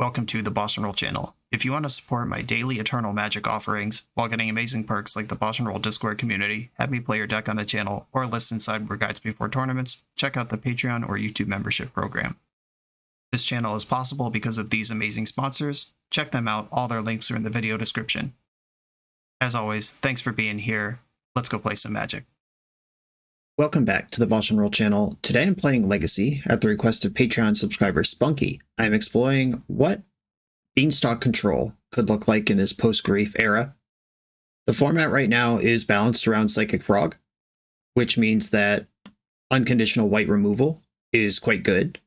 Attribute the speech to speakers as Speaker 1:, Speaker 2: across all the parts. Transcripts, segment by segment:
Speaker 1: welcome to the BoshNRoll channel. If you want to support my daily Eternal Magic offerings while getting amazing perks like the BoshNRoll Discord community, have me play your deck on the channel, or listen sideboard guides before tournaments, check out the Patreon or YouTube membership program. This channel is possible because of these amazing sponsors. Check them out, all their links are in the video description. As always, thanks for being here. Let's go play some Magic.
Speaker 2: Welcome back to the BoshNRoll channel. Today I'm playing Legacy at the request of Patreon subscriber Spunky. I'm exploring what Beanstalk control could look like in this post-Grief era. The format right now is balanced around Psychic Frog, which means that unconditional white removal is quite good.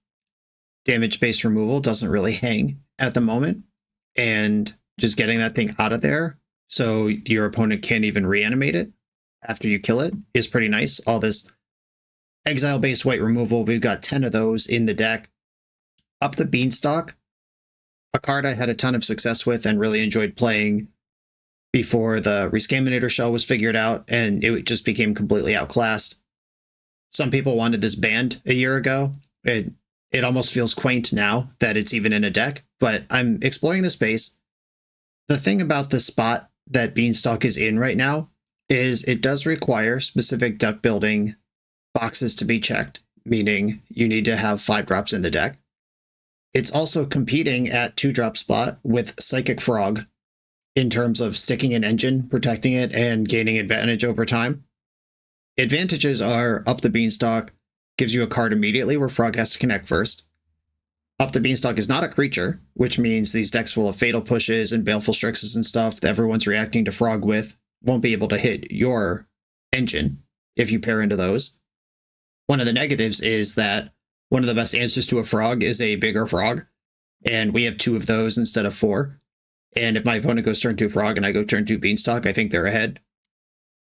Speaker 2: Damage-based removal doesn't really hang at the moment, and just getting that thing out of there so your opponent can't even reanimate it after you kill it is pretty nice. All this exile-based white removal, we've got 10 of those in the deck. Up the Beanstalk, a card I had a ton of success with and really enjoyed playing before the Rescaminator shell was figured out, and it just became completely outclassed. Some people wanted this banned a year ago. It almost feels quaint now that it's even in a deck, but I'm exploring the space. The thing about the spot that Beanstalk is in right now is it does require specific deck building boxes to be checked, meaning you need to have 5 drops in the deck. It's also competing at 2-drop spot with Psychic Frog in terms of sticking an engine, protecting it, and gaining advantage over time. Advantages are Up the Beanstalk gives you a card immediately where Frog has to connect first. Up the Beanstalk is not a creature, which means these decks full of Fatal Pushes and Baleful Strixes and stuff that everyone's reacting to Frog with won't be able to hit your engine if you pair into those. One of the negatives is that one of the best answers to a frog is a bigger frog, and we have 2 of those instead of 4. And if my opponent goes turn 2 frog and I go turn 2 Beanstalk, I think they're ahead.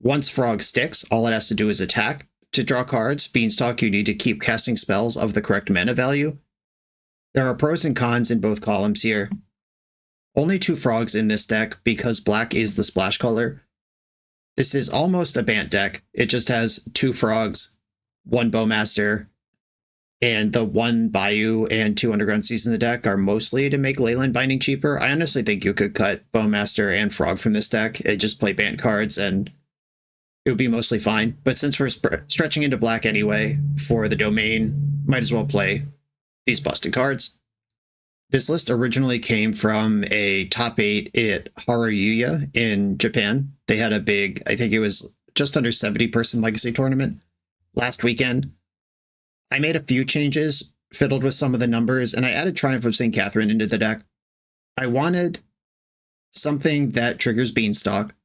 Speaker 2: Once frog sticks, all it has to do is attack. To draw cards, Beanstalk, you need to keep casting spells of the correct mana value. There are pros and cons in both columns here. Only 2 frogs in this deck because black is the splash color. This is almost a Bant deck. It just has 2 frogs, 1 Bowmaster, and the 1 Bayou and 2 Underground Seas in the deck are mostly to make Leyland Binding cheaper. I honestly think you could cut Bowmaster and Frog from this deck and just play Bant cards and it would be mostly fine. But since we're stretching into black anyway for the domain, might as well play these busted cards. This list originally came from a top 8 at Haruya in Japan. They had a big, I think it was just under 70-person Legacy tournament last weekend. I made a few changes, fiddled with some of the numbers, and I added Triumph of St. Catherine into the deck. I wanted something that triggers Beanstalk.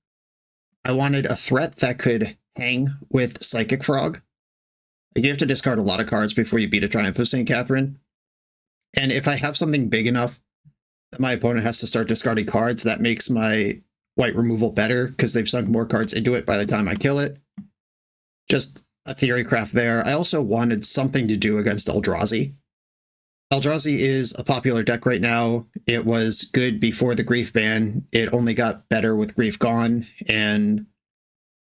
Speaker 2: I wanted a threat that could hang with Psychic Frog. You have to discard a lot of cards before you beat a Triumph of St. Catherine. And if I have something big enough that my opponent has to start discarding cards, that makes my white removal better because they've sunk more cards into it by the time I kill it. Just a theory craft there. I also wanted something to do against Eldrazi. Eldrazi is a popular deck right now. It was good before the Grief ban. It only got better with Grief gone, and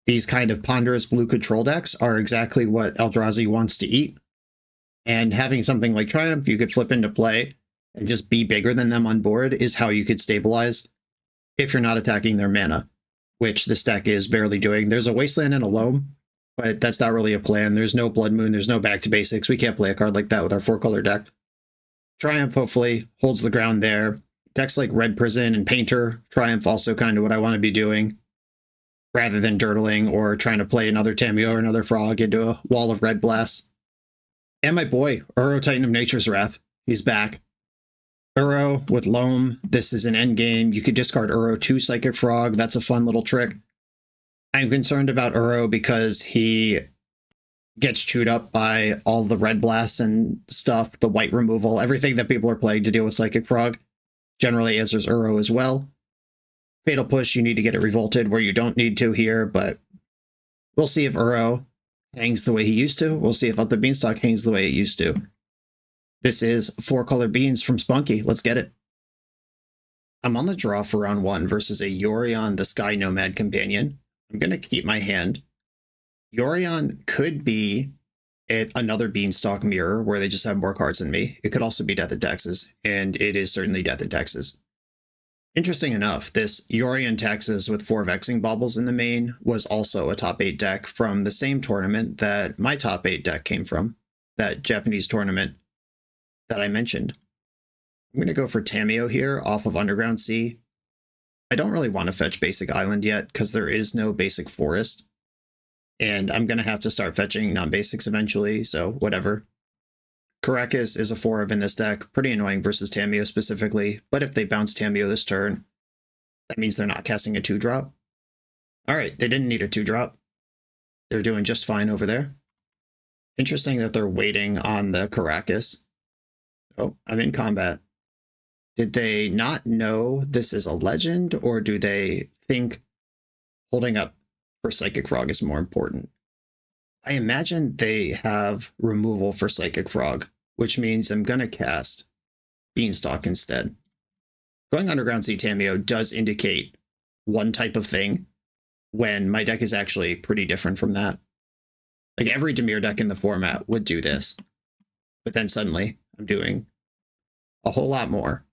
Speaker 2: these kind of ponderous blue control decks are exactly what Eldrazi wants to eat. And having something like Triumph you could flip into play and just be bigger than them on board is how you could stabilize if you're not attacking their mana, which this deck is barely doing. There's a Wasteland and a Loam, but that's not really a plan. There's no Blood Moon, there's no Back to Basics. We can't play a card like that with our 4-color deck. Triumph hopefully holds the ground there. Decks like Red Prison and Painter, Triumph also kind of what I want to be doing, rather than dirtling or trying to play another Tameo or another Frog into a wall of Red Blasts. And my boy, Uro Titan of Nature's Wrath. He's back. Uro with Loam. This is an endgame. You could discard Uro to Psychic Frog. That's a fun little trick. I'm concerned about Uro because he gets chewed up by all the Red Blasts and stuff, the white removal, everything that people are playing to deal with Psychic Frog. Generally answers Uro as well. Fatal Push, you need to get it revolted where you don't need to here, but we'll see if Uro hangs the way he used to. We'll see if Up the Beanstalk hangs the way it used to. This is 4-color beans from Spunky. Let's get it. I'm on the draw for round 1 versus a Yorion the Sky Nomad companion. I'm going to keep my hand. Yorion could be another Beanstalk mirror where they just have more cards than me. It could also be Death and Taxes, and it is certainly Death and Taxes. Interesting enough, this Yori and Taxes with 4 Vexing Baubles in the main was also a top 8 deck from the same tournament that my top 8 deck came from, that Japanese tournament that I mentioned. I'm going to go for Tamiyo here off of Underground Sea. I don't really want to fetch Basic Island yet because there is no Basic Forest. And I'm going to have to start fetching non-basics eventually, so whatever. Caracas is a 4 in this deck, pretty annoying versus Tamiyo specifically, but if they bounce Tamiyo this turn, that means they're not casting a 2-drop. Alright, they didn't need a 2-drop. They're doing just fine over there. Interesting that they're waiting on the Caracas. Oh, I'm in combat. Did they not know this is a legend, or do they think holding up for Psychic Frog is more important? I imagine they have removal for Psychic Frog, which means I'm going to cast Beanstalk instead. Going Underground Sea Tamiyo does indicate one type of thing when my deck is actually pretty different from that. Like every Dimir deck in the format would do this, but then suddenly I'm doing a whole lot more.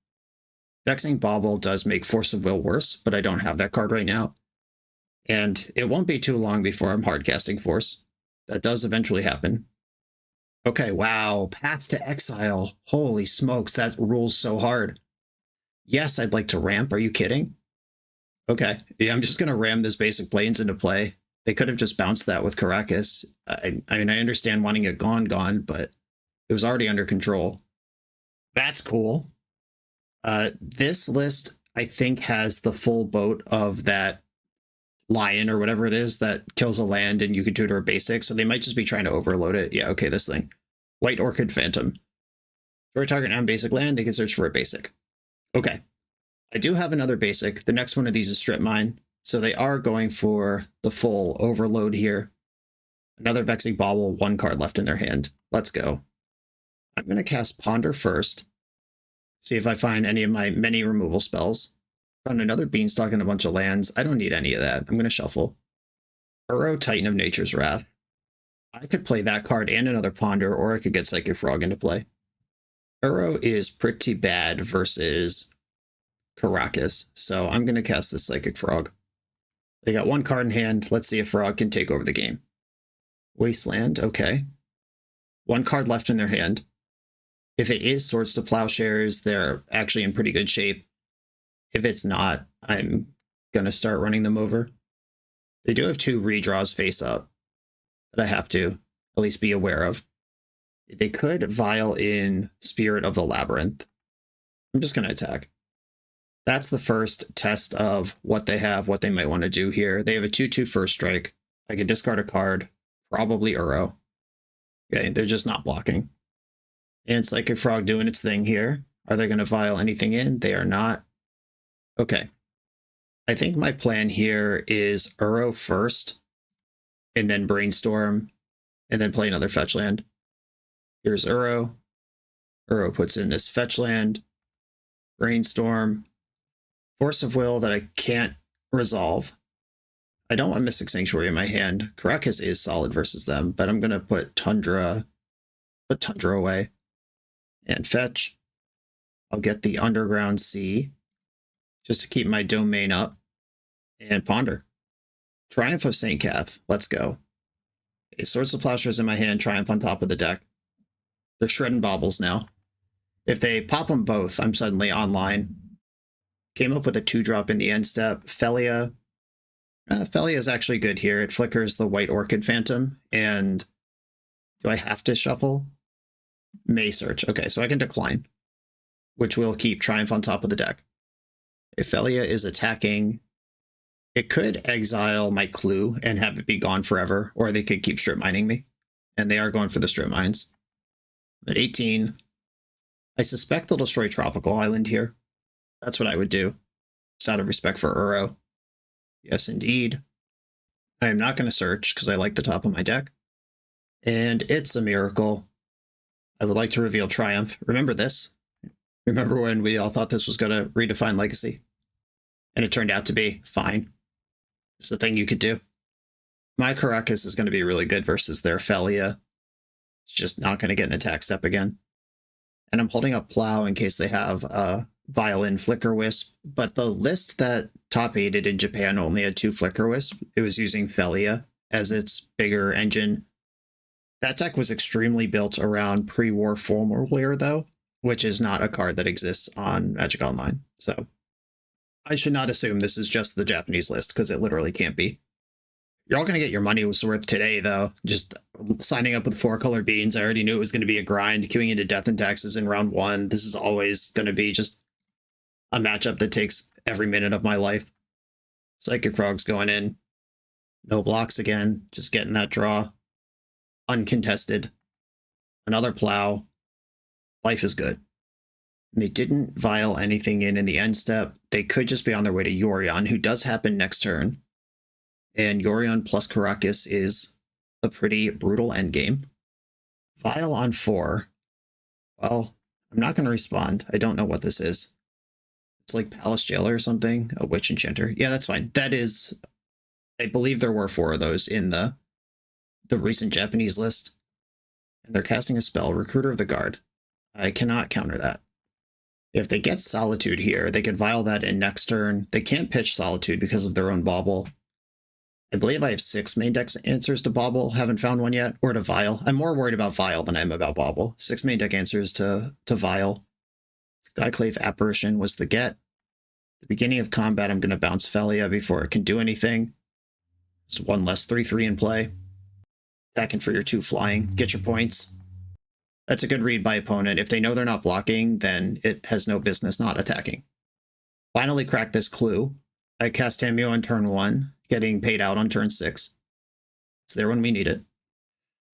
Speaker 2: Vexing Bauble does make Force of Will worse, but I don't have that card right now. And it won't be too long before I'm hardcasting Force. That does eventually happen. Okay, wow. Path to Exile. Holy smokes, that rules so hard. Yes, I'd like to ramp. Are you kidding? Okay, yeah, I'm just going to ram this basic Plains into play. They could have just bounced that with Caracas. I mean, I understand wanting it gone, but it was already under control. That's cool. This list, I think, has the full boat of that lion or whatever it is that kills a land and you can tutor a basic, so they might just be trying to overload it. Yeah, okay, this thing. White Orchid Phantom. For a target non-basic land, they can search for a basic. Okay. I do have another basic. The next one of these is Strip Mine, so they are going for the full overload here. Another Vexing Bauble, 1 card left in their hand. Let's go. I'm going to cast Ponder first. See if I find any of my many removal spells. Found another Beanstalk and a bunch of lands. I don't need any of that. I'm going to shuffle. Uro, Titan of Nature's Wrath. I could play that card and another Ponder, or I could get Psychic Frog into play. Uro is pretty bad versus Caracas, so I'm going to cast this Psychic Frog. They got 1 card in hand. Let's see if Frog can take over the game. Wasteland, okay. 1 card left in their hand. If it is Swords to Plowshares, they're actually in pretty good shape. If it's not, I'm going to start running them over. They do have 2 redraws face up that I have to at least be aware of. They could vial in Spirit of the Labyrinth. I'm just going to attack. That's the first test of what they have, what they might want to do here. They have a 2/2 first strike. I could discard a card, probably Uro. Okay, they're just not blocking. And Psychic Frog doing its thing here. Are they going to vial anything in? They are not. Okay. I think my plan here is Uro first, and then Brainstorm, and then play another fetch land. Here's Uro. Uro puts in this fetch land. Brainstorm. Force of Will that I can't resolve. I don't want Mystic Sanctuary in my hand. Caracas is solid versus them, but I'm going to put Tundra away. And fetch. I'll get the Underground Sea just to keep my domain up. And Ponder. Triumph of St. Cath. Let's go. Okay, Swords of Plowshares in my hand. Triumph on top of the deck. They're shredding baubles now. If they pop them both, I'm suddenly online. Came up with a 2-drop in the end step. Felia. Felia is actually good here. It flickers the White Orchid Phantom. And do I have to shuffle? May search. Okay, so I can decline, which will keep Triumph on top of the deck. If Felia is attacking, it could exile my Clue and have it be gone forever, or they could keep strip mining me. And they are going for the strip mines. At 18, I suspect they'll destroy Tropical Island here. That's what I would do, just out of respect for Uro. Yes, indeed. I am not going to search because I like the top of my deck. And it's a miracle. I would like to reveal Triumph. Remember this? Remember when we all thought this was going to redefine Legacy? And it turned out to be fine. It's the thing you could do. My Caracas is going to be really good versus their Felia. It's just not going to get an attack step again. And I'm holding up Plow in case they have Violin, Flicker Wisp, but the list that top 8'd in Japan only had 2 Flicker Wisp. It was using Felia as its bigger engine. That deck was extremely built around pre-war Formulaire, though, which is not a card that exists on Magic Online. So I should not assume this is just the Japanese list, because it literally can't be. You're all going to get your money's worth today, though. Just signing up with 4-color beans, I already knew it was going to be a grind. Queuing into Death and Taxes in round 1. This is always going to be just a matchup that takes every minute of my life. Psychic Frog's going in. No blocks again. Just getting that draw. Uncontested. Another Plow. Life is good. And they didn't vial anything in the end step. They could just be on their way to Yorion, who does happen next turn. And Yorion plus Karakas is a pretty brutal endgame. Vial on 4. Well, I'm not going to respond. I don't know what this is. It's like Palace Jailer or something. A Witch Enchanter. Yeah, that's fine. That is... I believe there were 4 of those in the recent Japanese list. And they're casting a spell, Recruiter of the Guard. I cannot counter that. If they get Solitude here, they could vial that in next turn. They can't pitch Solitude because of their own Bauble. I believe I have 6 main deck answers to Bauble. Haven't found one yet. Or to Vial. I'm more worried about Vial than I am about Bauble. 6 main deck answers to Vial. Skyclave Apparition was the get. At the beginning of combat, I'm going to bounce Felia before it can do anything. It's 1 less 3/3 in play. Attacking for your 2 flying. Get your points. That's a good read by opponent. If they know they're not blocking, then it has no business not attacking. Finally cracked this clue. I cast Tamio on turn 1, getting paid out on turn 6. It's there when we need it.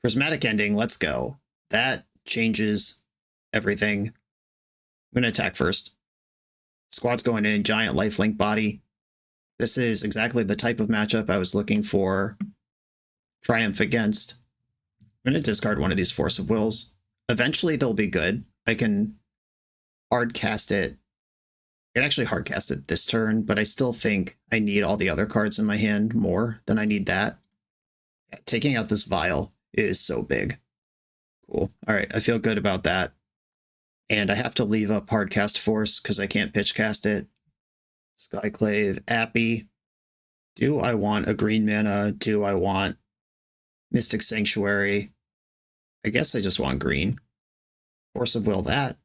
Speaker 2: Prismatic Ending, let's go. That changes everything. I'm going to attack first. Squad's going in, giant lifelink body. This is exactly the type of matchup I was looking for Triumph against. I'm going to discard one of these Force of Wills. Eventually they'll be good. I can hard cast it. I can actually hard cast it this turn, but I still think I need all the other cards in my hand more than I need that. Yeah, taking out this Vial is so big. Cool. All right, I feel good about that. And I have to leave up hard cast Force because I can't pitch cast it. Skyclave, Appy. Do I want a green mana? Do I want Mystic Sanctuary? I guess I just want green. Force of Will that.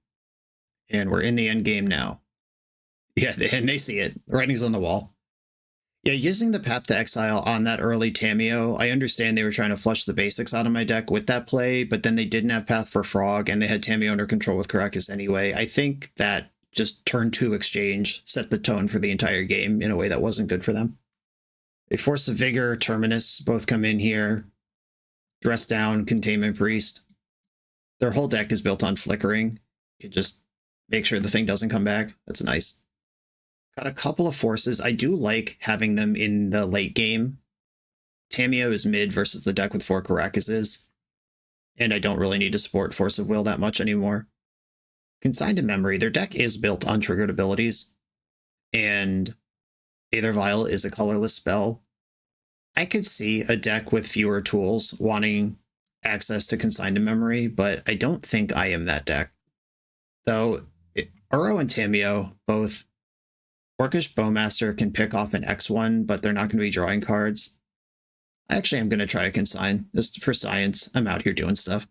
Speaker 2: And we're in the end game now. Yeah, and they see it. The writing's on the wall. Yeah, using the Path to Exile on that early Tamio, I understand they were trying to flush the basics out of my deck with that play, but then they didn't have Path for Frog, and they had Tamio under control with Karakas anyway. I think that just turn 2 exchange set the tone for the entire game in a way that wasn't good for them. They Force of Vigor, Terminus, both come in here. Dress Down, Containment Priest. Their whole deck is built on flickering. You can just make sure the thing doesn't come back. That's nice. Got a couple of forces. I do like having them in the late game. Tamio is mid versus the deck with 4 Karakases. And I don't really need to support Force of Will that much anymore. Consigned to Memory, their deck is built on triggered abilities. And Aether Vial is a colorless spell. I could see a deck with fewer tools wanting access to Consigned to Memory, but I don't think I am that deck. Though, Uro and Tamio, both Orcish Bowmaster can pick off an X1, but they're not going to be drawing cards. I actually am going to try a Consign, just for science. I'm out here doing stuff.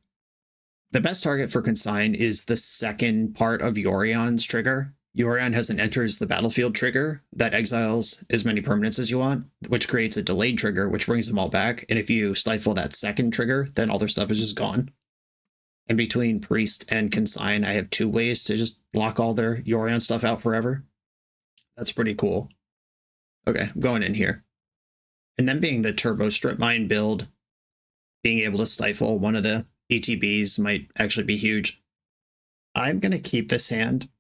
Speaker 2: The best target for Consign is the second part of Yorion's trigger. Yorion has an enters the battlefield trigger that exiles as many permanents as you want, which creates a delayed trigger, which brings them all back. And if you stifle that second trigger, then all their stuff is just gone. And between Priest and Consign, I have 2 ways to just lock all their Yorion stuff out forever. That's pretty cool. Okay, I'm going in here. And then being the Turbo Strip Mine build, being able to stifle one of the ETBs might actually be huge. I'm going to keep this hand.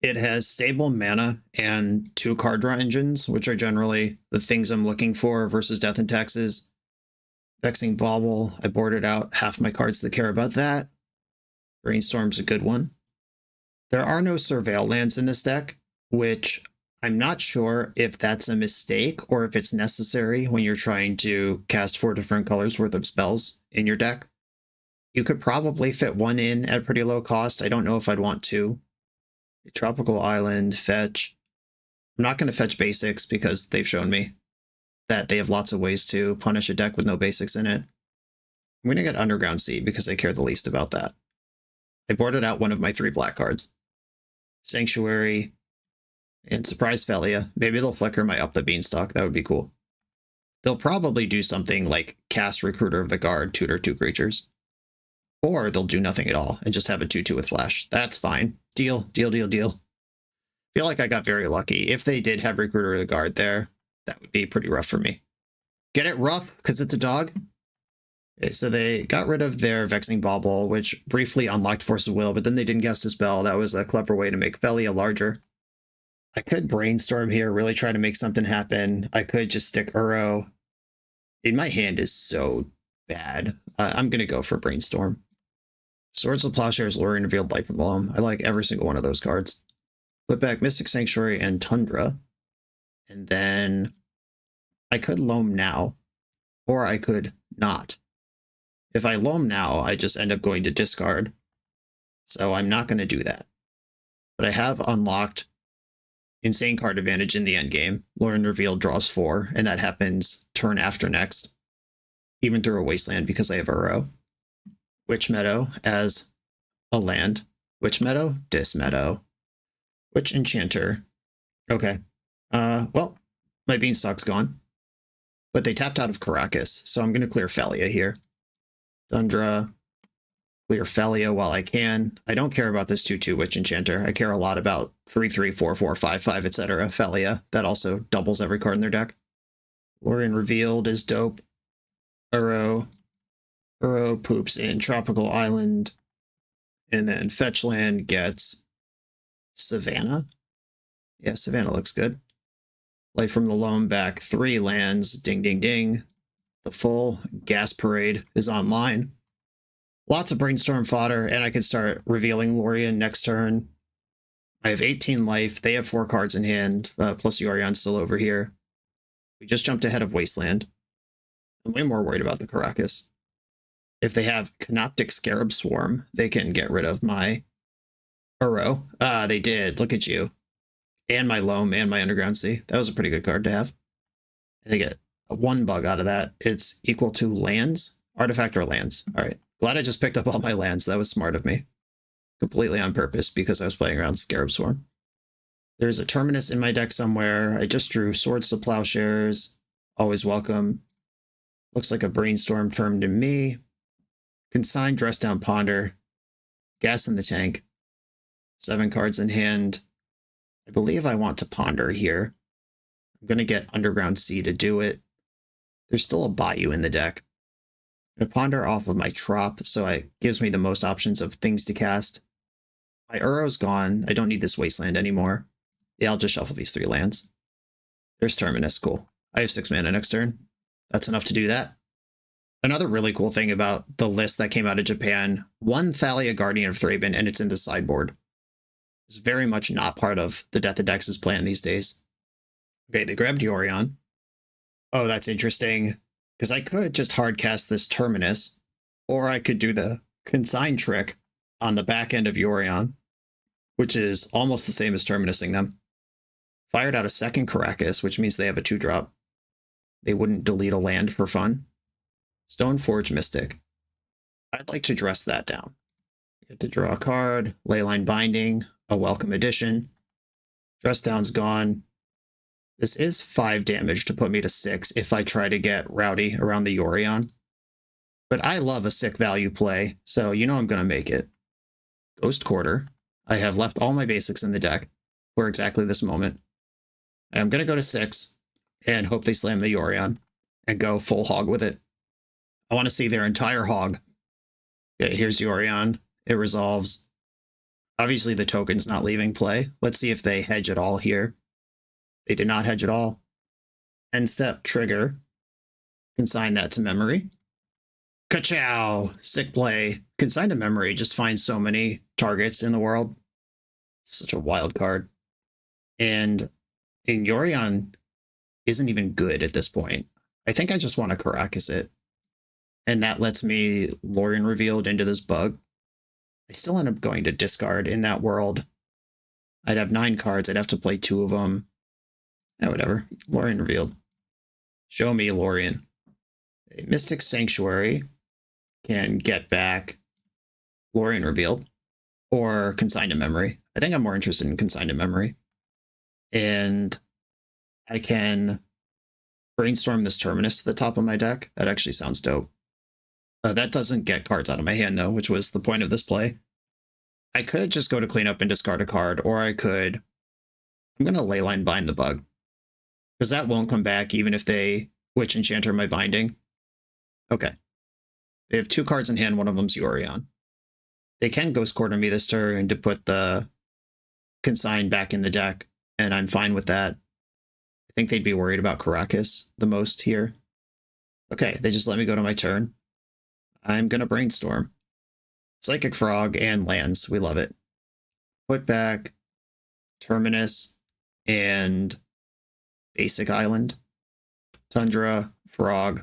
Speaker 2: It has stable mana and 2 card draw engines, which are generally the things I'm looking for versus Death and Taxes. Vexing Bauble, I boarded out half my cards that care about that. Brainstorm's a good one. There are no Surveil lands in this deck, which I'm not sure if that's a mistake or if it's necessary when you're trying to cast 4 different colors worth of spells in your deck. You could probably fit one in at pretty low cost. I don't know if I'd want to. Tropical Island, fetch. I'm not going to fetch basics because they've shown me that they have lots of ways to punish a deck with no basics in it. I'm going to get Underground Sea because I care the least about that. I boarded out one of my 3 black cards. Sanctuary and Surprise Felia. Maybe they'll flicker my Up the Beanstalk. That would be cool. They'll probably do something like cast Recruiter of the Guard, tutor 2 creatures. Or they'll do nothing at all and just have a 2/2 with flash. That's fine. Deal, deal, deal, deal. Feel like I got very lucky. If they did have Recruiter of the Guard there, that would be pretty rough for me. Get it rough because it's a dog? Okay, so they got rid of their Vexing Bauble, which briefly unlocked Force of Will, but then they didn't cast a spell. That was a clever way to make Felia larger. I could brainstorm here, really try to make something happen. I could just stick Uro. In my hand is so bad. I'm going to go for brainstorm. Swords of Plowshares, Lorien Revealed Light from Loam. I like every single one of those cards. Put back Mystic Sanctuary and Tundra. And then I could Loam now, or I could not. If I Loam now, I just end up going to discard. So I'm not going to do that. But I have unlocked insane card advantage in the endgame. Lorien Revealed draws 4, and that happens turn after next. Even through a Wasteland because I have Uro. Witch Meadow as a land. Witch Meadow, Dis Meadow. Witch Enchanter. Okay. Well, my Beanstalk's gone. But they tapped out of Caracas, so I'm going to clear Felia here. Tundra. Clear Felia while I can. I don't care about this 2/2 Witch Enchanter. I care a lot about 3/3, 4/4, 5/5, etc. Felia. That also doubles every card in their deck. Lorien Revealed is dope. Uro poops in Tropical Island. And then Fetchland gets Savannah. Yeah, Savannah looks good. Light from the Loam back 3 lands. Ding, ding, ding. The full Gas Parade is online. Lots of brainstorm fodder, and I can start revealing Lorien next turn. I have 18 life. They have 4 cards in hand, plus Yorion's still over here. We just jumped ahead of Wasteland. I'm way more worried about the Caracas. If they have Canoptic Scarab Swarm, they can get rid of my Uro. They did. Look at you. And my Loam and my Underground Sea. That was a pretty good card to have. And they get 1 bug out of that. It's equal to lands? Artifact or lands. All right. Glad I just picked up all my lands. That was smart of me. Completely on purpose because I was playing around Scarab Swarm. There's a Terminus in my deck somewhere. I just drew Swords to Plowshares. Always welcome. Looks like a Brainstorm term to me. Consign, Dress Down, Ponder. Gas in the Tank. 7 cards in hand. I believe I want to Ponder here. I'm going to get Underground Sea to do it. There's still a Bayou in the deck. I'm going to Ponder off of my Trop, so it gives me the most options of things to cast. My Uro's gone. I don't need this Wasteland anymore. Yeah, I'll just shuffle these 3 lands. There's Terminus. Cool. I have 6 mana next turn. That's enough to do that. Another really cool thing about the list that came out of Japan, 1 Thalia Guardian of Thraben, and it's in the sideboard. It's very much not part of the Death of Dex's plan these days. Okay, they grabbed Yorion. Oh, that's interesting. Because I could just hard cast this Terminus, or I could do the Consign trick on the back end of Yorion, which is almost the same as Terminusing them. Fired out a second Caracas, which means they have a 2-drop. They wouldn't delete a land for fun. Stoneforge Mystic. I'd like to dress that down. Get to draw a card. Leyline Binding. A welcome addition. Dress down's gone. This is 5 damage to put me to 6 if I try to get rowdy around the Yorion. But I love a sick value play, so you know I'm going to make it. Ghost Quarter. I have left all my basics in the deck for exactly this moment. I'm going to go to 6 and hope they slam the Yorion and go full hog with it. I want to see their entire hog. Okay, here's Yorion. It resolves. Obviously, the token's not leaving play. Let's see if they hedge at all here. They did not hedge at all. End step, trigger. Consign that to memory. Ka-chow! Sick play. Consign to memory just finds so many targets in the world. Such a wild card. And Yorion isn't even good at this point. I think I just want to Caracas it. and that lets me Lorien Revealed into this bug. I still end up going to discard in that world. I'd have 9 cards. I'd have to play 2 of them. Yeah, whatever. Lorien Revealed. Show me Lorien. A Mystic Sanctuary can get back Lorien Revealed or Consigned to Memory. I think I'm more interested in Consigned to Memory. And I can brainstorm this Terminus to the top of my deck. That actually sounds dope. That doesn't get cards out of my hand, though, which was the point of this play. I could just go to clean up and discard a card, or I could... I'm going to Leyline Bind the Bug. Because that won't come back even if they Witch Enchanter my Binding. Okay. They have 2 cards in hand, one of them's Yorion. They can Ghost Quarter me this turn to put the Consign back in the deck, and I'm fine with that. I think they'd be worried about Karakas the most here. Okay, they just let me go to my turn. I'm going to Brainstorm. Psychic Frog and lands. We love it. Put back Terminus and Basic Island. Tundra, Frog.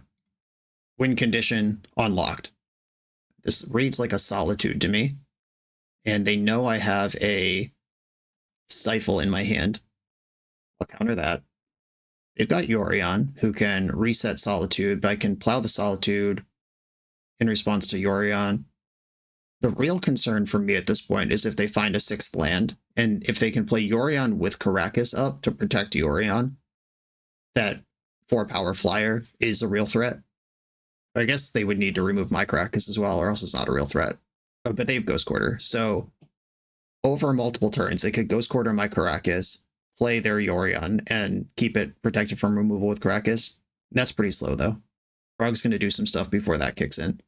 Speaker 2: Win condition unlocked. This reads like a Solitude to me. And they know I have a Stifle in my hand. I'll counter that. They've got Yorion, who can reset Solitude, but I can plow the Solitude in response to Yorion. The real concern for me at this point is if they find a 6th land, and if they can play Yorion with Karakas up to protect Yorion, that 4-power flyer is a real threat. I guess they would need to remove my Karakas as well, or else it's not a real threat. But they have Ghost Quarter, so over multiple turns, they could Ghost Quarter my Karakas, play their Yorion, and keep it protected from removal with Karakas. That's pretty slow, though. Frog's going to do some stuff before that kicks in.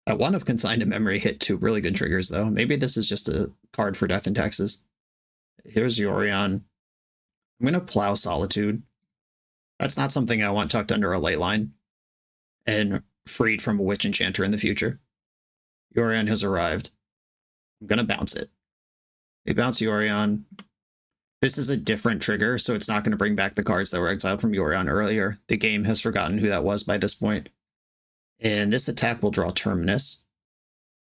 Speaker 2: One of Consigned to Memory hit 2 really good triggers, though. Maybe this is just a card for Death and Taxes. Here's Yorion. I'm going to plow Solitude. That's not something I want tucked under a Leyline and freed from a Witch Enchanter in the future. Yorion has arrived. I'm going to bounce it. They bounce Yorion. This is a different trigger, so it's not going to bring back the cards that were exiled from Yorion earlier. The game has forgotten who that was by this point. And this attack will draw Terminus.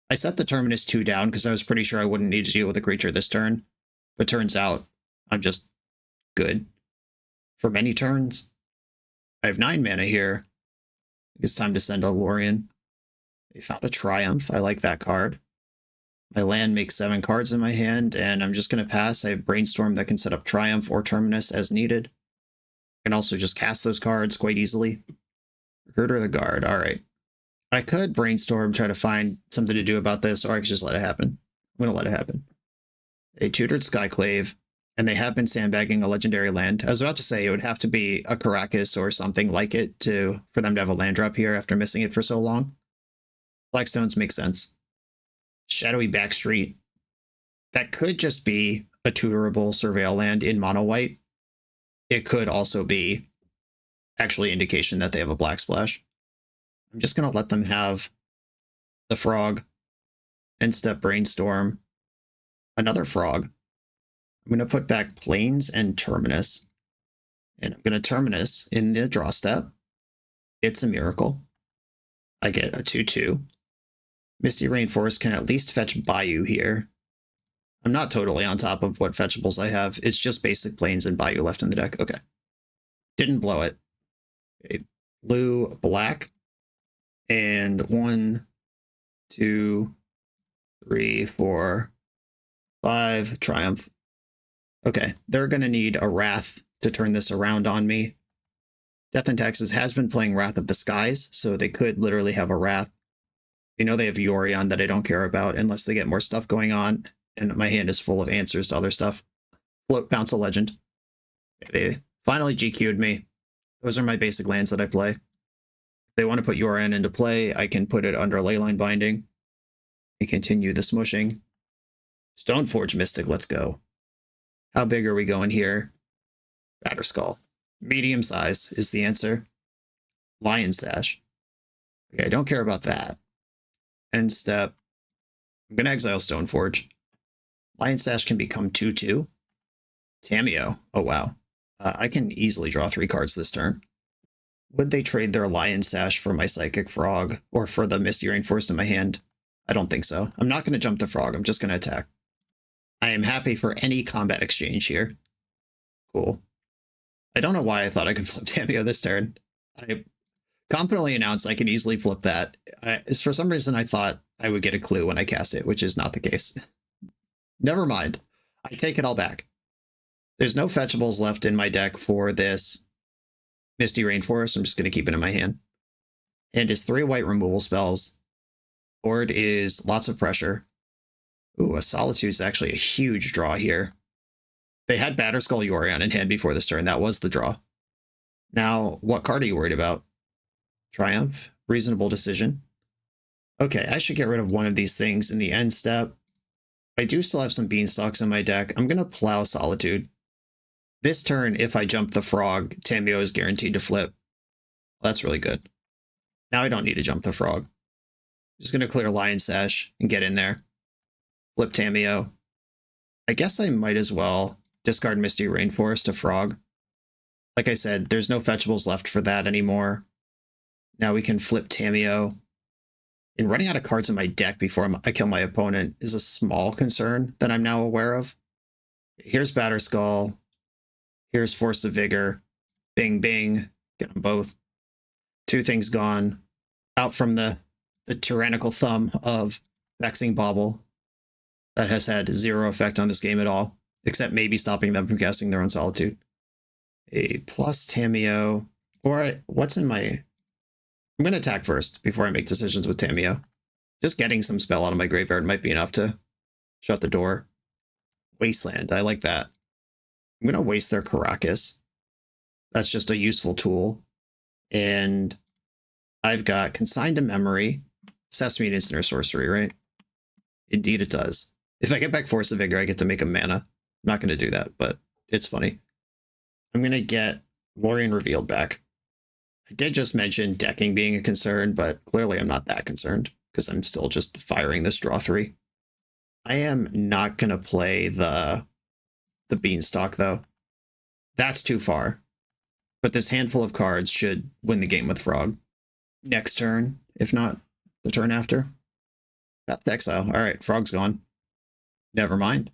Speaker 2: I set the Terminus 2 down because I was pretty sure I wouldn't need to deal with a creature this turn. But turns out I'm just good for many turns. I have 9 mana here. It's time to send a Lorien. They found a Triumph. I like that card. My land makes 7 cards in my hand, and I'm just going to pass. I have Brainstorm that can set up Triumph or Terminus as needed. I can also just cast those cards quite easily. Recruiter the Guard. All right. I could Brainstorm, try to find something to do about this, or I could just let it happen. I'm going to let it happen. They tutored Skyclave, and they have been sandbagging a legendary land. I was about to say it would have to be a Karakas or something like it for them to have a land drop here after missing it for so long. Blackstones make sense. Shadowy Backstreet. That could just be a tutorable Surveil land in mono white. It could also be actually indication that they have a Black Splash. I'm just going to let them have the Frog, End Step Brainstorm, another Frog. I'm going to put back Plains and Terminus. And I'm going to Terminus in the draw step. It's a miracle. I get a 2/2. Misty Rainforest can at least fetch Bayou here. I'm not totally on top of what fetchables I have. It's just basic Plains and Bayou left in the deck. Okay. Didn't blow it. Okay. Blue, black. And 1, 2, 3, 4, 5. Triumph. Okay. They're going to need a Wrath to turn this around on me. Death and Taxes has been playing Wrath of the Skies, so they could literally have a Wrath. You know they have Yorion that I don't care about unless they get more stuff going on, and my hand is full of answers to other stuff. Float, bounce a legend. They finally GQ'd me. Those are my basic lands that I play. If they want to put Yorion into play, I can put it under Leyline Binding. We continue the smushing. Stoneforge Mystic, let's go. How big are we going here? Batterskull. Medium size is the answer. Lion Sash. Okay, I don't care about that. End step. I'm going to exile Stoneforge. Lion Sash can become 2/2. Tameo. Oh, wow. I can easily draw 3 cards this turn. Would they trade their Lion Sash for my Psychic Frog or for the Misty Rainforest in my hand? I don't think so. I'm not going to jump the Frog. I'm just going to attack. I am happy for any combat exchange here. Cool. I don't know why I thought I could flip Tamio this turn. I confidently announced I can easily flip that. For some reason, I thought I would get a clue when I cast it, which is not the case. Never mind. I take it all back. There's no fetchables left in my deck for this Misty Rainforest. I'm just going to keep it in my hand. And his 3 white removal spells. Board is lots of pressure. Ooh, a Solitude is actually a huge draw here. They had Batterskull Yorion in hand before this turn. That was the draw. Now, what card are you worried about? Triumph. Reasonable decision. Okay, I should get rid of one of these things in the end step. I do still have some Beanstalks in my deck. I'm going to plow Solitude. This turn, if I jump the Frog, Tamio is guaranteed to flip. Well, that's really good. Now I don't need to jump the Frog. Just going to clear Lion Sash and get in there. Flip Tamio. I guess I might as well discard Misty Rainforest to Frog. Like I said, there's no fetchables left for that anymore. Now we can flip Tamio. And running out of cards in my deck before I kill my opponent is a small concern that I'm now aware of. Here's Batterskull. Here's Force of Vigor. Bing, bing. Get them both. 2 things gone. Out from the tyrannical thumb of Vexing Bauble. That has had 0 effect on this game at all, except maybe stopping them from casting their own Solitude. A plus Tamio. Or what's in my... I'm going to attack first before I make decisions with Tamio. Just getting some spell out of my graveyard might be enough to shut the door. Wasteland. I like that. I'm going to waste their Caracas. That's just a useful tool. And I've got Consigned to Memory. This has to be an instant or sorcery, right? Indeed it does. If I get back Force of Vigor, I get to make a mana. I'm not going to do that, but it's funny. I'm going to get Lorien Revealed back. I did just mention decking being a concern, but clearly I'm not that concerned because I'm still just firing this draw 3. I am not going to play the Beanstalk, though. That's too far. But this handful of cards should win the game with Frog. Next turn, if not the turn after. Path to Exile. All right, Frog's gone. Never mind.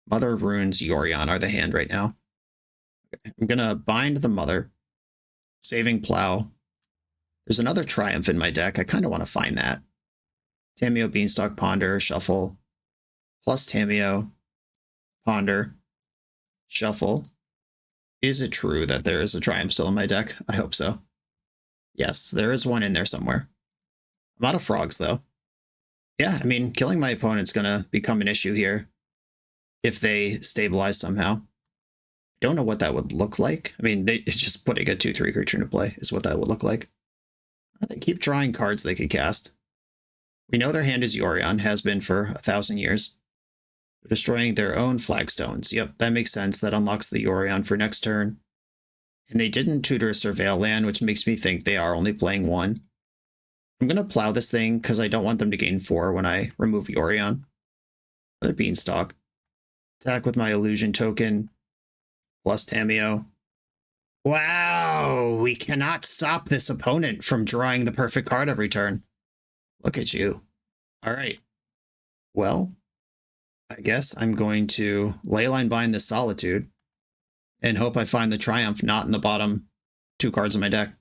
Speaker 2: Mother of Runes, Yorion are the hand right now. Okay, I'm going to bind the Mother. Saving Plow. There's another Triumph in my deck. I kind of want to find that. Tamio, Beanstalk, Ponder, Shuffle. Plus Tamio, Ponder, Shuffle. Is it true that there is a Triumph still in my deck? I hope so. Yes, there is one in there somewhere. I'm out of Frogs, though. Yeah, I mean, killing my opponent's going to become an issue here if they stabilize somehow. Don't know what that would look like. I mean, it's just putting a 2/3 creature into play is what that would look like. They keep drawing cards they could cast. We know their hand is Yorion, has been for 1,000 years. They're destroying their own flagstones. Yep, that makes sense. That unlocks the Yorion for next turn. And they didn't tutor Surveil Land, which makes me think they are only playing 1. I'm going to plow this thing because I don't want them to gain 4 when I remove Yorion. Another Beanstalk. Attack with my Illusion token. Plus Tamio. Wow, we cannot stop this opponent from drawing the perfect card every turn. Look at you. All right. Well, I guess I'm going to Leyline Bind this Solitude and hope I find the Triumph not in the bottom 2 cards in my deck.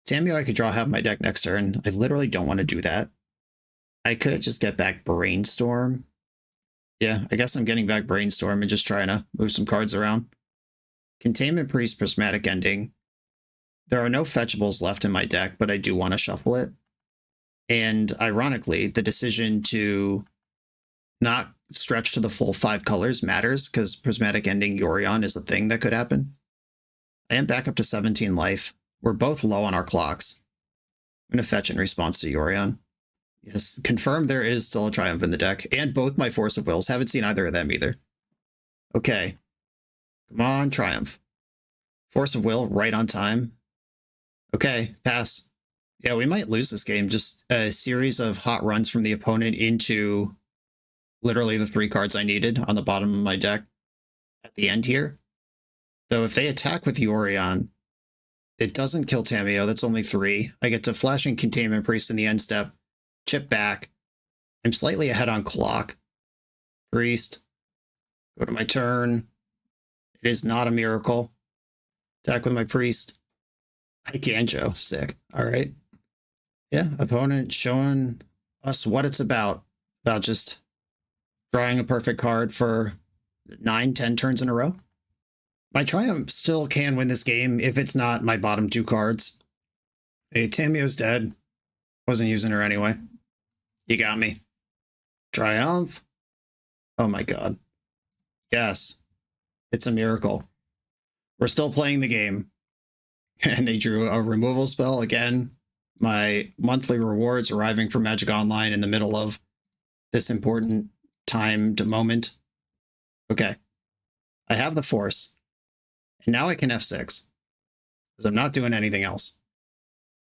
Speaker 2: Tamio I could draw half my deck next turn. I literally don't want to do that. I could just get back Brainstorm. Yeah, I guess I'm getting back Brainstorm and just trying to move some cards around. Containment Priest, Prismatic Ending. There are no fetchables left in my deck, but I do want to shuffle it. And ironically, the decision to not stretch to the full 5 colors matters because Prismatic Ending Yorion is a thing that could happen. I am back up to 17 life. We're both low on our clocks. I'm going to fetch in response to Yorion. Yes, confirmed there is still a Triumph in the deck, and both my Force of Wills. Haven't seen either of them either. Okay. Come on, Triumph. Force of Will, right on time. Okay, pass. Yeah, we might lose this game. Just a series of hot runs from the opponent into literally the 3 cards I needed on the bottom of my deck at the end here. Though if they attack with Yorion, It doesn't kill Tameo. That's only 3. I get to Flashing Containment Priest in the end step. Chip back. I'm slightly ahead on clock. Priest. Go to my turn. It is not a miracle. Attack with my Priest. I Ganjo. Sick. All right. Yeah, opponent showing us what it's about. About just drawing a perfect card for 9, 10 turns in a row. My Triumph still can win this game if it's not my bottom 2 cards. Hey, Tameo's dead. Wasn't using her anyway. You got me. Triumph. Oh my god. Yes. It's a miracle. We're still playing the game. And they drew a removal spell again. My monthly rewards arriving from Magic Online in the middle of this important timed moment. Okay. I have the Force. And now I can F6. Because I'm not doing anything else.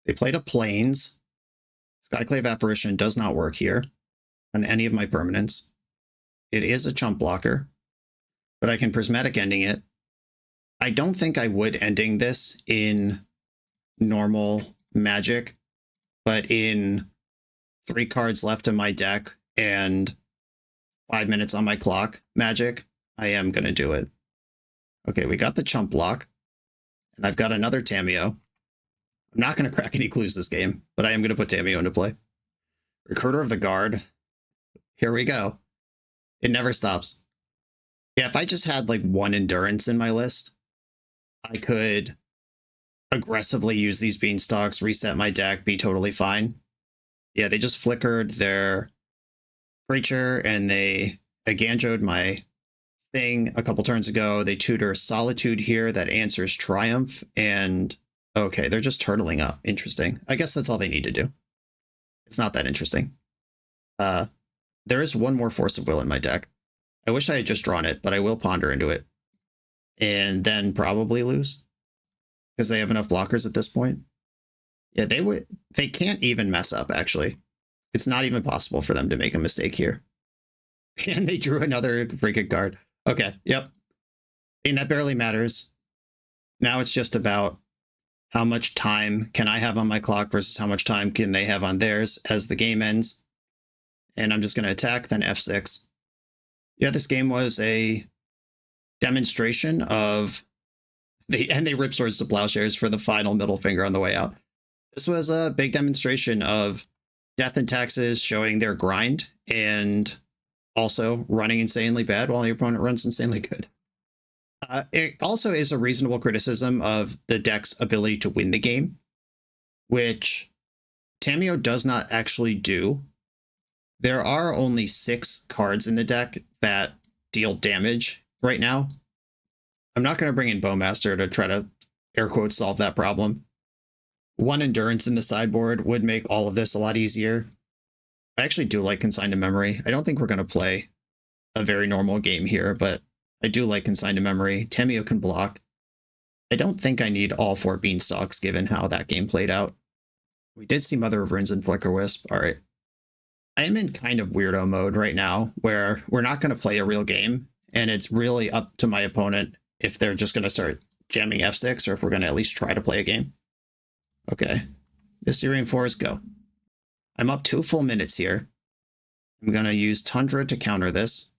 Speaker 2: They played a Plains. Skyclave Apparition does not work here on any of my permanents. It is a chump blocker. But I can Prismatic Ending it. I don't think I would ending this in normal Magic. But in 3 cards left in my deck and 5 minutes on my clock Magic, I am going to do it. Okay, we got the chump block. And I've got another Tameo. I'm not going to crack any clues this game, but I am going to put Tameo into play. Recruiter of the Guard. Here we go. It never stops. Yeah, if I just had like 1 Endurance in my list, I could aggressively use these Beanstalks, reset my deck, be totally fine. Yeah, they just flickered their creature and they Ganjoed my thing a couple turns ago. They tutor Solitude here that answers Triumph, and okay, they're just turtling up. Interesting. I guess that's all they need to do. It's not that interesting. There is 1 more Force of Will in my deck. I wish I had just drawn it, but I will ponder into it. And then probably lose. Because they have enough blockers at this point. Yeah, they can't even mess up, actually. It's not even possible for them to make a mistake here. And they drew another freaking card. Okay, yep. And that barely matters. Now it's just about how much time can I have on my clock versus how much time can they have on theirs as the game ends. And I'm just going to attack, then F6. Yeah, this game was a demonstration of they rip swords to plowshares for the final middle finger on the way out. This was a big demonstration of Death and Taxes showing their grind and also running insanely bad while your opponent runs insanely good. It also is a reasonable criticism of the deck's ability to win the game, which Tameo does not actually do. There are only 6 cards in the deck that deal damage right now. I'm not going to bring in Bowmaster to try to, air quotes, solve that problem. 1 Endurance in the sideboard would make all of this a lot easier. I actually do like Consigned to Memory. I don't think we're going to play a very normal game here, but I do like Consigned to Memory. Tameo can block. I don't think I need all 4 Beanstalks given how that game played out. We did see Mother of Runes and Flicker Wisp. All right. I am in kind of weirdo mode right now where we're not going to play a real game, and it's really up to my opponent if they're just going to start jamming F6 or if we're going to at least try to play a game. Okay. Viscerian Forest, go. I'm up 2 full minutes here. I'm going to use Tundra to counter this.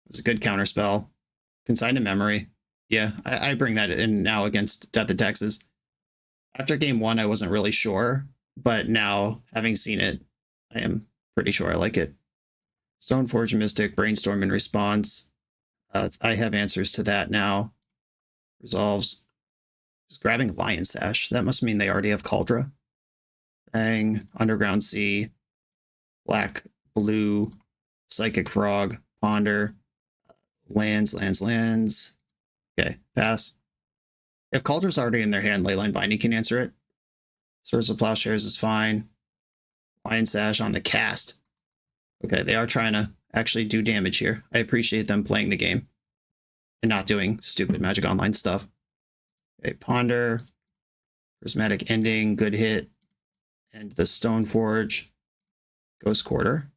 Speaker 2: It's a good counter spell. Consign to Memory. Yeah, I bring that in now against Death and Taxes. After game 1, I wasn't really sure, but now, having seen it, I am pretty sure I like it. Stoneforge Mystic, Brainstorm in response. I have answers to that now. Resolves. Just grabbing Lion Sash. That must mean they already have Cauldra. Bang. Underground Sea. Black, blue. Psychic Frog. Ponder. Lands. Okay, pass. If Cauldron's already in their hand, Leyline Binding can answer it. Swords of Plowshares is fine. Lion Sash on the cast. Okay, they are trying to actually do damage here. I appreciate them playing the game and not doing stupid Magic Online stuff. Okay, Ponder. Prismatic Ending, good hit. And the Stoneforge. Ghost Quarter.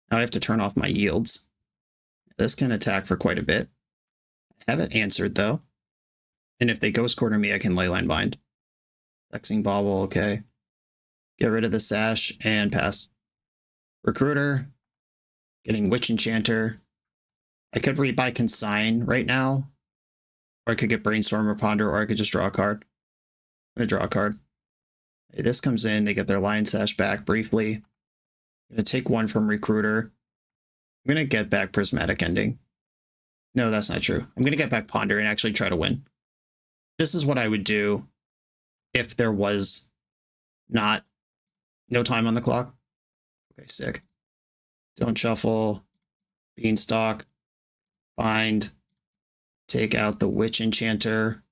Speaker 2: Now I have to turn off my yields. This can attack for quite a bit. I have it answered, though. And if they Ghost Quarter me, I can Leyline Bind. Vexing Bauble, okay. Get rid of the Sash and pass. Recruiter. Getting Witch Enchanter. I could rebuy Consign right now. Or I could get Brainstorm or Ponder, or I could just draw a card. I'm going to draw a card. Okay, this comes in, they get their Lion Sash back briefly. I'm going to take one from Recruiter. I'm going to get back Prismatic Ending. No, that's not true. I'm going to get back Ponder and actually try to win. This is what I would do if there was no time on the clock. Okay, sick. Don't shuffle. Beanstalk. Bind. Take out the Witch Enchanter.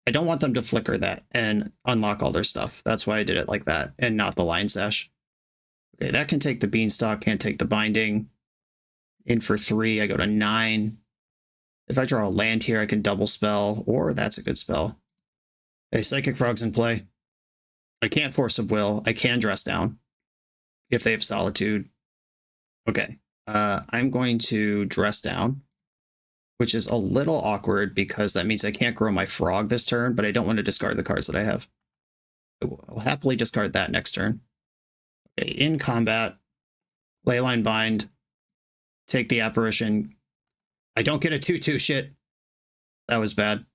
Speaker 2: I don't want them to flicker that and unlock all their stuff. That's why I did it like that and not the Lion Sash. Okay, that can take the Beanstalk, can't take the Binding. In for 3, I go to 9. If I draw a land here, I can double spell, or that's a good spell. Okay, Psychic Frog's in play. I can't Force of Will. I can Dress Down if they have Solitude. Okay, I'm going to Dress Down, which is a little awkward because that means I can't grow my Frog this turn, but I don't want to discard the cards that I have. I'll happily discard that next turn. Okay, in combat, Leyline Bind, take the Apparition. I don't get a 2/2 shit. That was bad.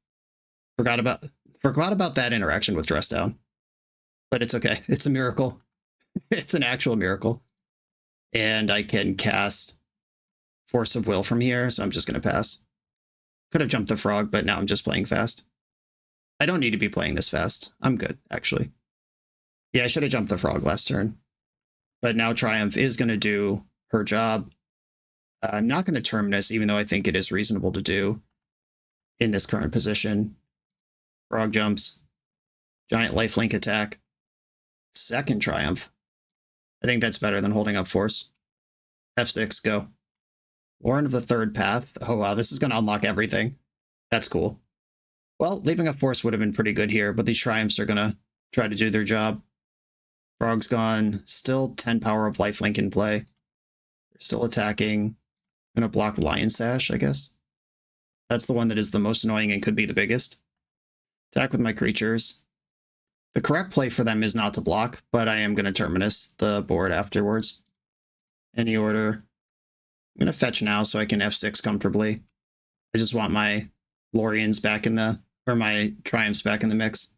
Speaker 2: Forgot about that interaction with Dress Down. But it's okay. It's a miracle. It's an actual miracle. And I can cast Force of Will from here, so I'm just going to pass. Could have jumped the Frog, but now I'm just playing fast. I don't need to be playing this fast. I'm good, actually. Yeah, I should have jumped the Frog last turn. But now Triumph is going to do her job. I'm not going to Terminus, even though I think it is reasonable to do in this current position. Frog jumps. Giant lifelink attack. Second Triumph. I think that's better than holding up Force. F6, go. Lauren of the Third Path. Oh, wow, this is going to unlock everything. That's cool. Well, leaving a Force would have been pretty good here, but these Triumphs are going to try to do their job. Frog's gone. Still 10 power of lifelink in play. They're still attacking. I'm going to block Lion Sash, I guess. That's the one that is the most annoying and could be the biggest. Attack with my creatures. The correct play for them is not to block, but I am going to Terminus the board afterwards. Any order. I'm going to fetch now so I can F6 comfortably. I just want my Lorians back in the, or my Triumphs back in the mix.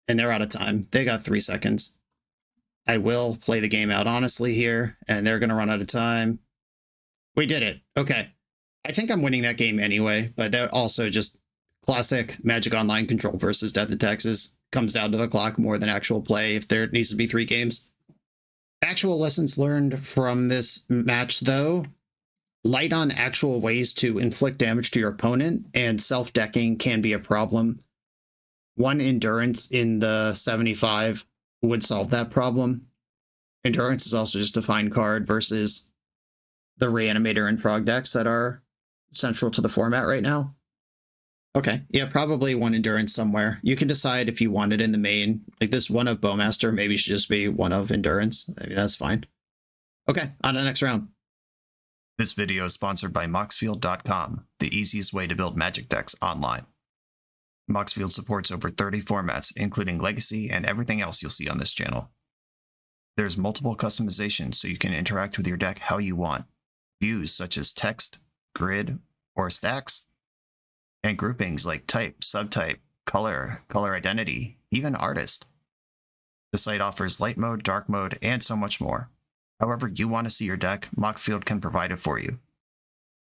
Speaker 2: And they're out of time. They got 3 seconds. I will play the game out honestly here, and they're going to run out of time. We did it. Okay. I think I'm winning that game anyway, but that also just classic Magic Online control versus Death and Taxes. Comes down to the clock more than actual play if there needs to be 3 games. Actual lessons learned from this match, though. Light on actual ways to inflict damage to your opponent, and self-decking can be a problem. 1 Endurance in the 75 would solve that problem. Endurance is also just a fine card versus the Reanimator and Frog decks that are central to the format right now. Okay, yeah, probably 1 Endurance somewhere. You can decide if you want it in the main. Like this 1 of Bowmaster maybe should just be 1 of Endurance. I mean, that's fine. Okay, on to the next round.
Speaker 1: This video is sponsored by Moxfield.com, the easiest way to build Magic decks online. Moxfield supports over 30 formats, including Legacy and everything else you'll see on this channel. There's multiple customizations so you can interact with your deck how you want. Views such as text, grid, or stacks, and groupings like type, subtype, color, color identity, even artist. The site offers light mode, dark mode, and so much more. However you want to see your deck, Moxfield can provide it for you.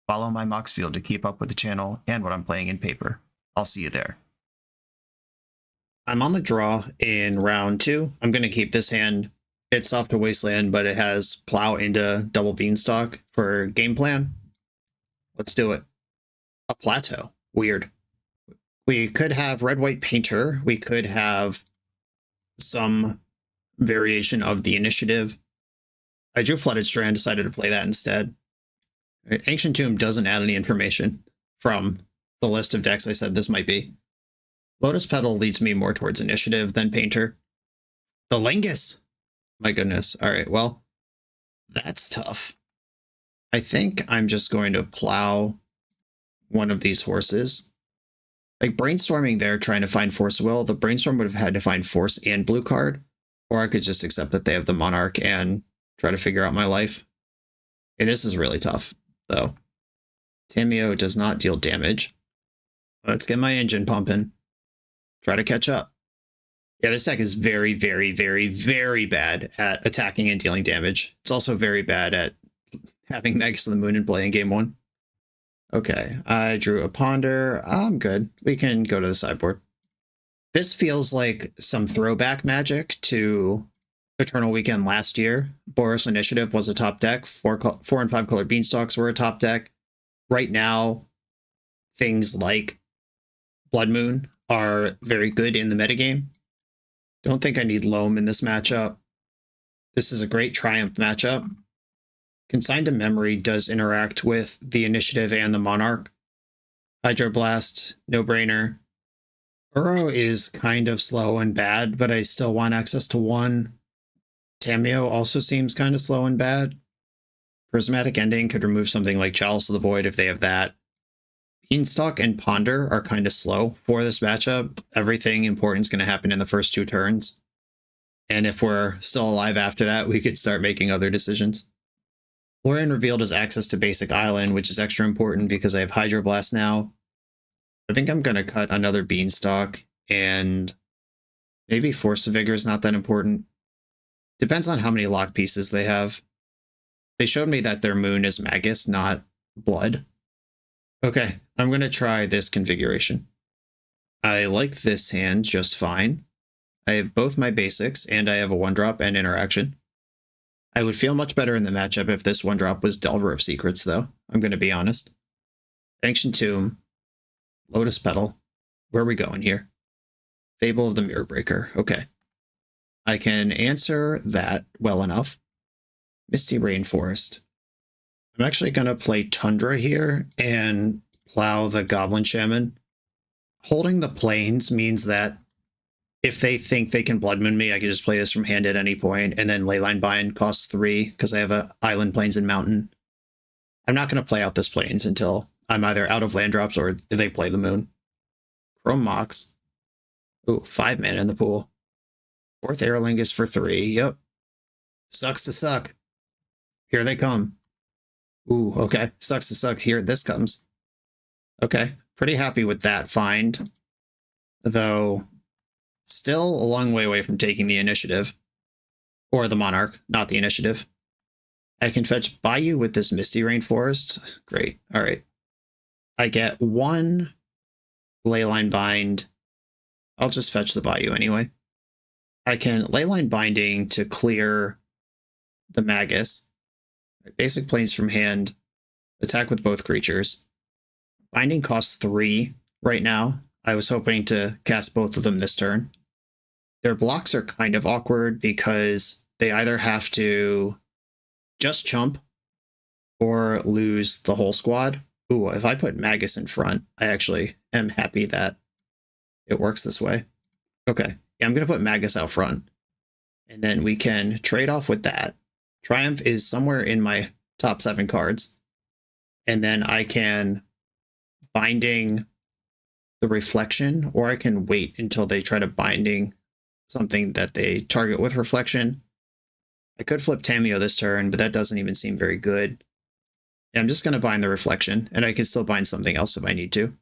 Speaker 1: Follow my Moxfield to keep up with the channel and what I'm playing in paper. I'll see you there.
Speaker 2: I'm on the draw in round 2. I'm going to keep this hand. It's off to Wasteland, but it has Plow into double Beanstalk for game plan. Let's do it. A Plateau. Weird. We could have Red-White Painter. We could have some variation of the initiative. I drew Flooded Strand, decided to play that instead. Ancient Tomb doesn't add any information from the list of decks I said this might be. Lotus Petal leads me more towards initiative than Painter. The Lingus! My goodness. Alright, well, that's tough. I think I'm just going to plow one of these horses. Like brainstorming there, trying to find Force Will, the brainstorm would have had to find Force and blue card, or I could just accept that they have the Monarch and try to figure out my life. And this is really tough, though. Tamio does not deal damage. Let's get my engine pumping. Try to catch up. Yeah, this deck is very, very, very, very bad at attacking and dealing damage. It's also very bad at having Magus of the Moon in play in game 1. Okay, I drew a Ponder. I'm good. We can go to the sideboard. This feels like some throwback Magic to Eternal Weekend last year. Boros Initiative was a top deck. 4 and 5 color Beanstalks were a top deck. Right now, things like Blood Moon are very good in the metagame. Don't think I need Loam in this matchup. This is a great Triumph matchup. Consigned to Memory does interact with the Initiative and the Monarch. Hydroblast, no-brainer. Uro is kind of slow and bad, but I still want access to 1. Tamio also seems kind of slow and bad. Prismatic Ending could remove something like Chalice of the Void if they have that. Beanstalk and Ponder are kind of slow for this matchup. Everything important is going to happen in the first 2 turns. And if we're still alive after that, we could start making other decisions. Lorien Revealed has access to Basic Island, which is extra important because I have Hydroblast now. I think I'm going to cut another Beanstalk, and maybe Force of Vigor is not that important. Depends on how many lock pieces they have. They showed me that their moon is Magus, not Blood. Okay, I'm going to try this configuration. I like this hand just fine. I have both my basics, and I have a 1-drop and interaction. I would feel much better in the matchup if this 1-drop was Delver of Secrets, though. I'm going to be honest. Ancient Tomb. Lotus Petal. Where are we going here? Fable of the Mirror Breaker. Okay. I can answer that well enough. Misty Rainforest. I'm actually going to play Tundra here and plow the Goblin Shaman. Holding the Plains means that if they think they can Blood Moon me, I can just play this from hand at any point, and then Leyline Bind costs 3 because I have a Island, Plains, and Mountain. I'm not going to play out this Plains until I'm either out of land drops or they play the Moon. Chrome Mox. Ooh, 5 mana in the pool. 4th Aerolingus for 3. Yep. Sucks to suck. Here they come. Ooh, okay. Sucks to suck. Here this comes. Okay. Pretty happy with that find. Though, still a long way away from taking the initiative. Or the Monarch, not the initiative. I can fetch Bayou with this Misty Rainforest. Great. All right. I get 1 Leyline Bind. I'll just fetch the Bayou anyway. I can Leyline Binding to clear the Magus. Basic Plains from hand. Attack with both creatures. Binding costs 3 right now. I was hoping to cast both of them this turn. Their blocks are kind of awkward because they either have to just chump or lose the whole squad. Ooh, if I put Magus in front, I actually am happy that it works this way. Okay, yeah, I'm going to put Magus out front. And then we can trade off with that. Triumph is somewhere in my top 7 cards. And then I can Binding the Reflection, or I can wait until they try to Binding something that they target with Reflection. I could flip Tamio this turn, but that doesn't even seem very good. Yeah, I'm just going to bind the Reflection, and I can still bind something else if I need to.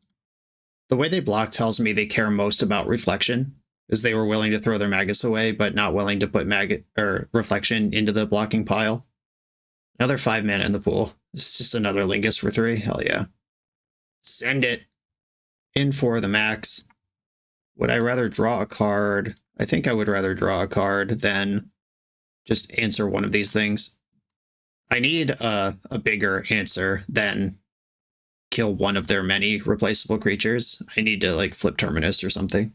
Speaker 2: The way they block tells me they care most about Reflection, because they were willing to throw their Magus away, but not willing to put Reflection into the blocking pile. Another 5 mana in the pool. This is just another Lingus for 3. Hell yeah. Send it. In for the max. Would I rather draw a card? I think I would rather draw a card than just answer one of these things. I need a bigger answer than kill one of their many replaceable creatures. I need to like flip Terminus or something.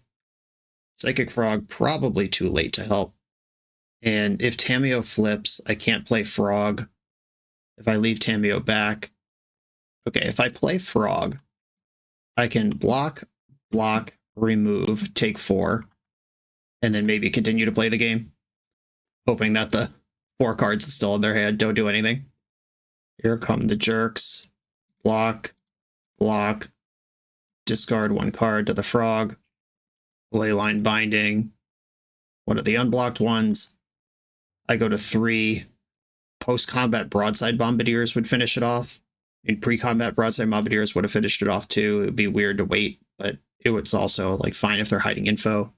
Speaker 2: Psychic Frog, probably too late to help. And if Tamio flips, I can't play Frog. If I leave Tamio back. Okay, if I play Frog, I can block, remove, take 4, and then maybe continue to play the game, hoping that the 4 cards still in their hand don't do anything. Here come the jerks. Block, discard 1 card to the frog. Leyline Binding, one of the unblocked ones. I go to 3. Post-combat Broadside Bombardiers would finish it off. And pre-combat Broadside Bombardiers would have finished it off too. It would be weird to wait, but it was also like fine if they're hiding info.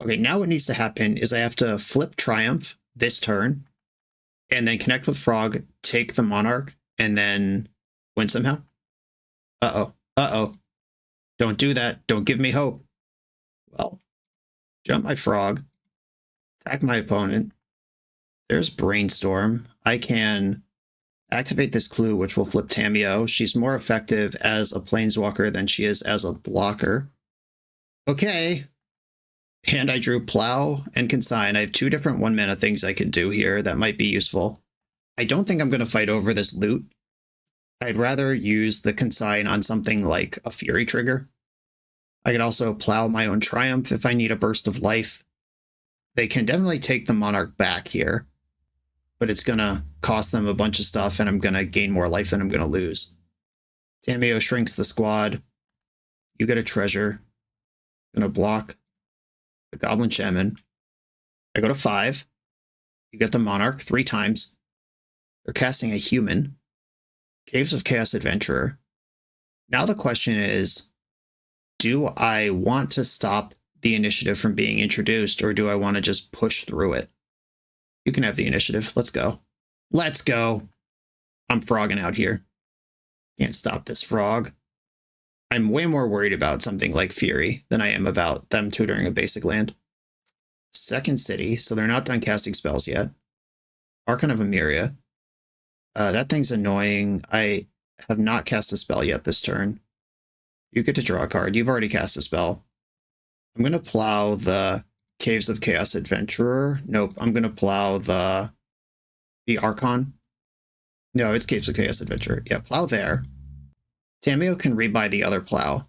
Speaker 2: Okay, now what needs to happen is I have to flip Triumph this turn, and then connect with Frog, take the Monarch, and then win somehow. Uh-oh. Uh-oh. Don't do that. Don't give me hope. Well, jump my Frog, attack my opponent. There's Brainstorm. I can activate this clue, which will flip Tamio. She's more effective as a Planeswalker than she is as a blocker. Okay. And I drew Plow and Consign. I have 2 different 1-mana things I could do here that might be useful. I don't think I'm going to fight over this loot. I'd rather use the Consign on something like a Fury trigger. I could also Plow my own Triumph if I need a burst of life. They can definitely take the Monarch back here, but it's going to cost them a bunch of stuff, and I'm going to gain more life than I'm going to lose. Tamio shrinks the squad. You get a treasure. I'm going to block the Goblin Shaman. I go to 5. You get the Monarch 3 times. They're casting a human. Caves of Chaos Adventurer. Now the question is, do I want to stop the initiative from being introduced, or do I want to just push through it? You can have the initiative. Let's go. Let's go. I'm frogging out here. Can't stop this frog. I'm way more worried about something like Fury than I am about them tutoring a basic land. Second city, so they're not done casting spells yet. Archon of Emeria. That thing's annoying. I have not cast a spell yet this turn. You get to draw a card. You've already cast a spell. I'm going to plow the Caves of Chaos Adventurer. Nope, I'm going to plow the Archon. No, it's Caves of Chaos Adventurer. Yeah, plow there. Tamio can rebuy the other plow,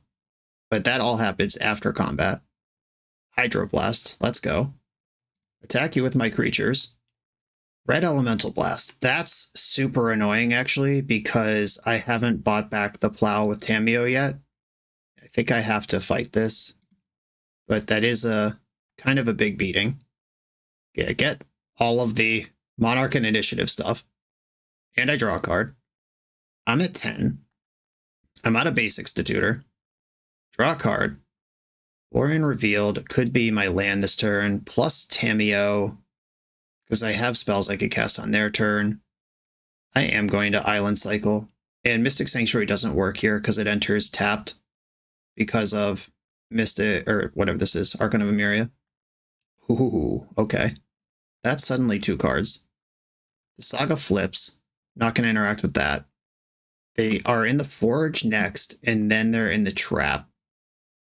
Speaker 2: but that all happens after combat. Hydroblast, let's go. Attack you with my creatures. Red Elemental Blast. That's super annoying, actually, because I haven't bought back the plow with Tamio yet. I think I have to fight this, but that is a kind of a big beating. Yeah, get all of the Monarch and Initiative stuff, and I draw a card. I'm at 10. I'm out of basics to tutor. Draw a card. Lorien Revealed could be my land this turn, plus Tamio, because I have spells I could cast on their turn. I am going to Island Cycle. And Mystic Sanctuary doesn't work here because it enters tapped because of Mystic, or whatever this is, Archon of Emeria. Ooh, okay. That's suddenly 2 cards. The Saga flips. Not going to interact with that. They are in the Forge next, and then they're in the Trap.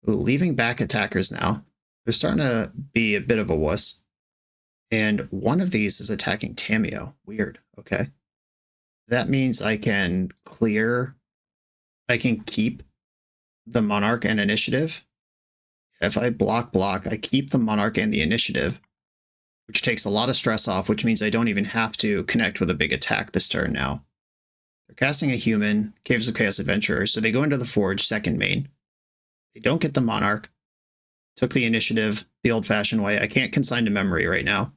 Speaker 2: Ooh, leaving back attackers now. They're starting to be a bit of a wuss. And one of these is attacking Tamio. Weird. Okay. That means I can clear. I can keep the Monarch and Initiative. If I block, I keep the Monarch and the Initiative, which takes a lot of stress off, which means I don't even have to connect with a big attack this turn now. They're casting a human, Caves of Chaos Adventurer, so they go into the Forge, second main. They don't get the Monarch. Took the Initiative the old-fashioned way. I can't consign to memory right now.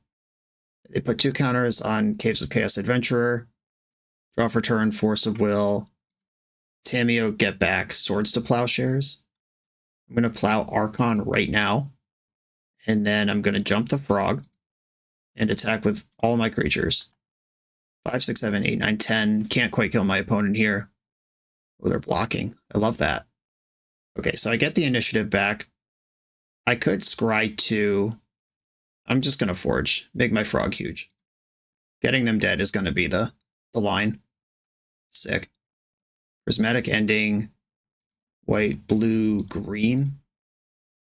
Speaker 2: They put 2 counters on Caves of Chaos Adventurer. Draw for turn, Force of Will. Tamio, get back, Swords to Plowshares. I'm going to plow Archon right now. And then I'm going to jump the Frog and attack with all my creatures. 5, 6, 7, 8, 9, 10. Can't quite kill my opponent here. Oh, they're blocking. I love that. Okay, so I get the initiative back. I could scry 2. I'm just going to Forge. Make my Frog huge. Getting them dead is going to be the line. Sick. Prismatic Ending. White, blue, green.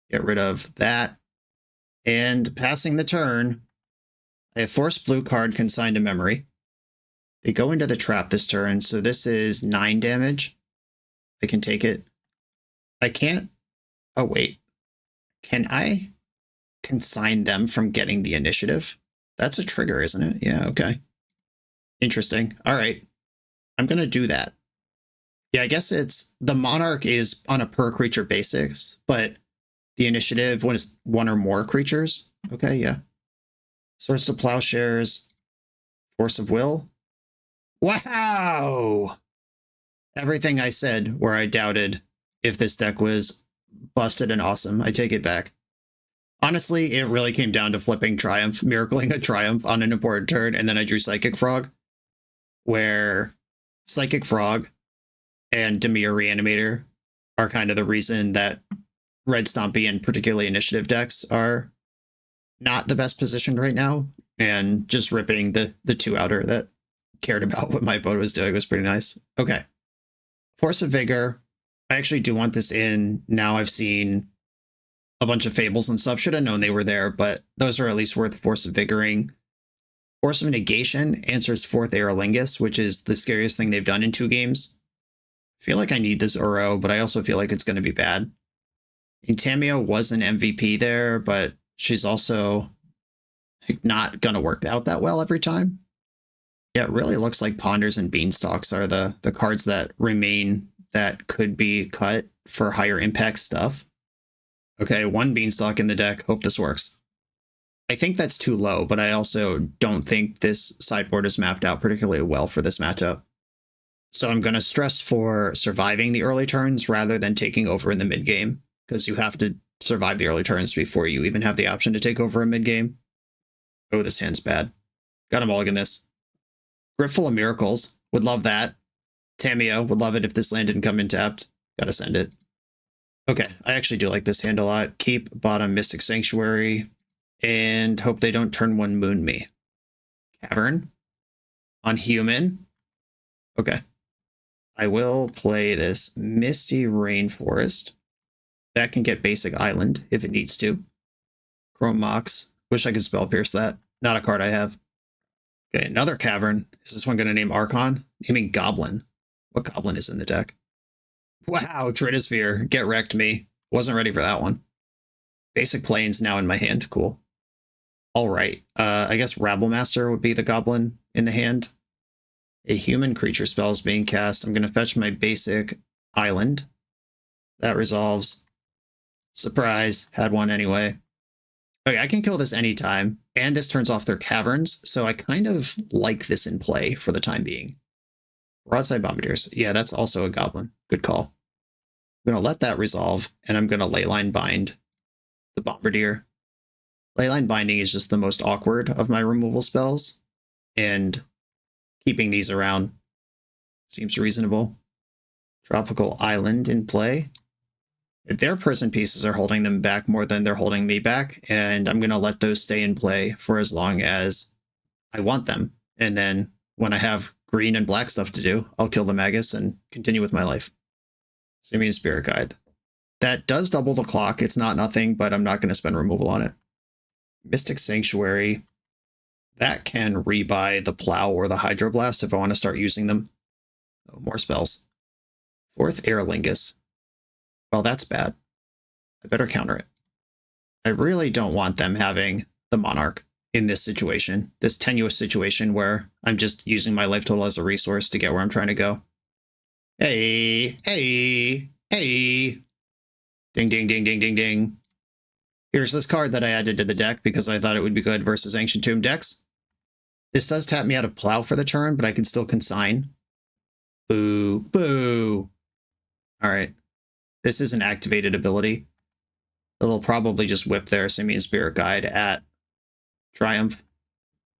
Speaker 2: Get rid of that. And passing the turn, I have Force Blue card consigned to memory. They go into the Trap this turn, so this is 9 damage. I can take it. I can't. Oh, wait. Can I consign them from getting the initiative? That's a trigger, isn't it? Yeah, okay. Interesting. All right. I'm going to do that. Yeah, I guess it's the Monarch is on a per creature basis, but the initiative was one or more creatures. Okay, yeah. Swords to Plowshares, Force of Will. Wow! Everything I said where I doubted if this deck was busted and awesome, I take it back. Honestly, it really came down to flipping Triumph, miracling a Triumph on an important turn, and then I drew Psychic Frog, where Psychic Frog and Dimir Reanimator are kind of the reason that Red Stompy and particularly initiative decks are not the best positioned right now, and just ripping the two outer that cared about what my opponent was doing was pretty nice. Okay. Force of Vigor. I actually do want this in. Now I've seen a bunch of Fables and stuff. Should have known they were there, but those are at least worth Force of Vigoring. Force of Negation answers 4th Aerolingus, which is the scariest thing they've done in 2 games. I feel like I need this Uro, but I also feel like it's going to be bad. And Tamio was an MVP there, but she's also not going to work out that well every time. Yeah, it really looks like Ponders and Beanstalks are the cards that remain that could be cut for higher impact stuff. Okay, 1 Beanstalk in the deck. Hope this works. I think that's too low, but I also don't think this sideboard is mapped out particularly well for this matchup. So I'm going to stress for surviving the early turns rather than taking over in the mid game, because you have to survive the early turns before you even have the option to take over a mid game. Oh, this hand's bad. Got to mulligan this. Grip Full of Miracles. Would love that. Tamio would love it if this land didn't come in tapped. Gotta send it. Okay, I actually do like this hand a lot. Keep bottom Mystic Sanctuary and hope they don't turn 1 Moon me. Cavern on human. Okay. I will play this Misty Rainforest. That can get basic island if it needs to. Chrome Mox. Wish I could Spell Pierce that. Not a card I have. Okay, another Cavern. Is this one going to name Archon? Naming Goblin. What Goblin is in the deck? Wow, Tritosphere. Get wrecked me. Wasn't ready for that one. Basic Plains now in my hand. Cool. All right. I guess Rabblemaster would be the Goblin in the hand. A human creature spell is being cast. I'm going to fetch my basic island. That resolves. Surprise. Had one anyway. Okay, I can kill this anytime, and this turns off their caverns, so I kind of like this in play for the time being. Broadside Bombardiers. Yeah, that's also a Goblin. Good call. I'm going to let that resolve, and I'm going to Leyline Bind the Bombardier. Leyline Binding is just the most awkward of my removal spells, and keeping these around seems reasonable. Tropical Island in play. Their prison pieces are holding them back more than they're holding me back, and I'm going to let those stay in play for as long as I want them. And then when I have green and black stuff to do, I'll kill the Magus and continue with my life. Simian Spirit Guide. That does double the clock. It's not nothing, but I'm not going to spend removal on it. Mystic Sanctuary. That can rebuy the Plow or the Hydroblast if I want to start using them. Oh, more spells. 4th Aerolingus. Well, that's bad. I better counter it. I really don't want them having the Monarch in this situation, this tenuous situation where I'm just using my life total as a resource to get where I'm trying to go. Hey, hey, hey. Ding, ding, ding, ding, ding, ding. Here's this card that I added to the deck because I thought it would be good versus Ancient Tomb decks. This does tap me out of Plow for the turn, but I can still consign. Boo, boo. All right. This is an activated ability. They'll probably just whip their Simian Spirit Guide at Triumph.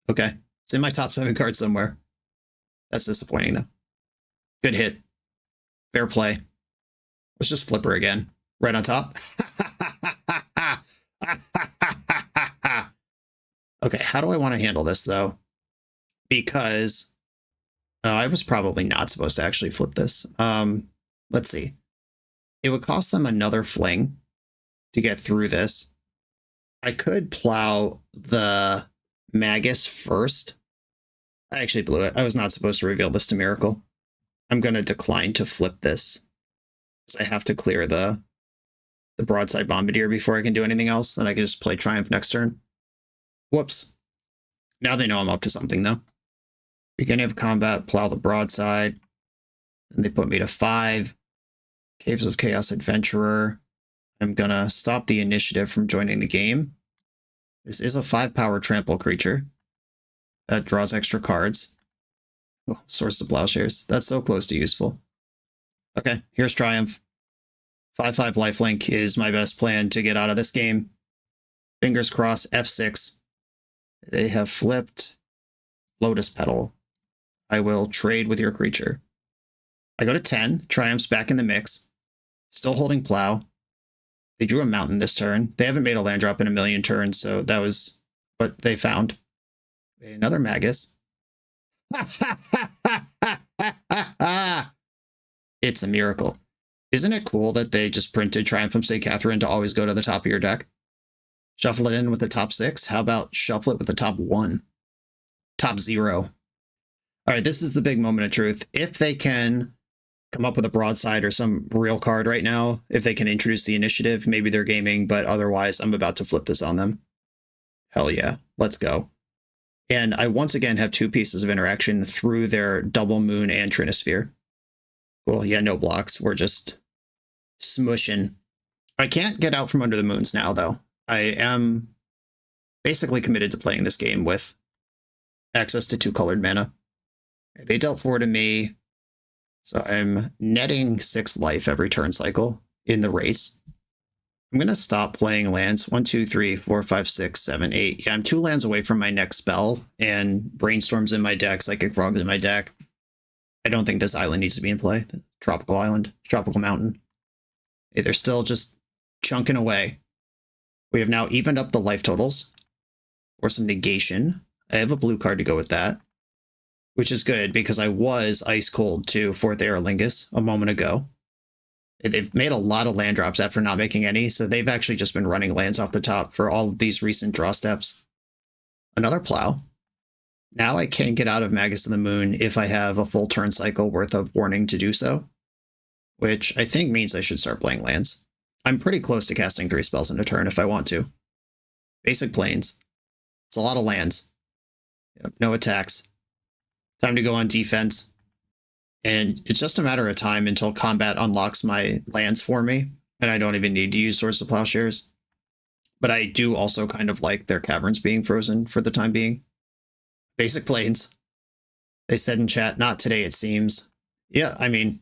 Speaker 2: Okay. It's in my top 7 cards somewhere. That's disappointing, though. Good hit. Fair play. Let's just flip her again. Right on top. Okay, how do I want to handle this, though? Because I was probably not supposed to actually flip this. Let's see. It would cost them another fling to get through this. I could Plow the Magus first. I actually blew it. I was not supposed to reveal this to Miracle. I'm going to decline to flip this, because I have to clear the Broadside Bombardier before I can do anything else. Then I can just play Triumph next turn. Whoops. Now they know I'm up to something, though. Beginning of combat, Plow the Broadside. And they put me to 5. Caves of Chaos Adventurer. I'm gonna stop the initiative from joining the game. This is a 5-power trample creature that draws extra cards. Oh, Source of Plowshares. That's so close to useful. Okay, here's Triumph. 5/5 lifelink is my best plan to get out of this game. Fingers crossed, F6. They have flipped Lotus Petal. I will trade with your creature. I go to 10. Triumph's back in the mix. Still holding Plow. They drew a mountain this turn. They haven't made a land drop in a million turns, so that was what they found. Another Magus. It's a miracle. Isn't it cool that they just printed Triumph from St. Catherine to always go to the top of your deck? Shuffle it in with the top 6. How about shuffle it with the top 1? Top 0. All right, this is the big moment of truth. If they can come up with a broadside or some real card right now, if they can introduce the initiative, maybe they're gaming, but otherwise I'm about to flip this on them. Hell yeah, let's go. And I once again have 2 pieces of interaction through their Double Moon and Trinisphere. Cool, yeah, no blocks. We're just smushing. I can't get out from under the moons now, though. I am basically committed to playing this game with access to 2 colored mana. They dealt 4 to me, so I'm netting 6 life every turn cycle in the race. I'm going to stop playing lands. 1, 2, 3, 4, 5, 6, 7, 8. Yeah, I'm 2 lands away from my next spell, and Brainstorm's in my deck, Psychic Frog's in my deck. I don't think this island needs to be in play. The Tropical Island, Tropical Mountain. Hey, they're still just chunking away. We have now evened up the life totals. Or some negation. I have a blue card to go with that. Which is good, because I was ice cold to 4th Aerolingus a moment ago. They've made a lot of land drops after not making any, so they've actually just been running lands off the top for all of these recent draw steps. Another Plow. Now I can get out of Magus of the Moon if I have a full turn cycle worth of warning to do so, which I think means I should start playing lands. I'm pretty close to casting 3 spells in a turn if I want to. Basic Plains. It's a lot of lands. Yep, no attacks. Time to go on defense. And it's just a matter of time until combat unlocks my lands for me, and I don't even need to use Source of Plowshares. But I do also kind of like their caverns being frozen for the time being. Basic Plains. They said in chat, not today it seems. Yeah, I mean,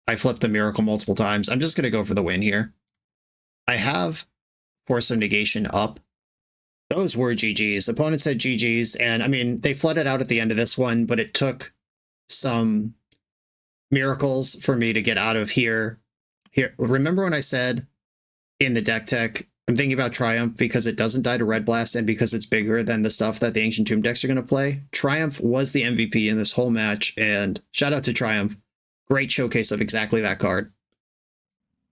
Speaker 2: I flipped the miracle multiple times. I'm just going to go for the win here. I have Force of Negation up. Those were GGs. Opponent said GGs, and I mean, they flooded out at the end of this one, but it took some miracles for me to get out of here. Remember when I said in the deck tech, I'm thinking about Triumph because it doesn't die to Red Blast and because it's bigger than the stuff that the Ancient Tomb decks are going to play? Triumph was the MVP in this whole match, and shout out to Triumph. Great showcase of exactly that card.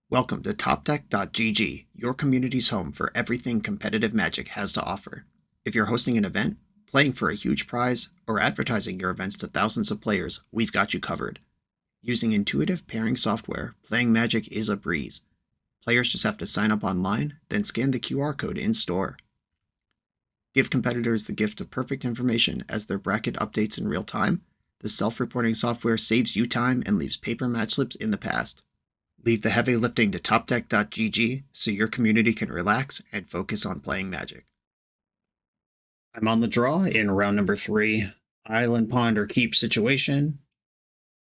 Speaker 2: Welcome to TopDeck.gg, your community's home for everything competitive Magic has to offer. If you're hosting an event, playing for a huge prize, or advertising your events to thousands of players, we've got you covered. Using intuitive pairing software, playing Magic is a breeze. Players just have to sign up online, then scan the QR code in-store. Give competitors the gift of perfect information as their bracket updates in real time. The self-reporting software saves you time and leaves paper match slips in the past. Leave the heavy lifting to TopDeck.gg so your community can relax and focus on playing Magic. I'm on the draw in round number 3. Island, pond, or keep situation.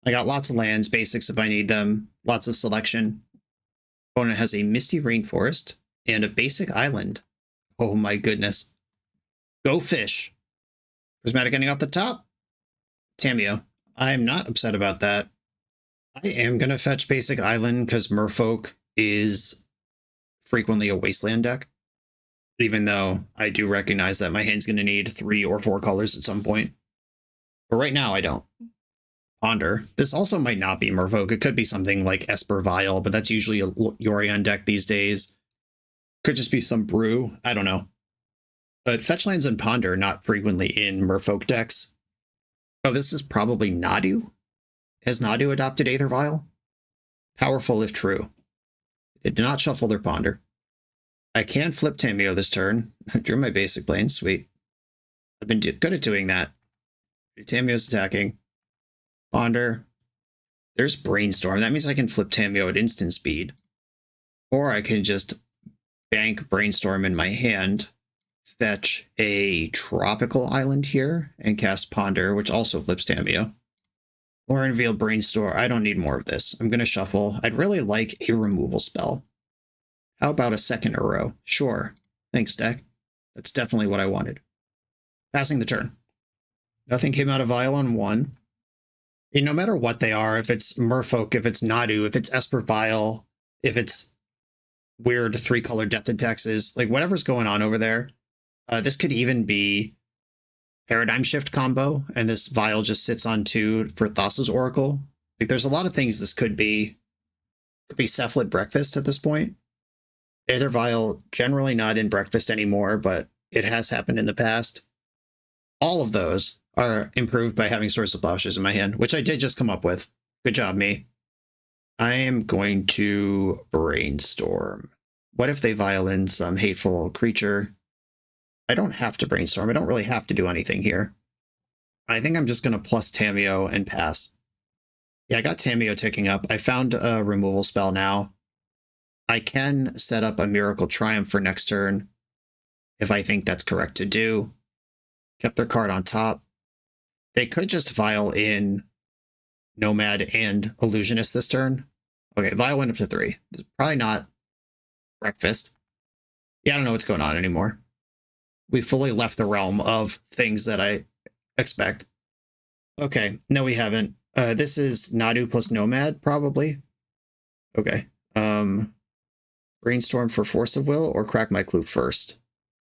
Speaker 2: I got lots of lands, basics if I need them, lots of selection. Opponent has a Misty Rainforest and a basic island. Oh my goodness. Go fish. Prismatic ending off the top. Tameo. I'm not upset about that. I am going to fetch basic island because Merfolk is frequently a wasteland deck. Even though I do recognize that my hand's going to need 3 or 4 colors at some point. But right now I don't. Ponder. This also might not be Merfolk. It could be something like Esper Vial, but that's usually a Yorion deck these days. Could just be some brew. I don't know. But fetch lands and Ponder not frequently in Merfolk decks. Oh, this is probably Nadu? Has Nadu adopted Aether Vial? Powerful if true. They did not shuffle their Ponder. I can flip Tameo this turn. I drew my basic plane. Sweet. I've been good at doing that. Tameo's attacking. Ponder. There's Brainstorm. That means I can flip Tameo at instant speed. Or I can just bank Brainstorm in my hand, fetch a Tropical Island here, and cast Ponder, which also flips Tameo. Or reveal Brainstorm. I don't need more of this. I'm going to shuffle. I'd really like a removal spell. How about a second Uro? Sure. Thanks, deck. That's definitely what I wanted. Passing the turn. Nothing came out of Vial on 1. And no matter what they are, if it's Merfolk, if it's Nadu, if it's Esper Vial, if it's weird 3-color Death and Texas, like whatever's going on over there, this could even be Paradigm Shift combo, and this Vial just sits on 2 for Thassa's Oracle. Like there's a lot of things this could be. Could be Cephalid Breakfast at this point. Aether Vial, generally not in Breakfast anymore, but it has happened in the past. All of those are improved by having Swords of Plowshares in my hand, which I did just come up with. Good job, me. I am going to Brainstorm. What if they Vial in some hateful creature? I don't have to Brainstorm. I don't really have to do anything here. I think I'm just going to plus Tameo and pass. Yeah, I got Tameo ticking up. I found a removal spell now. I can set up a Miracle Triumph for next turn if I think that's correct to do. Kept their card on top. They could just Vial in Nomad and Illusionist this turn. Okay, Vial went up to 3. Probably not Breakfast. Yeah, I don't know what's going on anymore. We fully left the realm of things that I expect. Okay, no, we haven't. This is Nadu plus Nomad, probably. Okay. Brainstorm for Force of Will or Crack My Clue first?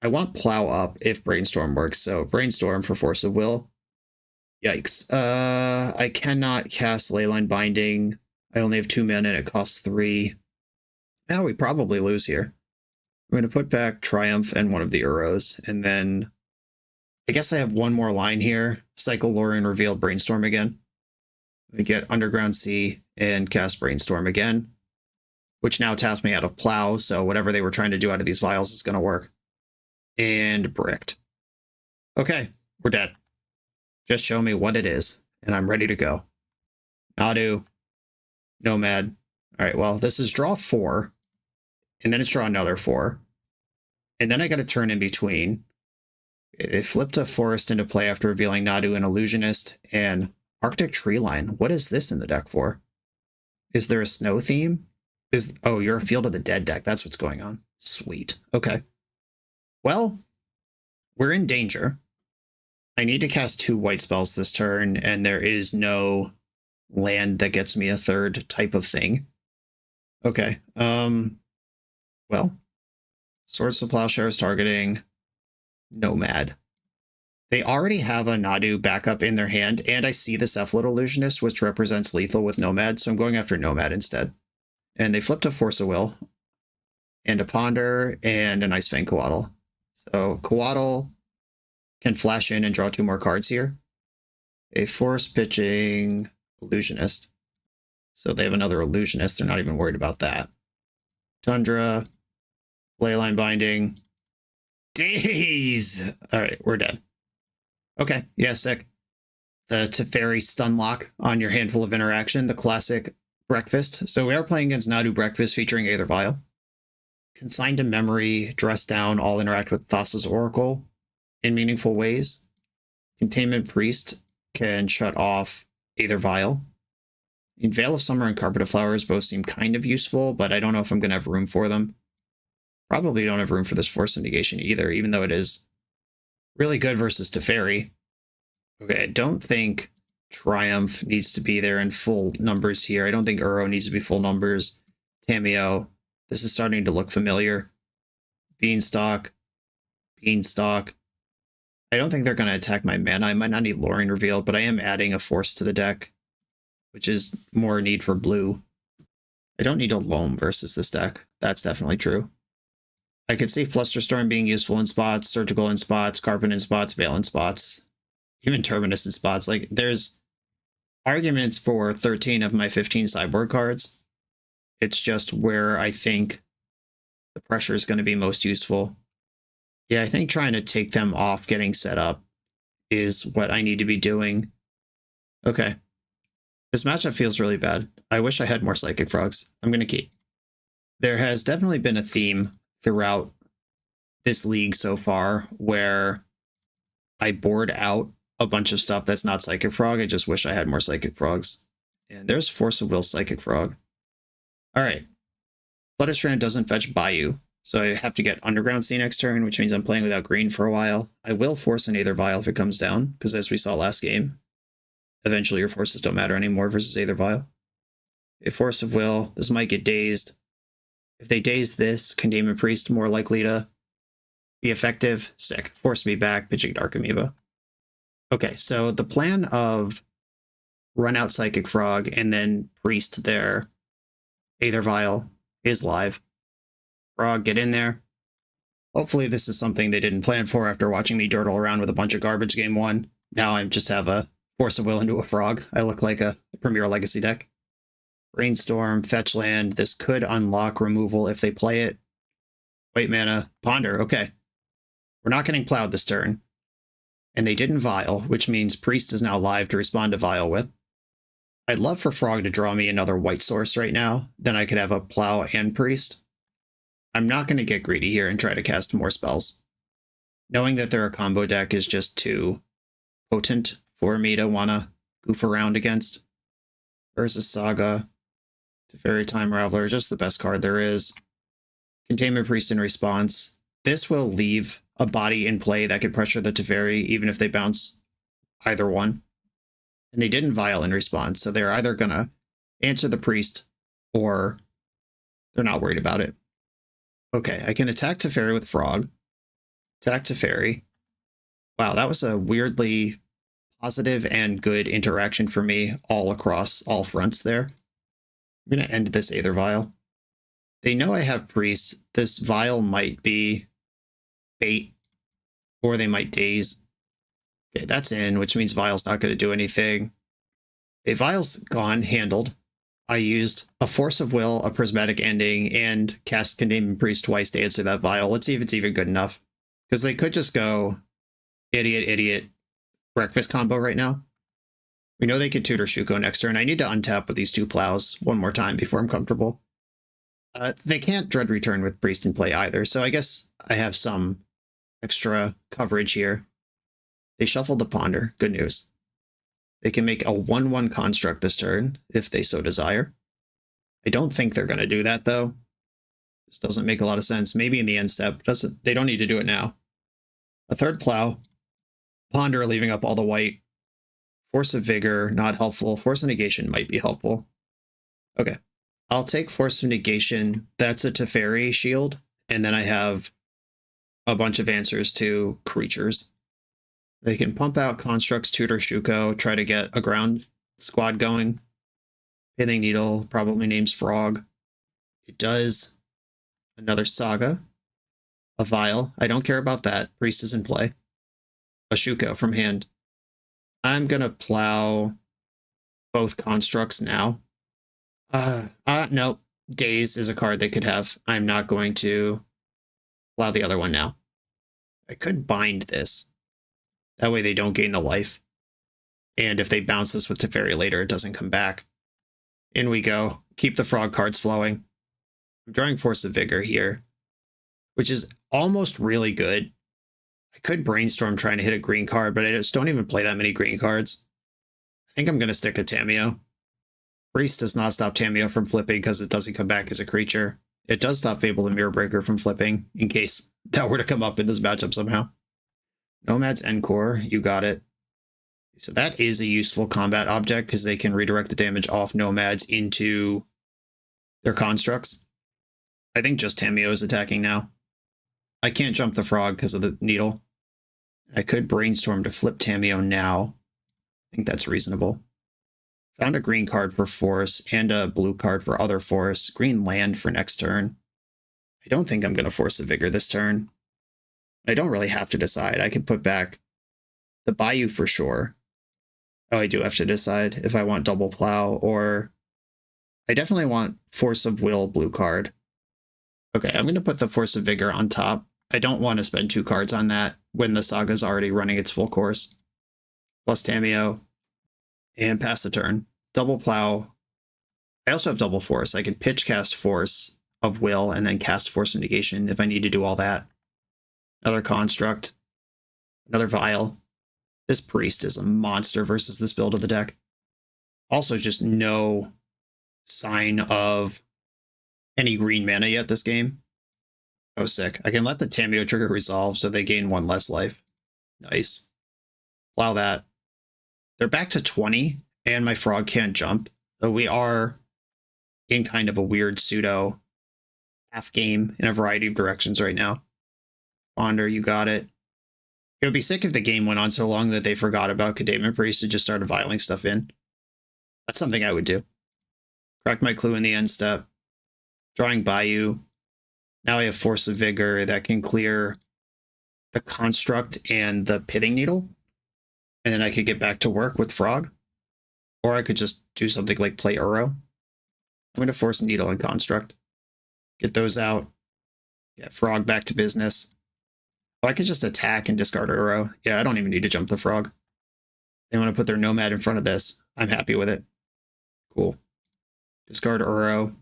Speaker 2: I want Plow up if Brainstorm works, so Brainstorm for Force of Will. Yikes. I cannot cast Leyline Binding. I only have 2 mana and it costs 3. Now we probably lose here. I'm going to put back Triumph and one of the Uros, and then I guess I have one more line here. Cycle Lorien, reveal Brainstorm again. We get Underground Sea and cast Brainstorm again, which now taps me out of Plow, so whatever they were trying to do out of these vials is going to work. And bricked. Okay, we're dead. Just show me what it is, and I'm ready to go. Nadu. Nomad. All right, well, this is draw 4, and then it's draw another 4. And then I got a turn in between. It flipped a Forest into play after revealing Nadu and Illusionist, and Arctic Treeline. What is this in the deck for? Is there a snow theme? Oh, you're a Field of the Dead deck. That's what's going on. Sweet. Okay. Well, we're in danger. I need to cast 2 white spells this turn, and there is no land that gets me a third type of thing. Okay. Well, Swords to Plowshares targeting Nomad. They already have a Nadu backup in their hand, and I see the Cephalid Illusionist, which represents lethal with Nomad, so I'm going after Nomad instead. And they flipped a Force of Will, and a Ponder, and a Nice Fang Coatl. So Coatl can flash in and draw 2 more cards here. A force pitching Illusionist. So they have another Illusionist. They're not even worried about that. Tundra, Leyline Binding. Days! All right, we're dead. Okay, yeah, sick. The Teferi Stunlock on your handful of interaction, the classic Breakfast. So we are playing against Nadu Breakfast featuring Aether Vial. Consigned to Memory, Dress Down, all interact with Thassa's Oracle in meaningful ways. Containment Priest can shut off Aether Vial. In Veil of Summer and Carpet of Flowers both seem kind of useful, but I don't know if I'm going to have room for them. Probably don't have room for this Force Negation either, even though it is really good versus Teferi. Okay, I don't think Triumph needs to be there in full numbers here. I don't think Uro needs to be full numbers. Tameo, this is starting to look familiar. Beanstalk. Beanstalk. I don't think they're going to attack my mana. I might not need Lorien Revealed, but I am adding a Force to the deck, which is more need for blue. I don't need a Loam versus this deck. That's definitely true. I could see Flusterstorm being useful in spots, Surgical in spots, Carpet in spots, Veil in spots, even Terminus in spots. Like, there's arguments for 13 of my 15 sideboard cards. It's just where I think the pressure is going to be most useful. Yeah, I think trying to take them off getting set up is what I need to be doing. Okay. This matchup feels really bad. I wish I had more Psychic Frogs. I'm going to keep. There has definitely been a theme throughout this league so far where I board out a bunch of stuff that's not Psychic Frog. I just wish I had more Psychic Frogs. And there's Force of Will Psychic Frog. All right. Flutterstrand doesn't fetch Bayou, so I have to get Underground Sea next turn, which means I'm playing without green for a while. I will force an Aether Vial if it comes down, because as we saw last game, eventually your forces don't matter anymore versus Aether Vial. A Force of Will. This might get dazed. If they daze this, Containment Priest more likely to be effective. Sick. Force me back, pitching Dark Amoeba. Okay, so the plan of run out Psychic Frog and then Priest their Aether Vial is live. Frog, get in there. Hopefully this is something they didn't plan for after watching me dirtle around with a bunch of garbage game one. Now I just have a Force of Will into a Frog. I look like a Premier Legacy deck. Brainstorm, fetch land. This could unlock removal if they play it. Wait, mana. Ponder. Okay. We're not getting plowed this turn. And they didn't Vial, which means Priest is now live to respond to Vial with. I'd love for Frog to draw me another white source right now. Then I could have a Plow and Priest. I'm not going to get greedy here and try to cast more spells. Knowing that they're a combo deck is just too potent for me to want to goof around against. Versus Saga. Teferi Time Raveler, just the best card there is. Containment Priest in response. This will leave a body in play that could pressure the Teferi even if they bounce either one. And they didn't Vial in response, so they're either going to answer the Priest or they're not worried about it. Okay, I can attack Teferi with Frog. Attack Teferi. Wow, that was a weirdly positive and good interaction for me all across all fronts there. I'm going to end this Aether Vial. They know I have Priest. This Vial might be bait, or they might daze. Okay, that's in, which means Vial's not going to do anything. A Vial's gone, handled. I used a Force of Will, a Prismatic Ending, and cast Containment Priest twice to answer that Vial. Let's see if it's even good enough. Because they could just go idiot, idiot, breakfast combo right now. We know they could tutor Shuko next turn. I need to untap with these two plows one more time before I'm comfortable. They can't Dread Return with Priest in play either, so I guess I have some extra coverage here. They shuffled the Ponder. Good news. They can make a 1/1 construct this turn, if they so desire. I don't think they're going to do that, though. This doesn't make a lot of sense. Maybe in the end step. They don't need to do it now. A third plow. Ponder leaving up all the white. Force of Vigor, not helpful. Force of Negation might be helpful. Okay. I'll take Force of Negation. That's a Teferi shield. And then I have a bunch of answers to creatures. They can pump out constructs, tutor Shuko, try to get a ground squad going. Pithing Needle probably names Frog. It does. Another Saga. A Vial. I don't care about that. Priest is in play. A Shuko from hand. I'm going to plow both constructs now. No. Daze is a card they could have. I'm not going to plow the other one now. I could bind this. That way they don't gain the life. And if they bounce this with Teferi later, it doesn't come back. In we go. Keep the Frog cards flowing. I'm drawing Force of Vigor here, which is almost really good. I could Brainstorm trying to hit a green card, but I just don't even play that many green cards. I think I'm going to stick a Tamiyo. Priest does not stop Tamiyo from flipping because it doesn't come back as a creature. It does stop Fable the Mirror Breaker from flipping, in case that were to come up in this matchup somehow. Nomad's Encore, you got it. So that is a useful combat object because they can redirect the damage off Nomads into their constructs. I think just Tamiyo is attacking now. I can't jump the Frog because of the Needle. I could Brainstorm to flip Tamiyo now. I think that's reasonable. Found a green card for Force and a blue card for other Force. Green land for next turn. I don't think I'm going to Force a Vigor this turn. I don't really have to decide. I could put back the Bayou for sure. Oh, I do have to decide if I want double plow or... I definitely want Force of Will blue card. Okay, I'm going to put the Force of Vigor on top. I don't want to spend 2 cards on that when the Saga's already running its full course. Plus Tamiyo. And pass the turn. double plow. I also have double force. I could pitch cast Force of Will and then cast Force of Negation if I need to do all that. Another Construct. Another Vial. This Priest is a monster versus this build of the deck. Also, just no sign of any green mana yet this game. Oh, sick. I can let the Tamiyo trigger resolve so they gain 1 less life. Nice. Plow that. They're back to 20, and my frog can't jump. So we are in kind of a weird pseudo half game in a variety of directions right now. Ponder, you got it. It would be sick if the game went on so long that they forgot about Kadamon Priest and just started vialing stuff in. That's something I would do. Crack my clue in the end step. Drawing Bayou. Now I have Force of Vigor that can clear the Construct and the Pitting Needle. And then I could get back to work with Frog. Or I could just do something like play Uro. I'm going to Force Needle and Construct. Get those out. Get Frog back to business. Oh, I could just attack and discard Uro. Yeah, I don't even need to jump the Frog. They want to put their Nomad in front of this. I'm happy with it. Cool. Discard Uro.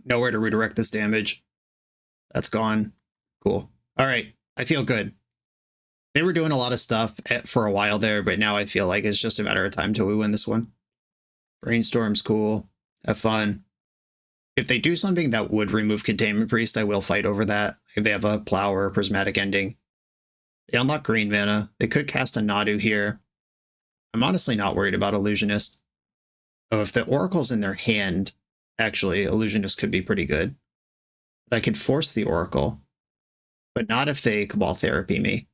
Speaker 2: Nowhere to redirect this damage. That's gone. Cool. All right. I feel good. They were doing a lot of stuff for a while there, but now I feel like it's just a matter of time till we win this one. Brainstorm's cool. Have fun. If they do something that would remove Containment Priest, I will fight over that. If they have a Plow or a Prismatic Ending. They unlock green mana. They could cast a Nadu here. I'm honestly not worried about Illusionist. Oh, if the Oracle's in their hand, actually, Illusionist could be pretty good. But I could force the Oracle, but not if they Cabal Therapy me.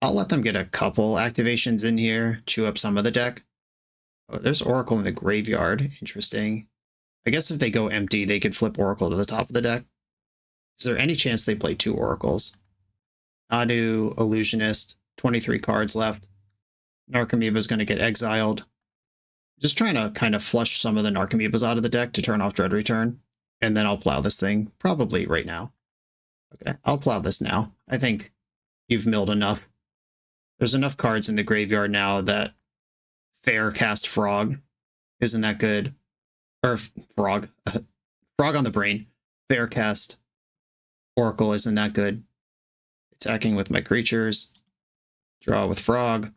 Speaker 2: I'll let them get a couple activations in here, chew up some of the deck. Oh, there's Oracle in the graveyard. Interesting. I guess if they go empty, they could flip Oracle to the top of the deck. Is there any chance they play 2 Oracles? Nadu, Illusionist, 23 cards left. Narcomoeba's going to get exiled. Just trying to kind of flush some of the Narcomoebas out of the deck to turn off Dread Return. And then I'll plow this thing, probably right now. Okay, I'll plow this now. I think you've milled enough. There's enough cards in the graveyard now that Fair cast Frog isn't that good. Or Frog. Frog on the brain. Fair cast Oracle isn't that good. Attacking with my creatures. Draw with Frog.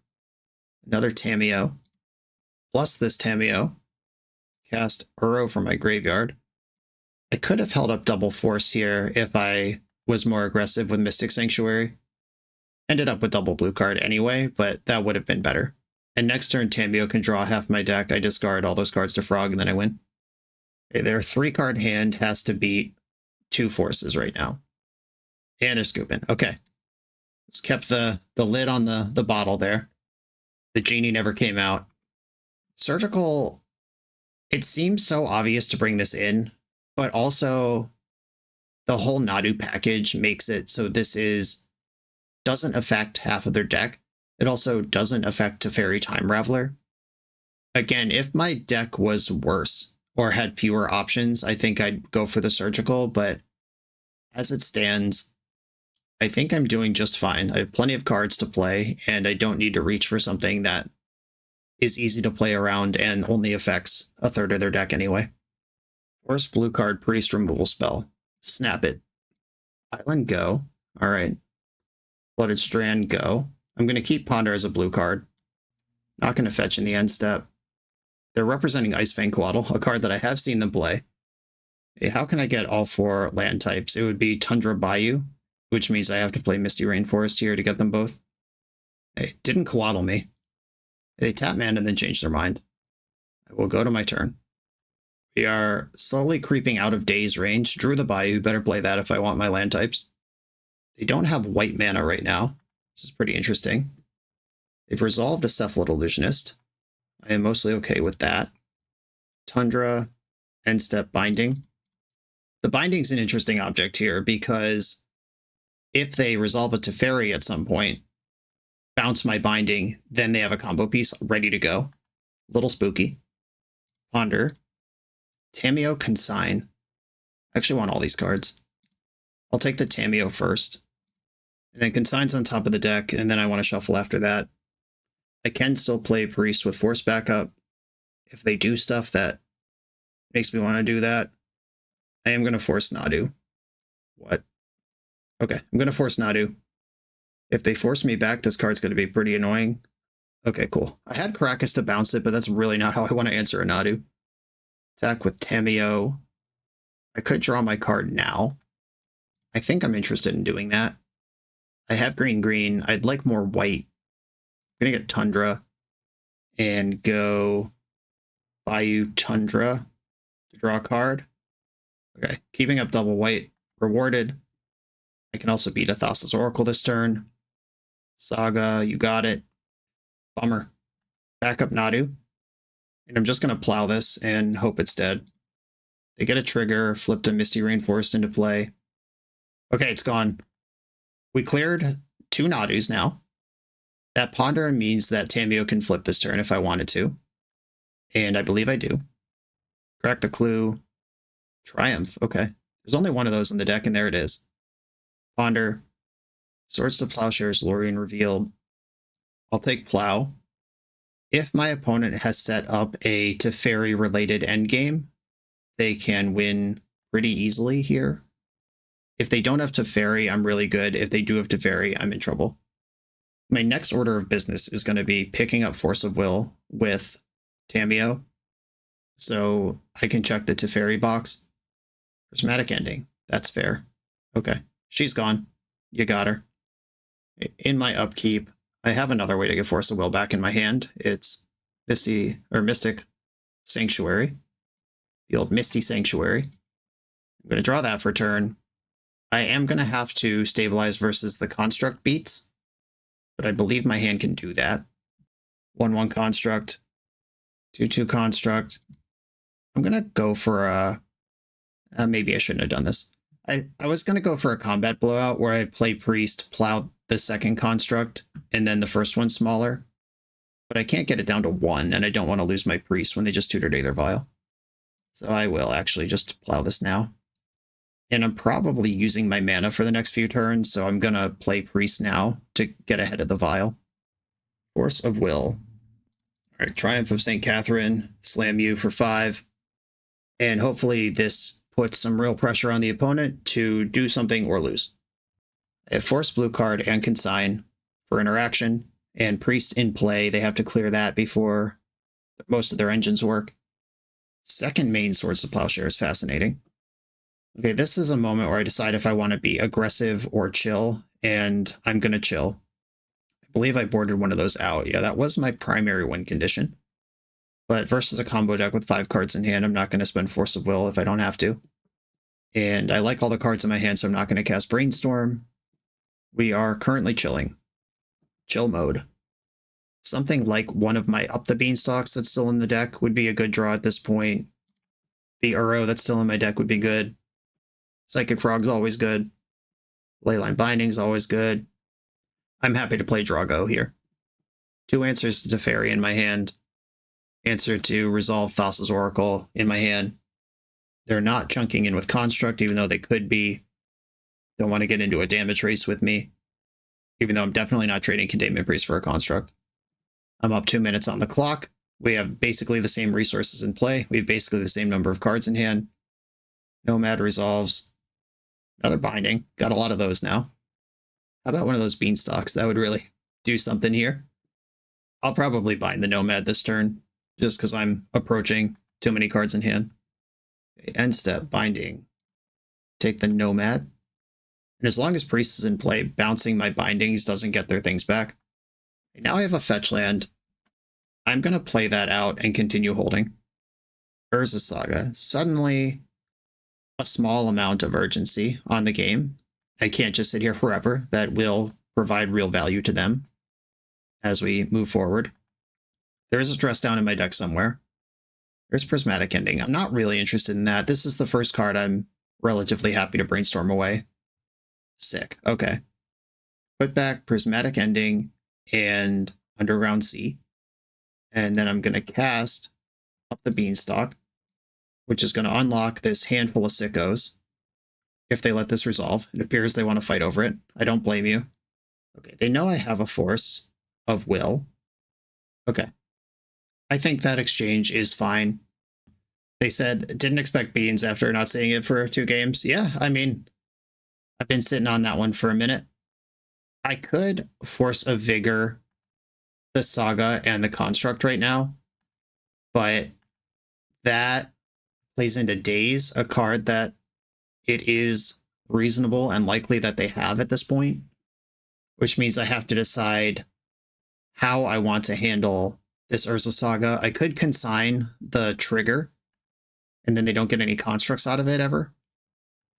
Speaker 2: Another Tamiyo. Plus this Tamiyo. Cast Uro from my graveyard. I could have held up double force here if I was more aggressive with Mystic Sanctuary. Ended up with double blue card anyway, but that would have been better. And next turn, Tamiyo can draw half my deck. I discard all those cards to Frog, and then I win. Okay, their 3-card hand has to beat 2 forces right now. And they're scooping. Okay. Just kept the lid on the bottle there. The genie never came out. Surgical, it seems so obvious to bring this in, but also the whole Nadu package makes it so this doesn't affect half of their deck. It also doesn't affect Teferi Time Raveler. Again, if my deck was worse or had fewer options, I think I'd go for the Surgical, but as it stands, I think I'm doing just fine. I have plenty of cards to play, and I don't need to reach for something that is easy to play around and only affects a third of their deck anyway. Force blue card Priest removal spell. Snap it. Island go. All right. Flooded Strand go. I'm going to keep Ponder as a blue card. Not going to fetch in the end step. They're representing Icefang Coatl, a card that I have seen them play. Hey, how can I get all 4 land types? It would be Tundra Bayou, which means I have to play Misty Rainforest here to get them both. Hey, didn't Coatl me. They tap mana and then change their mind. I will go to my turn. We are slowly creeping out of Daze range. Drew the Bayou, better play that if I want my land types. They don't have white mana right now, which is pretty interesting. They've resolved a Cephalid Illusionist. I am mostly okay with that. Tundra, end step Binding. The Binding's an interesting object here because if they resolve a Teferi at some point, bounce my Binding, then they have a combo piece ready to go. Little spooky. Ponder. Tamiyo Consign. I actually want all these cards. I'll take the Tamiyo first. And then Consign's on top of the deck, and then I want to shuffle after that. I can still play Priest with Force backup. if they do stuff that makes me want to do that, I am going to force Nadu. What? Okay, I'm going to force Nadu. If they force me back, this card's going to be pretty annoying. Okay, cool. I had Caracas to bounce it, but that's really not how I want to answer a Nadu. Attack with Tameo. I could draw my card now. I think I'm interested in doing that. I have green. I'd like more white. I'm going to get Tundra and go Bayou Tundra to draw a card. Okay, keeping up double white. Rewarded. I can also beat a Thassa's Oracle this turn. Saga, you got it. Bummer. Back up Nadu. And I'm just going to plow this and hope it's dead. They get a trigger, flipped a Misty Rainforest into play. Okay, it's gone. We cleared 2 Nadus now. That Ponder means that Tameo can flip this turn if I wanted to. And I believe I do. Crack the Clue. Triumph, okay. There's only one of those in the deck, and there it is. Ponder. Swords to Plowshares, Lorien revealed. I'll take Plow. If my opponent has set up a Teferi-related endgame, they can win pretty easily here. If they don't have Teferi, I'm really good. If they do have Teferi, I'm in trouble. My next order of business is going to be picking up Force of Will with Tameo, so I can check the Teferi box. Prismatic Ending. That's fair. Okay. She's gone. You got her. In my upkeep, I have another way to get Force of Will back in my hand. It's Mystic Sanctuary. The old Misty Sanctuary. I'm going to draw that for turn. I am going to have to stabilize versus the Construct beats, but I believe my hand can do that. 1/1 Construct. 2/2 Construct. I'm going to go for a... maybe I shouldn't have done this. I was going to go for a combat blowout where I play Priest, plow the second Construct, and then the first one smaller. But I can't get it down to 1, and I don't want to lose my Priest when they just tutored Aether Vial. So I will actually just plow this now. And I'm probably using my mana for the next few turns, so I'm going to play Priest now to get ahead of the Vial. Force of Will. All right, Triumph of St. Catherine, slam you for 5. And hopefully this puts some real pressure on the opponent to do something or lose. I have Force Blue card and Consign for interaction, and Priest in play. They have to clear that before most of their engines work. Second main Swords to Plowshare is fascinating. Okay, this is a moment where I decide if I want to be aggressive or chill, and I'm going to chill. I believe I boarded one of those out. Yeah, that was my primary win condition. But versus a combo deck with 5 cards in hand, I'm not going to spend Force of Will if I don't have to. And I like all the cards in my hand, so I'm not going to cast Brainstorm. We are currently chilling. Chill mode. Something like one of my Up the Beanstalks that's still in the deck would be a good draw at this point. The Uro that's still in my deck would be good. Psychic Frog's always good. Leyline Binding's always good. I'm happy to play Drago here. 2 answers to Teferi in my hand. Answer to Resolve Thassa's Oracle in my hand. They're not chunking in with Construct, even though they could be. Don't want to get into a damage race with me, even though I'm definitely not trading Containment Priest for a Construct. I'm up 2 minutes on the clock. We have basically the same resources in play. We have basically the same number of cards in hand. Nomad resolves. Another Binding. Got a lot of those now. How about one of those Beanstalks? That would really do something here. I'll probably bind the Nomad this turn, just because I'm approaching too many cards in hand. Okay, end step, Binding. Take the Nomad. And as long as Priest is in play, bouncing my Bindings doesn't get their things back. Okay, now I have a fetch land. I'm going to play that out and continue holding. Urza Saga. Suddenly, a small amount of urgency on the game. I can't just sit here forever. That will provide real value to them as we move forward. There is a Dress Down in my deck somewhere. There's Prismatic Ending. I'm not really interested in that. This is the first card I'm relatively happy to Brainstorm away. Sick. Okay. Put back Prismatic Ending and Underground Sea. And then I'm going to cast Up the Beanstalk, which is going to unlock this handful of sickos. If they let this resolve, it appears they want to fight over it. I don't blame you. Okay, they know I have a Force of Will. Okay. I think that exchange is fine. They said, didn't expect beans after not seeing it for 2 games. Yeah, I mean, I've been sitting on that one for a minute. I could force a Vigor, the Saga, and the Construct right now, but that plays into Daze, a card that it is reasonable and likely that they have at this point, which means I have to decide how I want to handle this Urza Saga. I could consign the trigger, and then they don't get any constructs out of it ever.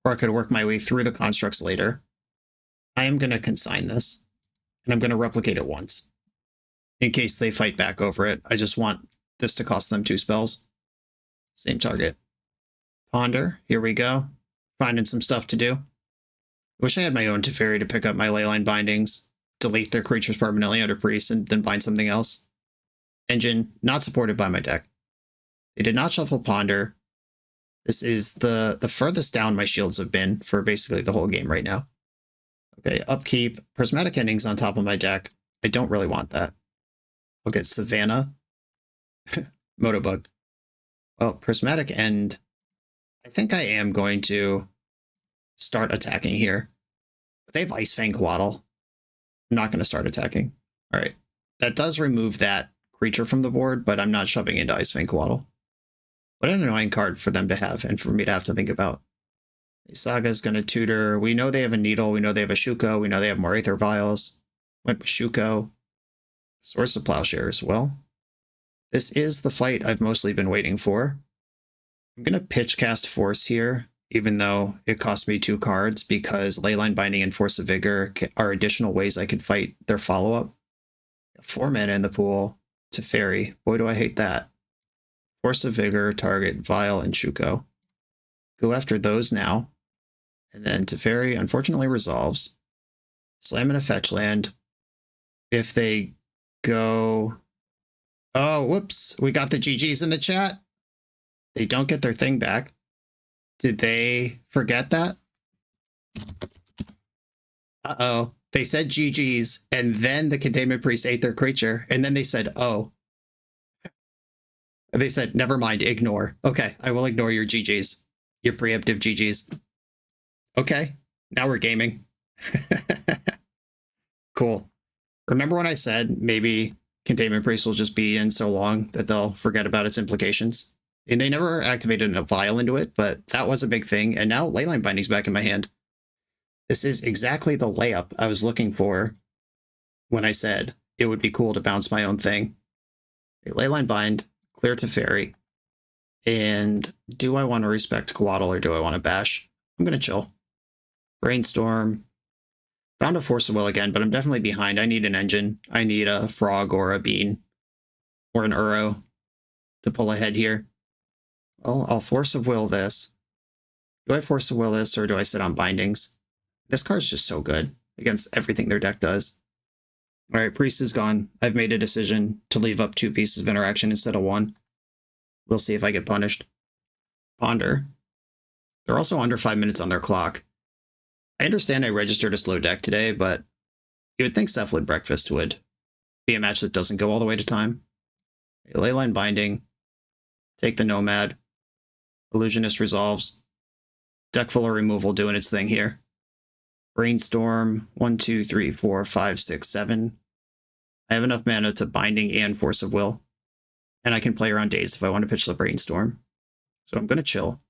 Speaker 2: Or I could work my way through the constructs later. I am going to consign this, and I'm going to replicate it once, in case they fight back over it. I just want this to cost them 2 spells. Same target. Ponder, here we go. Finding some stuff to do. Wish I had my own Teferi to pick up my Leyline Bindings, delete their creatures permanently under Priest, and then bind something else. Engine, not supported by my deck. They did not shuffle Ponder. This is the furthest down my shields have been for basically the whole game right now. Okay, upkeep. Prismatic Endings on top of my deck. I don't really want that. I'll get Savannah. Motobug. Well, Prismatic End. I think I am going to start attacking here. But they have Ice Fang Waddle. I'm not going to start attacking. All right. That does remove that creature from the board, but I'm not shoving into Ice Fang Waddle. What an annoying card for them to have and for me to have to think about. Saga's going to tutor. We know they have a Needle. We know they have a Shuko. We know they have more Aether Vials. Went with Shuko. Swords of Plowshares. Well, this is the fight I've mostly been waiting for. I'm going to pitch cast Force here, even though it cost me 2 cards, because Leyline Binding and Force of Vigor are additional ways I could fight their follow-up. 4 mana in the pool. Teferi. Boy, do I hate that. Force of Vigor, target Vial, and Shuko. Go after those now. And then Teferi unfortunately resolves. Slam in a fetch land. If they go... Oh, whoops. We got the GGs in the chat. They don't get their thing back. Did they forget that? Uh-oh. They said GGs, and then the Containment Priest ate their creature, and then they said, oh. They said, never mind, ignore. Okay, I will ignore your GGs. Your preemptive GGs. Okay, now we're gaming. Cool. Remember when I said maybe Containment Priest will just be in so long that they'll forget about its implications? And they never activated a vial into it, but that was a big thing, and now Leyline Binding's back in my hand. This is exactly the layup I was looking for when I said it would be cool to bounce my own thing. Leyline Bind, clear Teferi, and do I want to respect Coatl or do I want to bash? I'm going to chill. Brainstorm. Found a Force of Will again, but I'm definitely behind. I need an engine. I need a Frog or a Bean or an Uro to pull ahead here. Well, I'll Force of Will this. Do I Force of Will this or do I sit on Bindings? This card's just so good against everything their deck does. All right, Priest is gone. I've made a decision to leave up 2 pieces of interaction instead of 1. We'll see if I get punished. Ponder. They're also under 5 minutes on their clock. I understand I registered a slow deck today, but you would think Cephalid Breakfast would be a match that doesn't go all the way to time. Leyline Binding. Take the Nomad. Illusionist resolves. Deck full of removal doing its thing here. Brainstorm. 1, 2, 3, 4, 5, 6, 7. I have enough mana to Binding and Force of Will. And I can play around Daze if I want to pitch the Brainstorm. So I'm going to chill.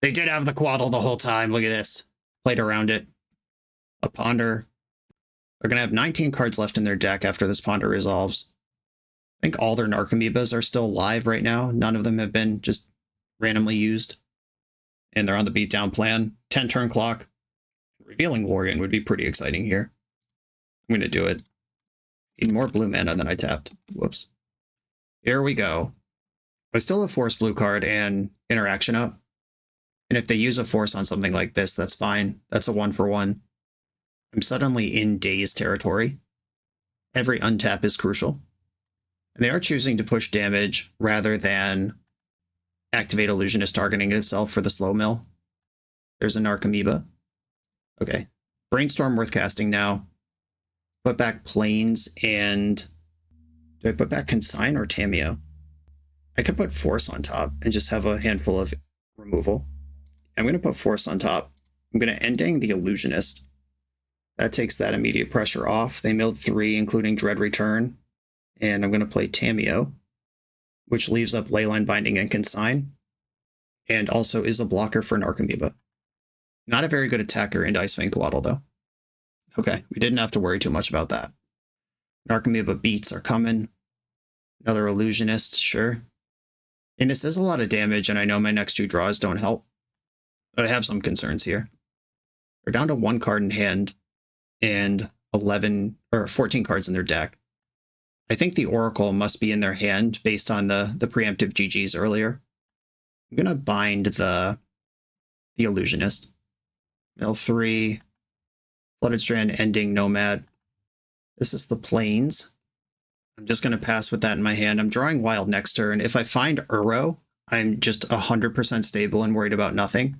Speaker 2: They did have the Coatl the whole time. Look at this. Played around it. A Ponder. They're going to have 19 cards left in their deck after this Ponder resolves. I think all their Narcomoebas are still live right now. None of them have been just randomly used. And they're on the beatdown plan. 10 turn clock. Revealing Lorien would be pretty exciting here. I'm going to do it. Need more blue mana than I tapped. Whoops. Here we go. I still have Force Blue card and Interaction up. And if they use a Force on something like this, that's fine. That's a 1-for-1. I'm suddenly in Daze territory. Every untap is crucial. And they are choosing to push damage rather than activate Illusionist targeting itself for the slow mill. There's a Narcomoeba. Okay. Brainstorm worth casting now. Put back Plains and... Do I put back Consign or Tameo? I could put Force on top and just have a handful of removal. I'm going to put Force on top. I'm going to Ending the Illusionist. That takes that immediate pressure off. They milled 3, including Dread Return. And I'm going to play Tameo, which leaves up Leyline Binding and Consign, and also is a blocker for Narcomoeba. Not a very good attacker into Ice-Fang Coatl, though. Okay, we didn't have to worry too much about that. Narcomoeba beats are coming. Another Illusionist, sure. And this is a lot of damage, and I know my next 2 draws don't help. But I have some concerns here. They're down to 1 card in hand and 14 cards in their deck. I think the Oracle must be in their hand based on the preemptive GGs earlier. I'm going to bind the Illusionist. Mill 3. Flooded Strand, Ending Nomad. This is the Plains. I'm just going to pass with that in my hand. I'm drawing Wild next turn. If I find Uro, I'm just 100% stable and worried about nothing.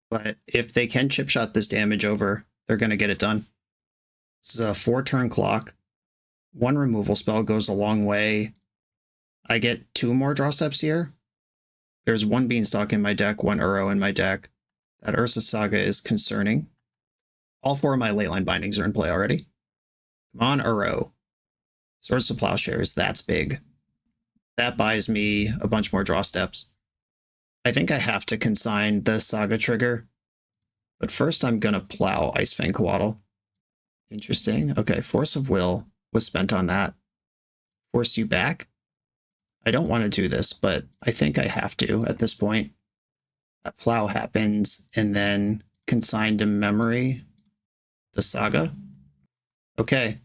Speaker 2: But if they can chip shot this damage over, they're going to get it done. This is a 4-turn clock. 1 removal spell goes a long way. I get 2 more draw steps here. There's 1 Beanstalk in my deck, 1 Uro in my deck. That Ursa Saga is concerning. All 4 of my Leyline Bindings are in play already. Come on, Uro. Swords to Plowshares, that's big. That buys me a bunch more draw steps. I think I have to consign the Saga trigger. But first I'm going to plow Ice-Fang Coatl. Interesting. Okay, Force of Will was spent on that. Force you back? I don't want to do this, but I think I have to at this point. That plow happens, and then consign to memory the Saga. Okay.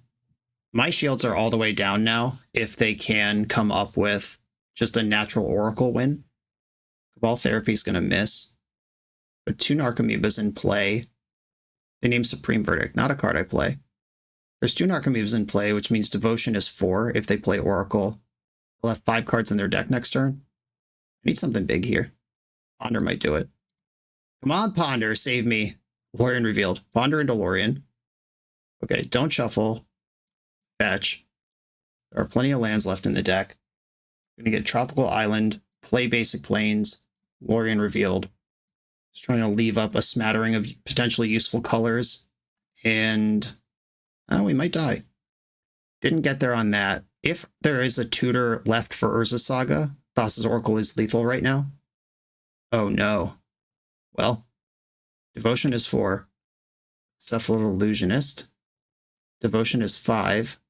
Speaker 2: My shields are all the way down now if they can come up with just a natural Oracle win. Cabal Therapy is going to miss. But 2 Narcomoebas in play. They name Supreme Verdict, not a card I play. There's 2 Narcomoebas in play, which means Devotion is 4 if they play Oracle. They'll have 5 cards in their deck next turn. I need something big here. Ponder might do it. Come on, Ponder, save me. Lorien revealed. Ponder into Lorien. Okay, don't shuffle. Fetch. There are plenty of lands left in the deck. I'm going to get Tropical Island, play Basic Plains, Lorien revealed. Just trying to leave up a smattering of potentially useful colors. And we might die. Didn't get there on that. If there is a tutor left for Urza Saga, Thassa's Oracle is lethal right now. Oh no. Well, Devotion is 4. Cephalid Illusionist. Devotion is 5.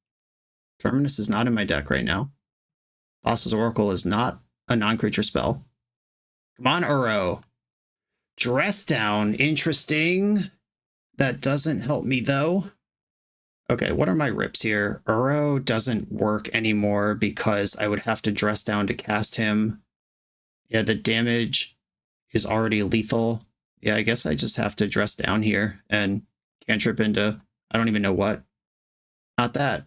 Speaker 2: Terminus is not in my deck right now. Thassa's Oracle is not a non-creature spell. Come on, Uro. Dress down. Interesting. That doesn't help me, though. Okay, what are my rips here? Uro doesn't work anymore because I would have to dress down to cast him. Yeah, the damage is already lethal. Yeah, I guess I just have to dress down here and cantrip into I don't even know what. Not that.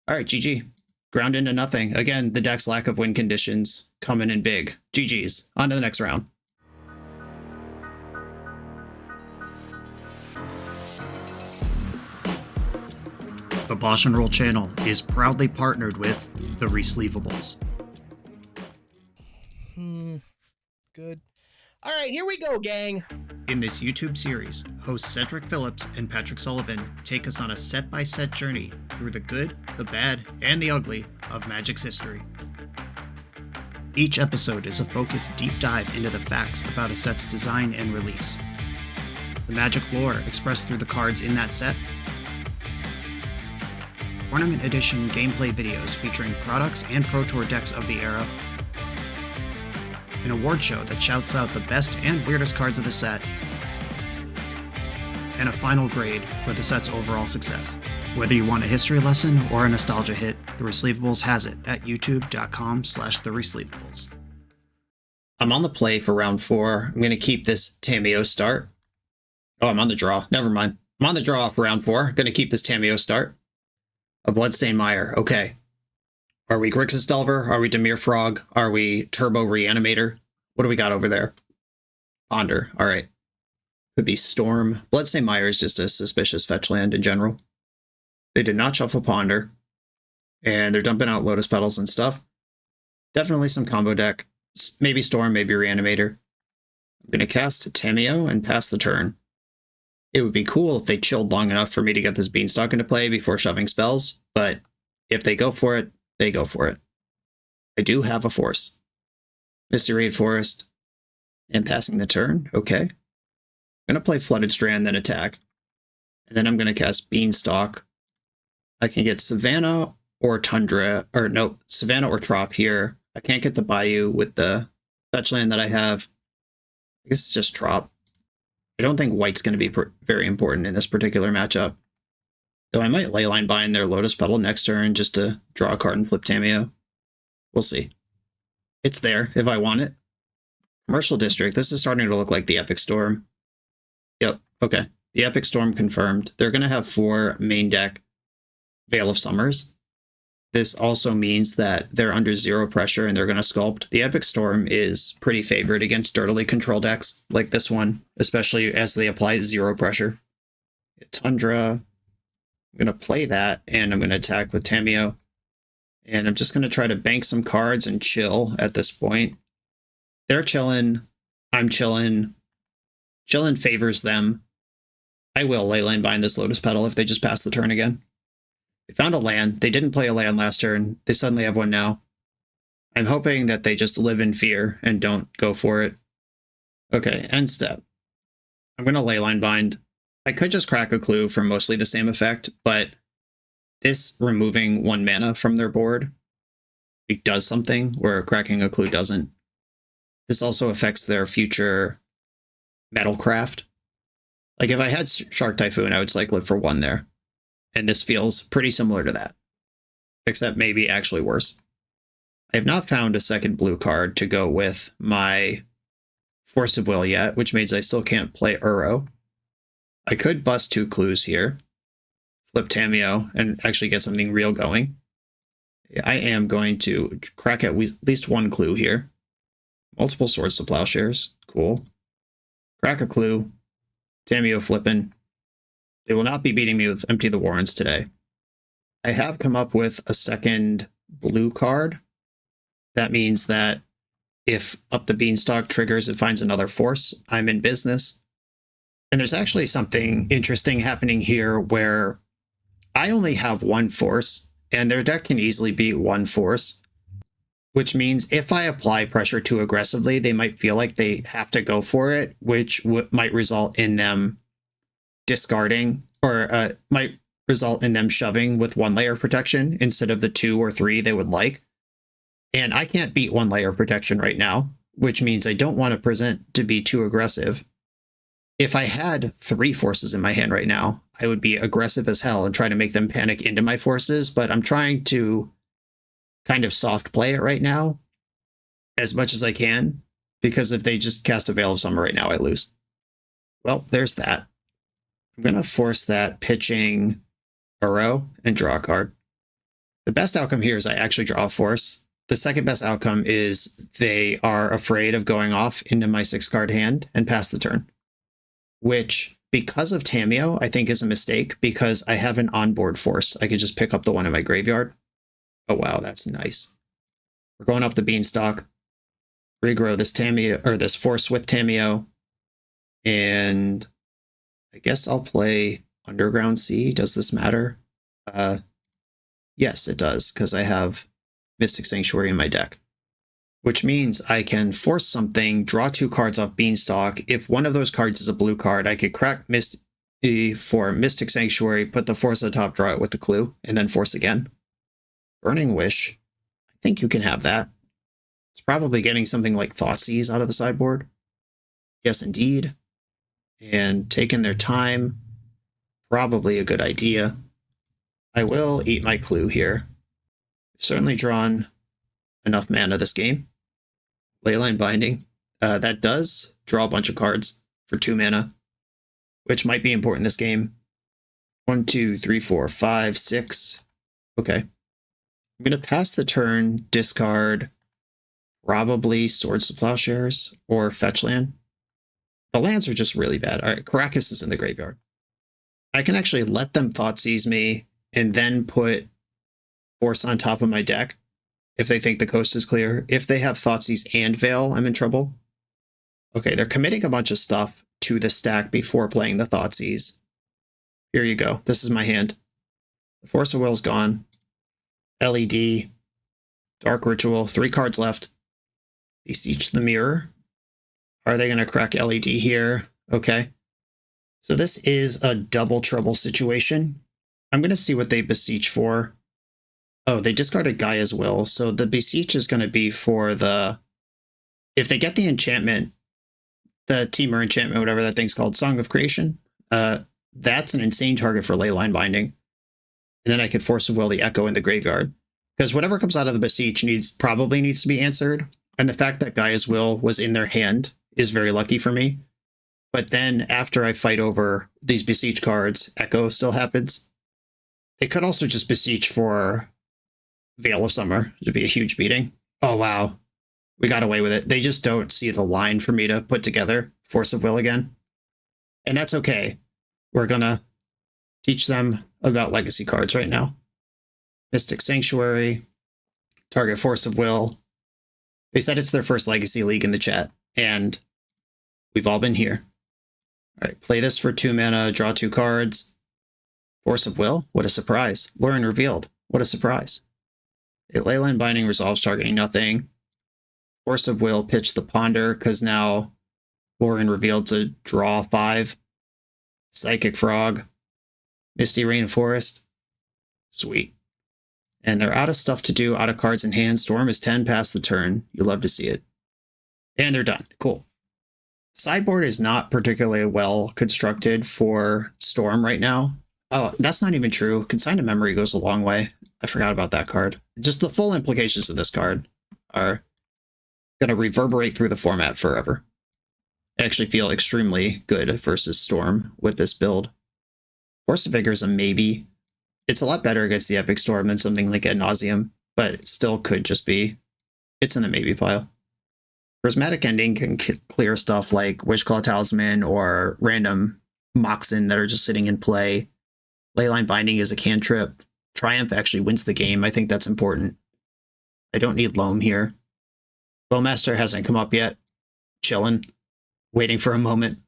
Speaker 2: All right, GG. Ground into nothing. Again, the deck's lack of win conditions coming in big. GG's. On to the next round.
Speaker 1: The BoshNRoll channel is proudly partnered with the Resleevables.
Speaker 3: Good. All right, here we go, gang.
Speaker 1: In this YouTube series, hosts Cedric Phillips and Patrick Sullivan take us on a set-by-set journey through the good, the bad, and the ugly of Magic's history. Each episode is a focused deep dive into the facts about a set's design and release, the Magic lore expressed through the cards in that set, Tournament Edition gameplay videos featuring products and Pro Tour decks of the era, an award show that shouts out the best and weirdest cards of the set, and a final grade for the set's overall success. Whether you want a history lesson or a nostalgia hit, The Resleevables has it at youtube.com/TheResleevables.
Speaker 2: I'm on the play for round 4. I'm going to keep this Tameo start. Oh, I'm on the draw. Never mind. I'm on the draw for round 4. Going to keep this Tameo start. A Bloodstained Mire. Okay. Are we Grixis Delver? Are we Dimir Frog? Are we Turbo Reanimator? What do we got over there? Ponder. All right. Could be Storm. Bloodstained Mire is just a suspicious fetch land in general. They did not shuffle Ponder. And they're dumping out Lotus Petals and stuff. Definitely some combo deck. Maybe Storm, maybe Reanimator. I'm going to cast Tameo and pass the turn. It would be cool if they chilled long enough for me to get this Beanstalk into play before shoving spells, but if they go for it, they go for it. I do have a Force. Misty Raid Forest, and passing the turn. Okay. I'm going to play Flooded Strand, then attack. And then I'm going to cast Beanstalk. I can get Savannah or Tundra, or no, Savannah or Trop here. I can't get the Bayou with the fetch land that I have. I guess it's just Trop. I don't think white's going to be very important in this particular matchup. Though I might Leyline Bind their Lotus Petal next turn just to draw a card and flip Tameo. We'll see. It's there if I want it. Commercial District. This is starting to look like the Epic Storm. Yep, okay. The Epic Storm confirmed. They're going to have 4 main deck Veil of Summers. This also means that they're under 0 pressure and they're going to sculpt. The Epic Storm is pretty favored against sturdily control decks like this one, especially as they apply 0 pressure. Tundra. I'm going to play that and I'm going to attack with Tameo. And I'm just going to try to bank some cards and chill at this point. They're chilling. I'm chilling. Chilling favors them. I will Leyline Bind this Lotus Petal if they just pass the turn again. They found a land. They didn't play a land last turn. They suddenly have one now. I'm hoping that they just live in fear and don't go for it. Okay, end step. I'm going to Leyline Bind. I could just crack a clue for mostly the same effect, but this removing 1 mana from their board, it does something where cracking a clue doesn't. This also affects their future Metalcraft. Like if I had Shark Typhoon, I would cycle it for 1 there. And this feels pretty similar to that, except maybe actually worse. I have not found a second blue card to go with my Force of Will yet, which means I still can't play Uro. I could bust 2 clues here, flip Tameo, and actually get something real going. I am going to crack at least 1 clue here. Multiple Swords to Plowshares. Cool. Crack a clue. Tameo flipping. They will not be beating me with Empty the Warrens today. I have come up with a second blue card. That means that if Up the Beanstalk triggers, it finds another force. I'm in business. And there's actually something interesting happening here where I only have 1 force, and their deck can easily beat 1 force, which means if I apply pressure too aggressively, they might feel like they have to go for it, which might result in them discarding, or might result in them shoving with 1 layer of protection instead of the 2 or 3 they would like. And I can't beat 1 layer of protection right now, which means I don't want to present to be too aggressive. If I had 3 forces in my hand right now, I would be aggressive as hell and try to make them panic into my forces, but I'm trying to kind of soft play it right now as much as I can, because if they just cast a Veil of Summer right now, I lose. Well, there's that. I'm going to force that pitching Uro and draw a card. The best outcome here is I actually draw a force. The second best outcome is they are afraid of going off into my 6-card hand and pass the turn, which, because of Tameo, I think is a mistake because I have an onboard force. I could just pick up the one in my graveyard. Oh, wow, that's nice. We're going up the Beanstalk. Regrow this Tameo, or this force with Tameo. And I guess I'll play Underground Sea. Does this matter? Yes, it does, because I have Mystic Sanctuary in my deck, which means I can force something, draw 2 cards off Beanstalk. If one of those cards is a blue card, I could crack Misty for Mystic Sanctuary, put the force at the top, draw it with the clue, and then force again. Burning Wish. I think you can have that. It's probably getting something like Thoughtseize out of the sideboard. Yes, indeed. And taking their time. Probably a good idea. I will eat my clue here. I've certainly drawn enough mana this game. Leyline Binding. That does draw a bunch of cards for 2 mana, which might be important this game. 1, 2, 3, 4, 5, 6. Okay. I'm going to pass the turn, discard probably Swords to Plowshares or Fetch Land. The lands are just really bad. All right, Caracas is in the graveyard. I can actually let them Thoughtseize me and then put Force on top of my deck if they think the coast is clear. If they have Thoughtseize and Veil, I'm in trouble. Okay, they're committing a bunch of stuff to the stack before playing the Thoughtseize. Here you go. This is my hand. The Force of Will's gone. LED. Dark Ritual. 3 cards left. Beseech the Mirror. Are they going to crack LED here? Okay. So this is a double trouble situation. I'm going to see what they beseech for. Oh, they discarded Gaia's Will. So the beseech is going to be for the... If they get the enchantment, the Temur enchantment, whatever that thing's called, Song of Creation, that's an insane target for Leyline Binding. And then I could Force of Will the Echo in the graveyard. Because whatever comes out of the beseech probably needs to be answered. And the fact that Gaia's Will was in their hand is very lucky for me. But then after I fight over these beseech cards, Echo still happens. They could also just beseech for Veil of Summer to be a huge beating. Oh, wow. We got away with it. They just don't see the line for me to put together Force of Will again. And that's okay. We're going to teach them about legacy cards right now. Mystic Sanctuary, target Force of Will. They said it's their first Legacy League in the chat, and we've all been here. All right, play this for 2 mana, draw 2 cards. Force of Will, what a surprise. Lurin revealed, what a surprise. A Leyline Binding resolves targeting nothing. Force of Will, pitch the Ponder, because now Lurin revealed to draw 5. Psychic Frog, Misty Rainforest. Sweet. And they're out of stuff to do, out of cards in hand. Storm is 10 past the turn. You love to see it. And they're done. Cool. Sideboard is not particularly well constructed for Storm right now. Oh, that's not even true. Consign to Memory goes a long way. I forgot about that card. Just the full implications of this card are going to reverberate through the format forever. I actually feel extremely good versus Storm with this build. Force of Vigor is a maybe. It's a lot better against the Epic Storm than something like Ad Nauseam, but it still could just be, it's in the maybe pile. Prismatic Ending can clear stuff like Wishclaw Talisman or random Moxen that are just sitting in play. Leyline Binding is a cantrip. Triumph actually wins the game. I think that's important. I don't need Loam here. Bowmaster hasn't come up yet. Chillin'. Waiting for a moment.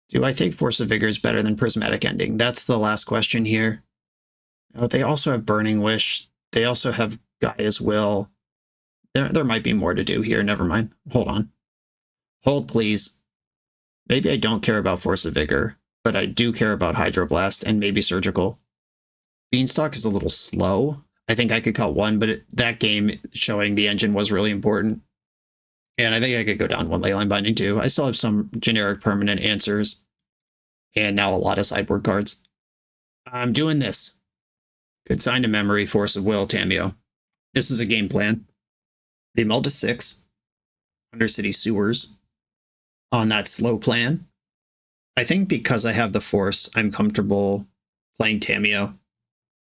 Speaker 2: Do I think Force of Vigor is better than Prismatic Ending? That's the last question here. They also have Burning Wish. They also have Gaia's Will. There might be more to do here. Never mind. Hold on. Hold, please. Maybe I don't care about Force of Vigor, but I do care about Hydroblast and maybe Surgical. Beanstalk is a little slow. I think I could cut 1, but that game showing the engine was really important. And I think I could go down 1 Leyline Binding too. I still have some generic permanent answers. And now a lot of sideboard cards. I'm doing this. Consign to Memory, Force of Will, Tamiyo. This is a game plan. They mull to 6. Undercity Sewers. On that slow plan. I think because I have the Force, I'm comfortable playing Tamiyo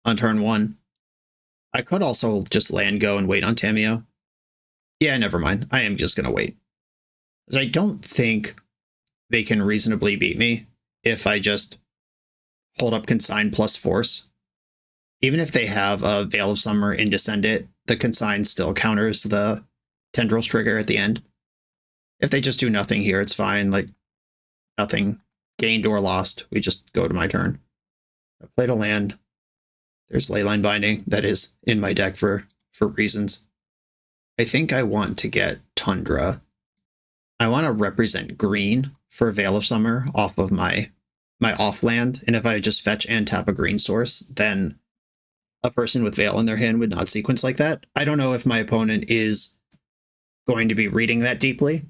Speaker 2: on turn 1. I could also just land go and wait on Tamiyo. Yeah, never mind. I am just going to wait. Because I don't think they can reasonably beat me if I just hold up Consign plus Force. Even if they have a Veil of Summer in Descendant, the Consign still counters the Tendrils trigger at the end. If they just do nothing here, it's fine. Like, nothing gained or lost. We just go to my turn. I played a land. There's Leyline Binding. That is in my deck for reasons. I think I want to get Tundra. I want to represent green for Veil of Summer off of my off land. And if I just fetch and tap a green source, then a person with Veil in their hand would not sequence like that. I don't know if my opponent is going to be reading that deeply,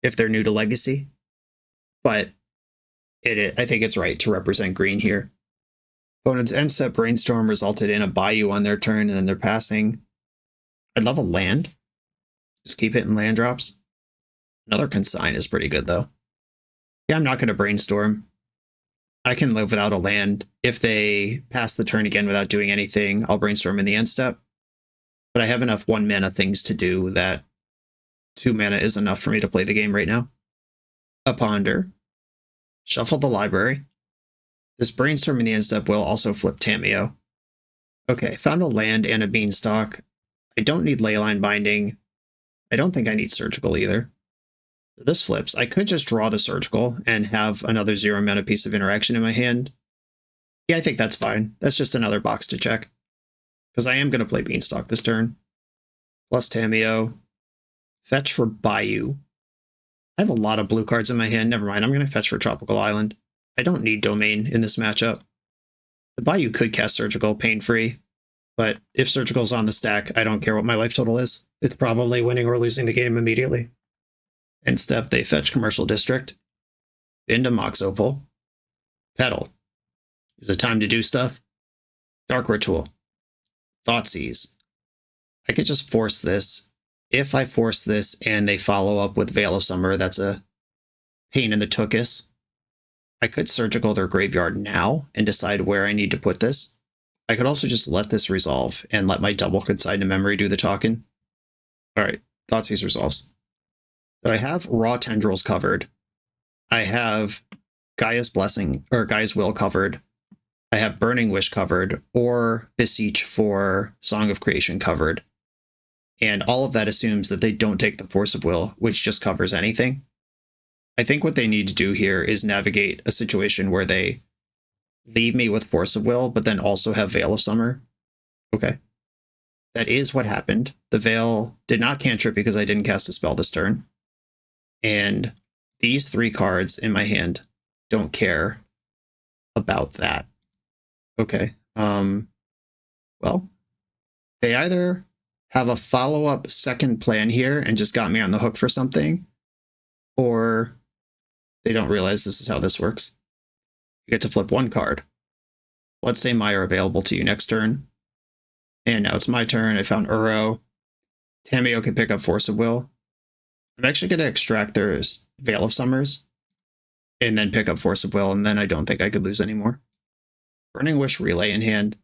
Speaker 2: if they're new to Legacy, but I think it's right to represent green here. Opponent's end step Brainstorm resulted in a Bayou on their turn, and then they're passing. I'd love a land. Just keep hitting land drops. Another Consign is pretty good, though. Yeah, I'm not going to Brainstorm. I can live without a land. If they pass the turn again without doing anything, I'll Brainstorm in the end step. But I have enough 1 mana things to do that 2 mana is enough for me to play the game right now. A Ponder. Shuffle the library. This Brainstorm in the end step will also flip Tamiyo. Okay, found a land and a Beanstalk. I don't need Leyline Binding. I don't think I need Surgical either. This flips. I could just draw the Surgical and have another 0 mana piece of interaction in my hand. Yeah, I think that's fine. That's just another box to check. Because I am going to play Beanstalk this turn. Plus Tamiyo. Fetch for Bayou. I have a lot of blue cards in my hand. Never mind, I'm going to fetch for Tropical Island. I don't need Domain in this matchup. The Bayou could cast Surgical pain-free, but if Surgical's on the stack, I don't care what my life total is. It's probably winning or losing the game immediately. End step, they fetch Commercial District. Into Mox Opal. Petal. Is it time to do stuff? Dark Ritual. Thoughtseize. I could just force this. If I force this and they follow up with Veil of Summer, that's a pain in the tuchus. I could Surgical their graveyard now and decide where I need to put this. I could also just let this resolve and let my double Consign to Memory do the talking. Alright, Thoughtseize resolves. So I have Raw Tendrils covered. I have Gaia's Blessing, or Gaia's Will covered. I have Burning Wish covered, or Beseech for Song of Creation covered. And all of that assumes that they don't take the Force of Will, which just covers anything. I think what they need to do here is navigate a situation where they leave me with Force of Will, but then also have Veil of Summer. Okay. That is what happened. The Veil did not cantrip because I didn't cast a spell this turn. And these 3 cards in my hand don't care about that. Okay. Well, they either have a follow-up second plan here and just got me on the hook for something, or they don't realize this is how this works. You get to flip 1 card. Let's say Maya are available to you next turn. And now it's my turn. I found Uro. Tamiyo can pick up Force of Will. I'm actually going to extract their Veil of Summers and then pick up Force of Will, and then I don't think I could lose anymore. Burning Wish Relay in hand.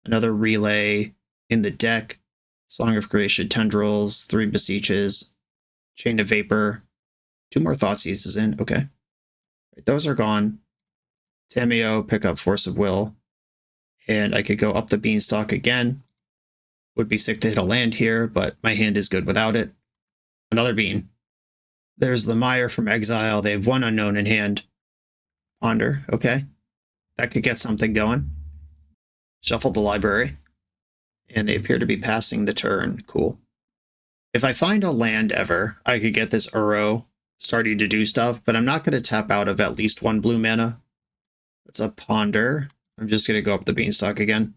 Speaker 2: Another Relay in the deck. Song of Creation, Tendrils, 3 Beseeches, Chain of Vapor, 2 more Thoughtseizes in. Okay. Right, those are gone. Tamiyo, pick up Force of Will. And I could go up the Beanstalk again. Would be sick to hit a land here, but my hand is good without it. Another Bean. There's the Mire from Exile. They have 1 unknown in hand. Ponder. Okay. That could get something going. Shuffle the library. And they appear to be passing the turn. Cool. If I find a land ever, I could get this Uro starting to do stuff, but I'm not going to tap out of at least 1 blue mana. That's a Ponder. I'm just going to go up the Beanstalk again.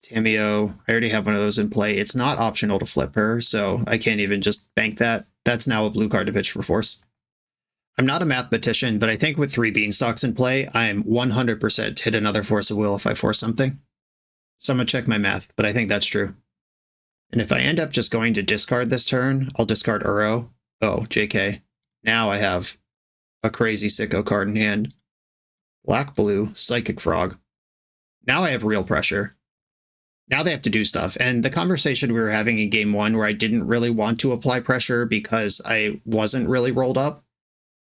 Speaker 2: Tamiyo, I already have one of those in play. It's not optional to flip her, so I can't even just bank that. That's now a blue card to pitch for Force. I'm not a mathematician, but I think with 3 Beanstalks in play, I'm 100% hit another Force of Will if I force something. Someone check my math, but I think that's true. And if I end up just going to discard this turn, I'll discard Uro. Oh, JK. Now I have a crazy sicko card in hand. Black-blue, Psychic Frog. Now I have real pressure. Now they have to do stuff. And the conversation we were having in game 1 where I didn't really want to apply pressure because I wasn't really rolled up,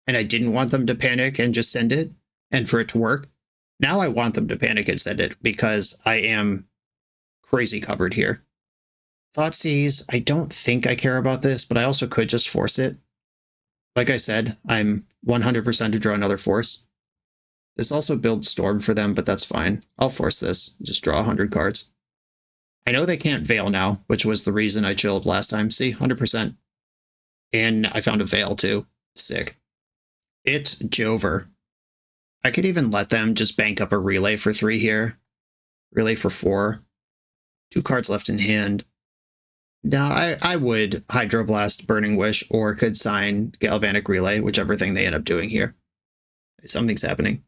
Speaker 2: and I didn't want them to panic and just send it, and for it to work. Now I want them to panic and send it because I am crazy covered here. Thoughtseize, I don't think I care about this, but I also could just force it. Like I said, I'm 100% to draw another Force. This also builds Storm for them, but that's fine. I'll force this. Just draw 100 cards. I know they can't Veil now, which was the reason I chilled last time. See, 100%. And I found a Veil too. Sick. It's Jover. I could even let them just bank up a Relay for 3 here. Relay for 4. 2 cards left in hand. Now, I would Hydroblast, Burning Wish, or could sign Galvanic Relay, whichever thing they end up doing here. Something's happening.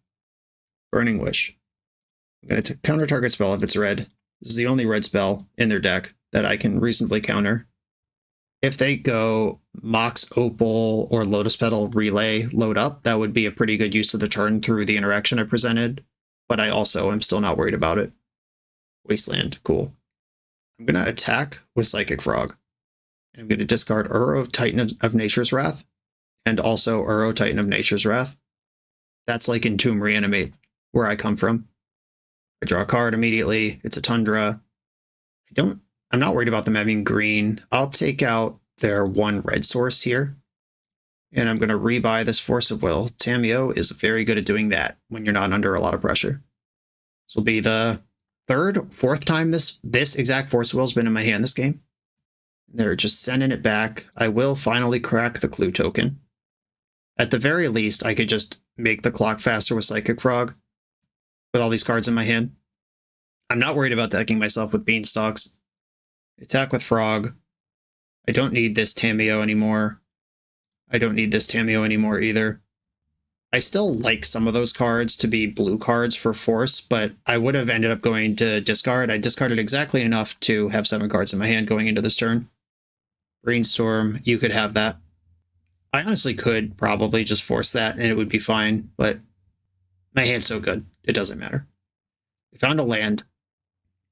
Speaker 2: Burning Wish. I'm going to counter target spell if it's red. This is the only red spell in their deck that I can reasonably counter. If they go Mox Opal or Lotus Petal Relay load up, that would be a pretty good use of the turn through the interaction I presented, but I also am still not worried about it. Wasteland, cool. I'm going to attack with Psychic Frog. I'm going to discard Uro, Titan of Nature's Wrath, and also Uro, Titan of Nature's Wrath. That's like Entomb Reanimate, where I come from. I draw a card immediately. It's a Tundra. I don't I'm not worried about them having green. I'll take out their one red source here. And I'm going to rebuy this Force of Will. Tamiyo is very good at doing that when you're not under a lot of pressure. This will be the fourth time this exact Force of Will has been in my hand this game. They're just sending it back. I will finally crack the clue token. At the very least, I could just make the clock faster with Psychic Frog with all these cards in my hand. I'm not worried about decking myself with Beanstalks. Attack with Frog. I don't need this Tamiyo anymore. I don't need this Tamiyo anymore either. I still like some of those cards to be blue cards for Force, but I would have ended up going to discard. I discarded exactly enough to have 7 cards in my hand going into this turn. Brainstorm, you could have that. I honestly could probably just force that and it would be fine, but my hand's so good, it doesn't matter. They found a land,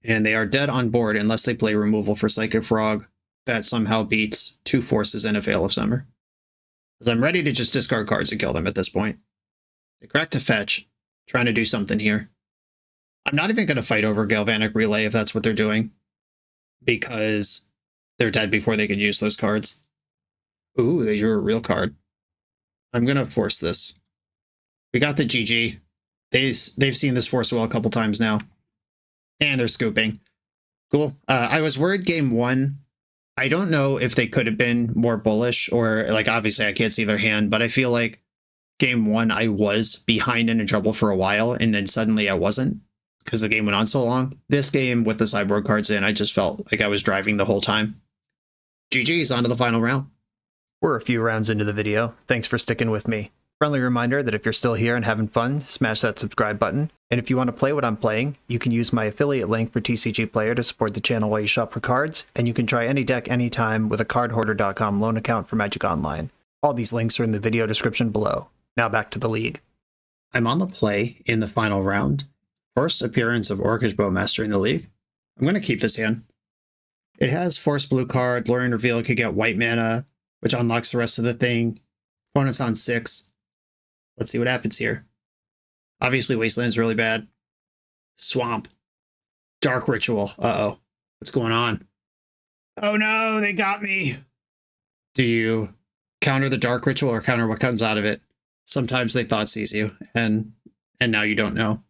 Speaker 2: and they are dead on board unless they play removal for Psychic Frog. That somehow beats 2 forces and a Veil of Summer. Because I'm ready to just discard cards and kill them at this point. They cracked a fetch, trying to do something here. I'm not even going to fight over Galvanic Relay if that's what they're doing, because they're dead before they could use those cards. Ooh, they drew a real card. I'm going to force this. We got the GG. They've seen this Force Well a couple times now. And they're scooping. Cool. I was worried game 1. I don't know if they could have been more bullish, or like obviously I can't see their hand, but I feel like game 1 I was behind and in trouble for a while, and then suddenly I wasn't because the game went on so long. This game with the sideboard cards in, I just felt like I was driving the whole time. GG's, on to the final round.
Speaker 1: We're a few rounds into the video. Thanks for sticking with me. Friendly reminder that if you're still here and having fun, smash that subscribe button. And if you want to play what I'm playing, you can use my affiliate link for TCG Player to support the channel while you shop for cards, and you can try any deck anytime with a cardhoarder.com loan account for Magic Online. All these links are in the video description below. Now back to the league.
Speaker 2: I'm on the play in the final round. First appearance of Orcish Bowmaster in the league. I'm going to keep this hand. It has Force Blue card, Luring Reveal could get white mana, which unlocks the rest of the thing. Opponent's on 6. Let's see what happens here. Obviously, Wasteland's really bad. Swamp. Dark Ritual. Uh-oh. What's going on? Oh no, they got me. Do you counter the Dark Ritual or counter what comes out of it? Sometimes they thought sees you, and now you don't know.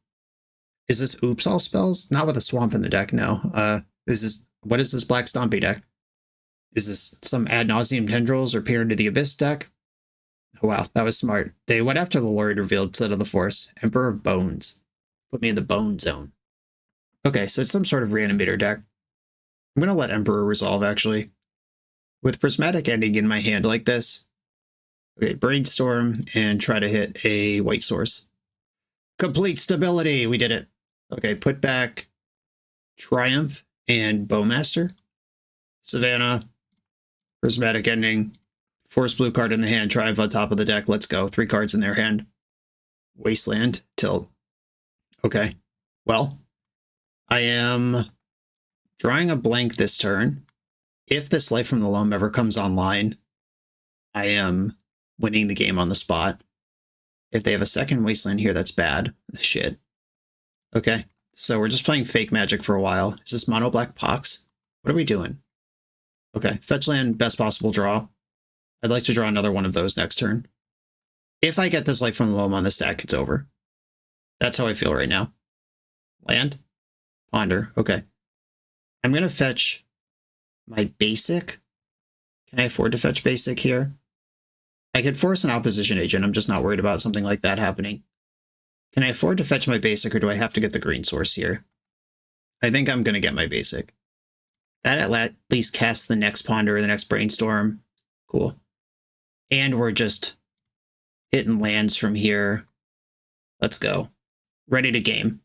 Speaker 2: Is this Oops All spells? Not with a Swamp in the deck, no. What is this Black Stompy deck? Is this some Ad Nauseam Tendrils or Peer into the Abyss deck? Oh, wow, that was smart. They went after the Lurid Revealed instead of the Force. Emperor of Bones. Put me in the Bone Zone. Okay, so it's some sort of Reanimator deck. I'm going to let Emperor resolve, actually. With Prismatic Ending in my hand like this. Okay, Brainstorm and try to hit a white source. Complete stability! We did it. Okay, put back Triumph and Bowmaster. Savannah. Prismatic Ending. Force Blue card in the hand, Triumph on top of the deck. Let's go. 3 cards in their hand. Wasteland, Tilt. Okay. Well, I am drawing a blank this turn. If this Life from the Loam ever comes online, I am winning the game on the spot. If they have a second Wasteland here, that's bad. Shit. Okay. So we're just playing fake Magic for a while. Is this Mono Black Pox? What are we doing? Okay. Fetch land, best possible draw. I'd like to draw another one of those next turn. If I get this Life from the Loam on the stack, it's over. That's how I feel right now. Land? Ponder. Okay. I'm going to fetch my basic. Can I afford to fetch basic here? I could force an opposition agent. I'm just not worried about something like that happening. Can I afford to fetch my basic, or do I have to get the green source here? I think I'm going to get my basic. That at least casts the next Ponder or the next Brainstorm. Cool. And we're just hitting lands from here. Let's go. Ready to game.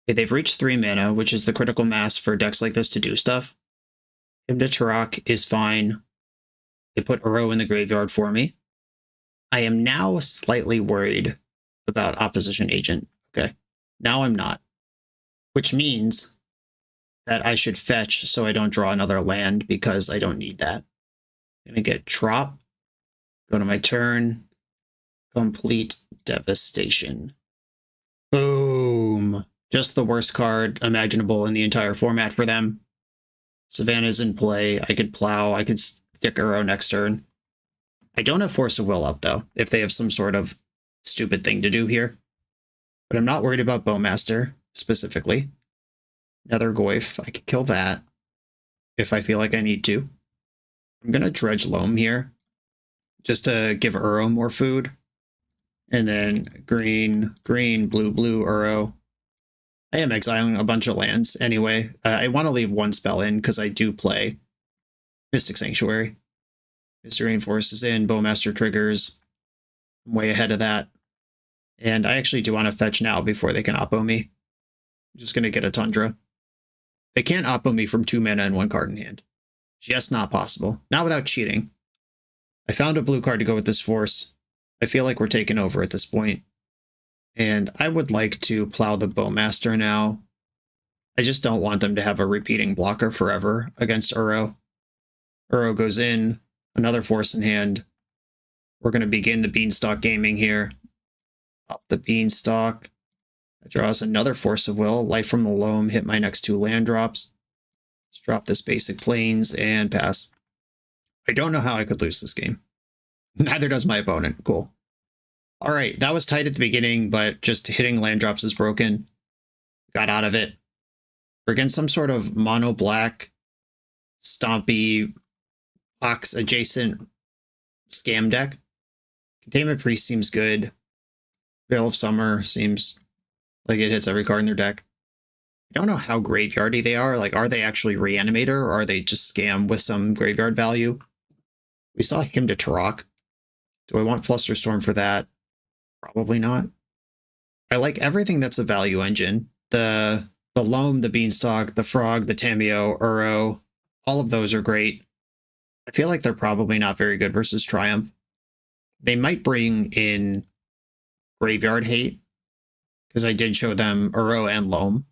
Speaker 2: Okay, they've reached 3 mana, which is the critical mass for decks like this to do stuff. Hymn to Tarak is fine. They put Uro in the graveyard for me. I am now slightly worried about opposition agent. Okay, now I'm not. Which means that I should fetch so I don't draw another land, because I don't need that. I'm going to get Trop. Go to my turn. Complete Devastation. Boom. Just the worst card imaginable in the entire format for them. Savannah's in play. I could plow. I could stick Uro next turn. I don't have Force of Will up, though, if they have some sort of stupid thing to do here. But I'm not worried about Bowmaster, specifically. Nether Goyf, I could kill that if I feel like I need to. I'm going to Dredge Loam here, just to give Uro more food. And then green, green, blue, blue, Uro. I am exiling a bunch of lands anyway. I want to leave one spell in because I do play Mystic Sanctuary. Mr. Rainforest is in, Bowmaster triggers. I'm way ahead of that. And I actually do want to fetch now before they can oppo me. I'm just going to get a Tundra. They can't oppo me from 2 mana and 1 card in hand. Just not possible. Not without cheating. I found a blue card to go with this Force. I feel like we're taking over at this point. And I would like to plow the Bowmaster now. I just don't want them to have a repeating blocker forever against Uro. Uro goes in, another Force in hand. We're going to begin the Beanstalk gaming here. Up the Beanstalk. That draws another Force of Will. Life from the Loam, hit my next 2 land drops. Let's drop this basic Plains and pass. I don't know how I could lose this game. Neither does my opponent. Cool. All right, that was tight at the beginning, but just hitting land drops is broken. Got out of it. We're against some sort of mono black, stompy, box adjacent scam deck. Containment Priest seems good. Veil of Summer seems like it hits every card in their deck. I don't know how graveyardy they are. Like, are they actually Reanimator, or are they just scam with some graveyard value? We saw Hymn to Tarok. Do I want Flusterstorm for that? Probably not. I like everything that's a value engine. The Loam, the Beanstalk, the Frog, the Tameo, Uro, all of those are great. I feel like they're probably not very good versus Triumph. They might bring in Graveyard Hate, because I did show them Uro and Loam.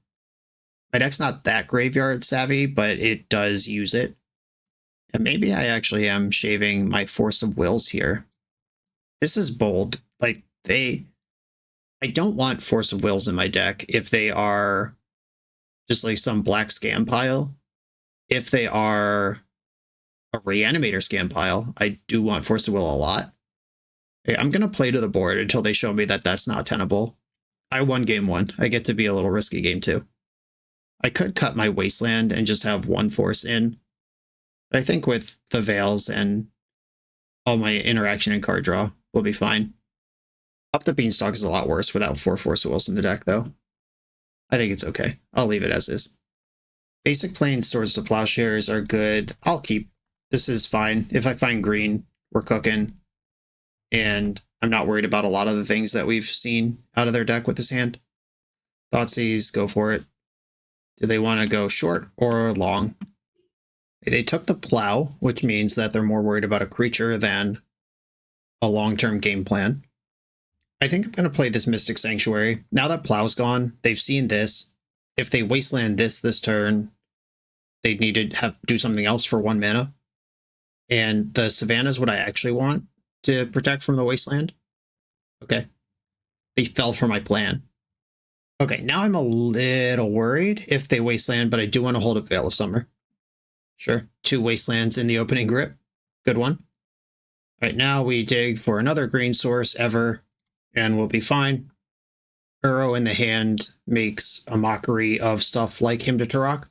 Speaker 2: My deck's not that graveyard savvy, but it does use it. And maybe I actually am shaving my Force of Wills here. This is bold. Like, I don't want Force of Wills in my deck if they are just like some black scam pile. If they are a Reanimator scam pile, I do want Force of Will a lot. I'm going to play to the board until they show me that that's not tenable. I won game 1. I get to be a little risky game 2. I could cut my Wasteland and just have 1 Force in. But I think with the Veils and all my interaction and card draw, we'll be fine. Up the Beanstalk is a lot worse without 4 Force of Wills in the deck, though. I think it's okay. I'll leave it as is. Basic Plains Swords to Plowshares are good. I'll keep. This is fine. If I find green, we're cooking. And I'm not worried about a lot of the things that we've seen out of their deck with this hand. Thoughtseize, go for it. Do they want to go short or long? They took the Plow, which means that they're more worried about a creature than a long-term game plan. I think I'm going to play this Mystic Sanctuary. Now that Plow's gone, they've seen this. If they Wasteland this turn, they'd need to do something else for 1 mana. And the Savannah is what I actually want to protect from the Wasteland. Okay. They fell for my plan. Okay, now I'm a little worried if they Wasteland, but I do want to hold up Veil of Summer. Sure. 2 Wastelands in the opening grip. Good one. All right, now we dig for another green source ever, and we'll be fine. Uro in the hand makes a mockery of stuff like Hymn to Tarok.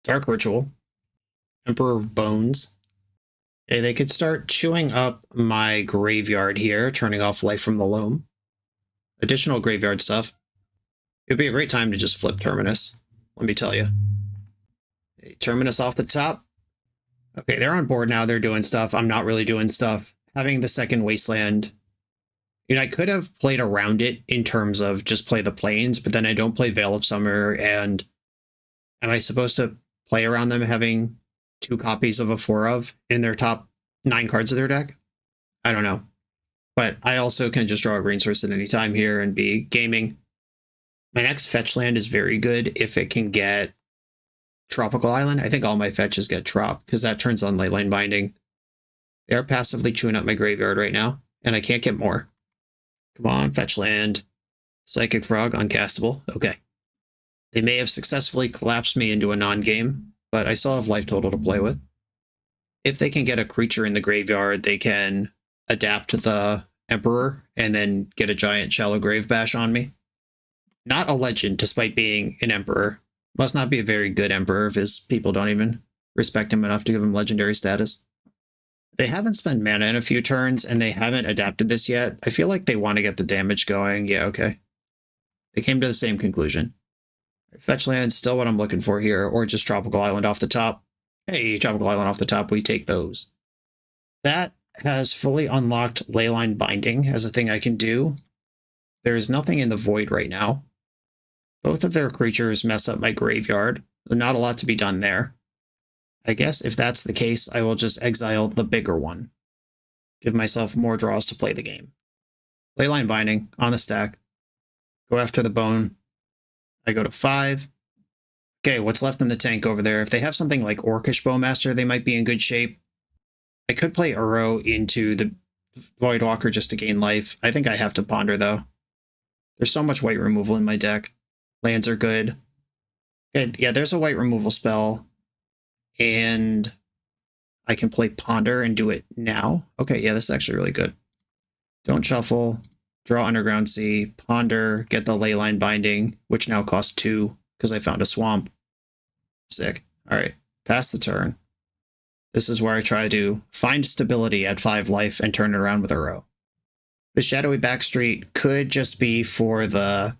Speaker 2: Dark Ritual. Emperor of Bones. Okay, they could start chewing up my graveyard here, turning off Life from the Loam. Additional graveyard stuff. It'd be a great time to just flip Terminus, let me tell you. Okay, Terminus off the top. Okay, they're on board now. They're doing stuff. I'm not really doing stuff. Having the second Wasteland. You know, I could have played around it in terms of just play the Plains, but then I don't play Veil of Summer, and am I supposed to play around them having 2 copies of a 4 of in their top 9 cards of their deck? I don't know. But I also can just draw a green source at any time here and be gaming. My next fetch land is very good if it can get Tropical Island. I think all my fetches get Trop, because that turns on Leyline Binding. They're passively chewing up my graveyard right now, and I can't get more. Come on, fetch land. Psychic Frog, uncastable. Okay. They may have successfully collapsed me into a non-game. but I still have life total to play with. If they can get a creature in the graveyard, they can adapt the Emperor and then get a giant Shallow Grave Bash on me. Not a legend, despite being an Emperor. Must not be a very good Emperor if his people don't even respect him enough to give him legendary status. They haven't spent mana in a few turns, and they haven't adapted this yet. I feel like they want to get the damage going. Yeah, okay. They came to the same conclusion. Fetch land, still what I'm looking for here, or just Tropical Island off the top. Hey, Tropical Island off the top, we take those. That has fully unlocked Leyline Binding as a thing I can do. There is nothing in the void right now. Both of their creatures mess up my graveyard. Not a lot to be done there. I guess if that's the case, I will just exile the bigger one. Give myself more draws to play the game. Leyline Binding on the stack. Go after the bone. I go to 5. Okay, what's left in the tank over there? If they have something like Orcish Bowmaster, they might be in good shape. I could play Uro into the Voidwalker just to gain life. I think I have to ponder, though. There's so much white removal in my deck. Lands are good. Okay, yeah, there's a white removal spell. And I can play Ponder and do it now. Okay, yeah, this is actually really good. Don't shuffle. Draw Underground Sea. Ponder. Get the Leyline Binding, which now costs 2 because I found a swamp. Sick. All right, pass the turn. This is where I try to find stability at 5 life and turn it around with Uro. The Shadowy Backstreet could just be for the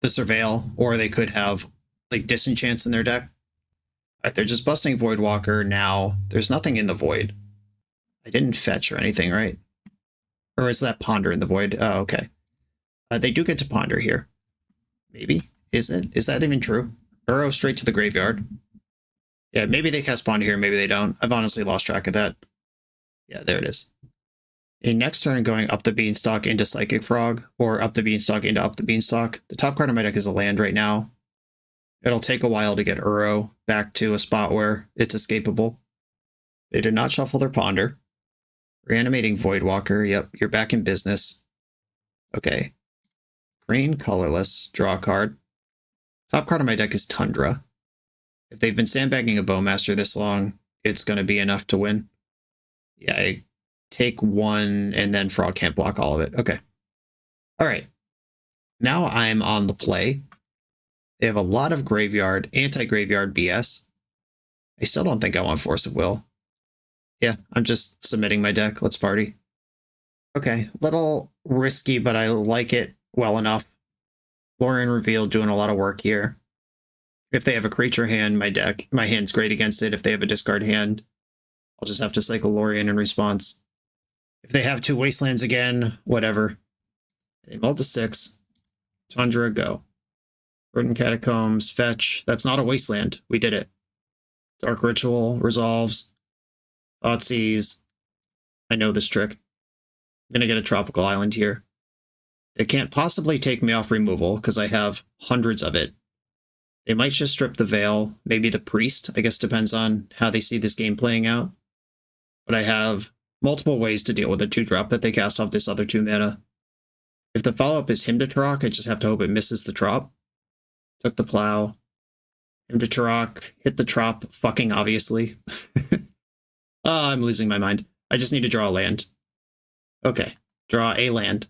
Speaker 2: Surveil, or they could have like Disenchants in their deck. All right, they're just busting Voidwalker now. There's nothing in the Void. I didn't fetch or anything, right? Or is that Ponder in the Void? Oh, okay. They do get to Ponder here. Maybe. Is it? Is that even true? Uro straight to the graveyard. Yeah, maybe they cast Ponder here, maybe they don't. I've honestly lost track of that. Yeah, there it is. In next turn, going up the Beanstalk into Psychic Frog, or up the Beanstalk into up the Beanstalk. The top card of my deck is a land right now. It'll take a while to get Uro back to a spot where it's escapable. They did not shuffle their Ponder. Reanimating Voidwalker. Yep, you're back in business. Okay. Green, colorless. Draw a card. Top card of my deck is Tundra. If they've been sandbagging a Bowmaster this long, it's going to be enough to win. Yeah, I take 1, and then Frog can't block all of it. Okay. All right. Now I'm on the play. They have a lot of graveyard, anti-graveyard BS. I still don't think I want Force of Will. Yeah, I'm just submitting my deck. Let's party. Okay, little risky, but I like it well enough. Lorien Reveal doing a lot of work here. If they have a creature hand, my hand's great against it. If they have a discard hand, I'll just have to cycle Lorien in response. If they have 2 Wastelands again, whatever. They mull to 6. Tundra, go. Verdant Catacombs, fetch. That's not a Wasteland. We did it. Dark Ritual, resolves. Thoughtseize. I know this trick. I'm going to get a Tropical Island here. They can't possibly take me off removal because I have hundreds of it. They might just strip the Veil, maybe the Priest. I guess depends on how they see this game playing out. But I have multiple ways to deal with a 2-drop that they cast off this other 2 mana. If the follow-up is Hymn to Tarok, I just have to hope it misses the Trop. Took the Plow. Hymn to Tarok, hit the Trop, fucking obviously. Oh, I'm losing my mind. I just need to draw a land. Okay, draw a land.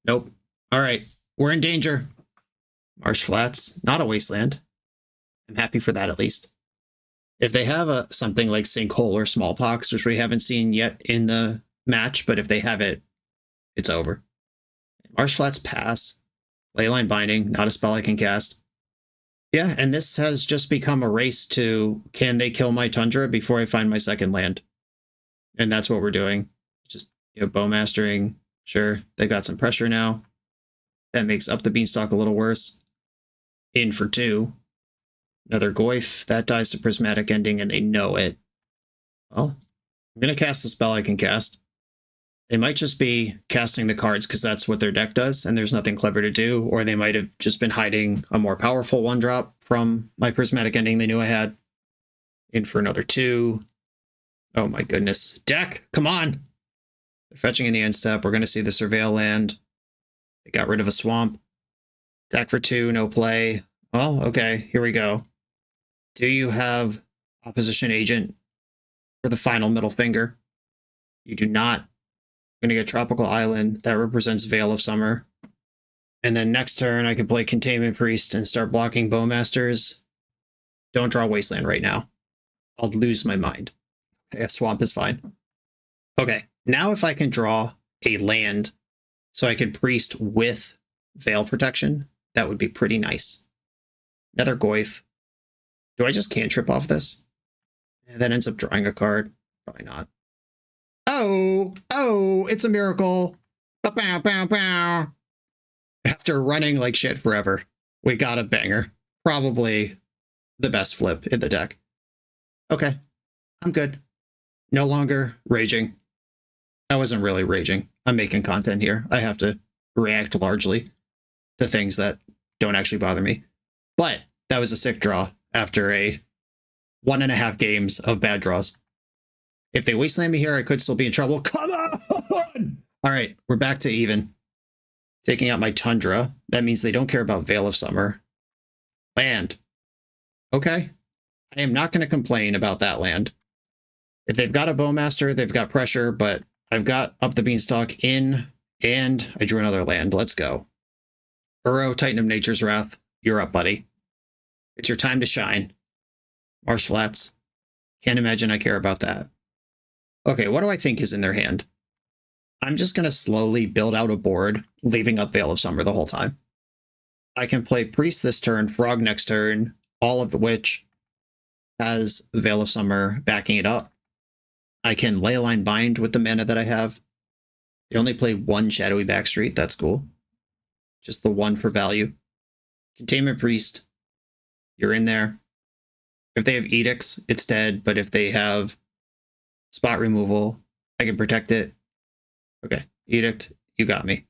Speaker 2: Nope. All right, we're in danger. Marsh Flats, not a Wasteland. I'm happy for that at least. If they have something like Sinkhole or Smallpox, which we haven't seen yet in the match, but if they have it, it's over. Marsh Flats pass. Leyline Binding, not a spell I can cast. Yeah, and this has just become a race to, can they kill my Tundra before I find my second land? And that's what we're doing. Just, Bowmastering. Sure, they got some pressure now. That makes up the Beanstalk a little worse. In for 2. Another Goyf. That dies to Prismatic Ending, and they know it. Well, I'm going to cast the spell I can cast. They might just be casting the cards because that's what their deck does, and there's nothing clever to do, or they might have just been hiding a more powerful 1-drop from my Prismatic Ending they knew I had. In for another 2. Oh my goodness. Deck, come on! They're fetching in the end step. We're going to see the Surveil land. They got rid of a swamp. Attack for 2, no play. Well, okay, here we go. Do you have opposition agent for the final middle finger? You do not. I'm going to get Tropical Island. That represents Veil of Summer. And then next turn, I could play Containment Priest and start blocking Bowmasters. Don't draw Wasteland right now. I'll lose my mind. Okay, Swamp is fine. Okay, now if I can draw a land so I could Priest with Veil Protection, that would be pretty nice. Another Goyf. Do I just cantrip off this? And that ends up drawing a card. Probably not. Oh, it's a miracle. Bow, bow, bow. After running like shit forever, we got a banger. Probably the best flip in the deck. Okay, I'm good. No longer raging. I wasn't really raging. I'm making content here. I have to react largely to things that don't actually bother me. But that was a sick draw after a 1.5 games of bad draws. If they wasteland me here, I could still be in trouble. Come on! All right, we're back to even. Taking out my Tundra. That means they don't care about Veil of Summer. Land. Okay. I am not going to complain about that land. If they've got a Bowmaster, they've got pressure, but I've got up the Beanstalk in, and I drew another land. Let's go. Uro, Titan of Nature's Wrath. You're up, buddy. It's your time to shine. Marsh Flats. Can't imagine I care about that. Okay, what do I think is in their hand? I'm just going to slowly build out a board, leaving up Veil of Summer the whole time. I can play Priest this turn, Frog next turn, all of which has Veil of Summer backing it up. I can Leyline Bind with the mana that I have. They only play one Shadowy Backstreet, that's cool. Just the one for value. Containment Priest, you're in there. If they have Edicts, it's dead, but if they have Spot Removal, I can protect it. Okay, Edict, you got me.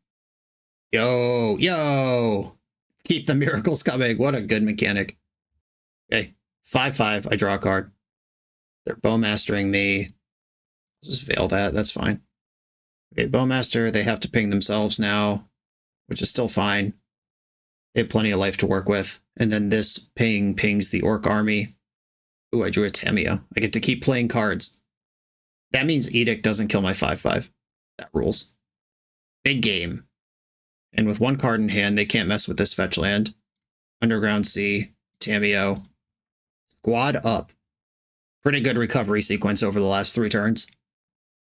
Speaker 2: Yo! Keep the miracles coming. What a good mechanic. Okay, 5/5, I draw a card. They're Bowmastering me. I'll just veil that, that's fine. Okay, Bowmaster, they have to ping themselves now, which is still fine. They have plenty of life to work with. And then this ping pings the Orc army. Ooh, I drew a Tameo. I get to keep playing cards. That means Edict doesn't kill my 5/5. That rules. Big game. And with one card in hand, they can't mess with this fetch land. Underground Sea, Tameo. Squad up. Pretty good recovery sequence over the last 3 turns.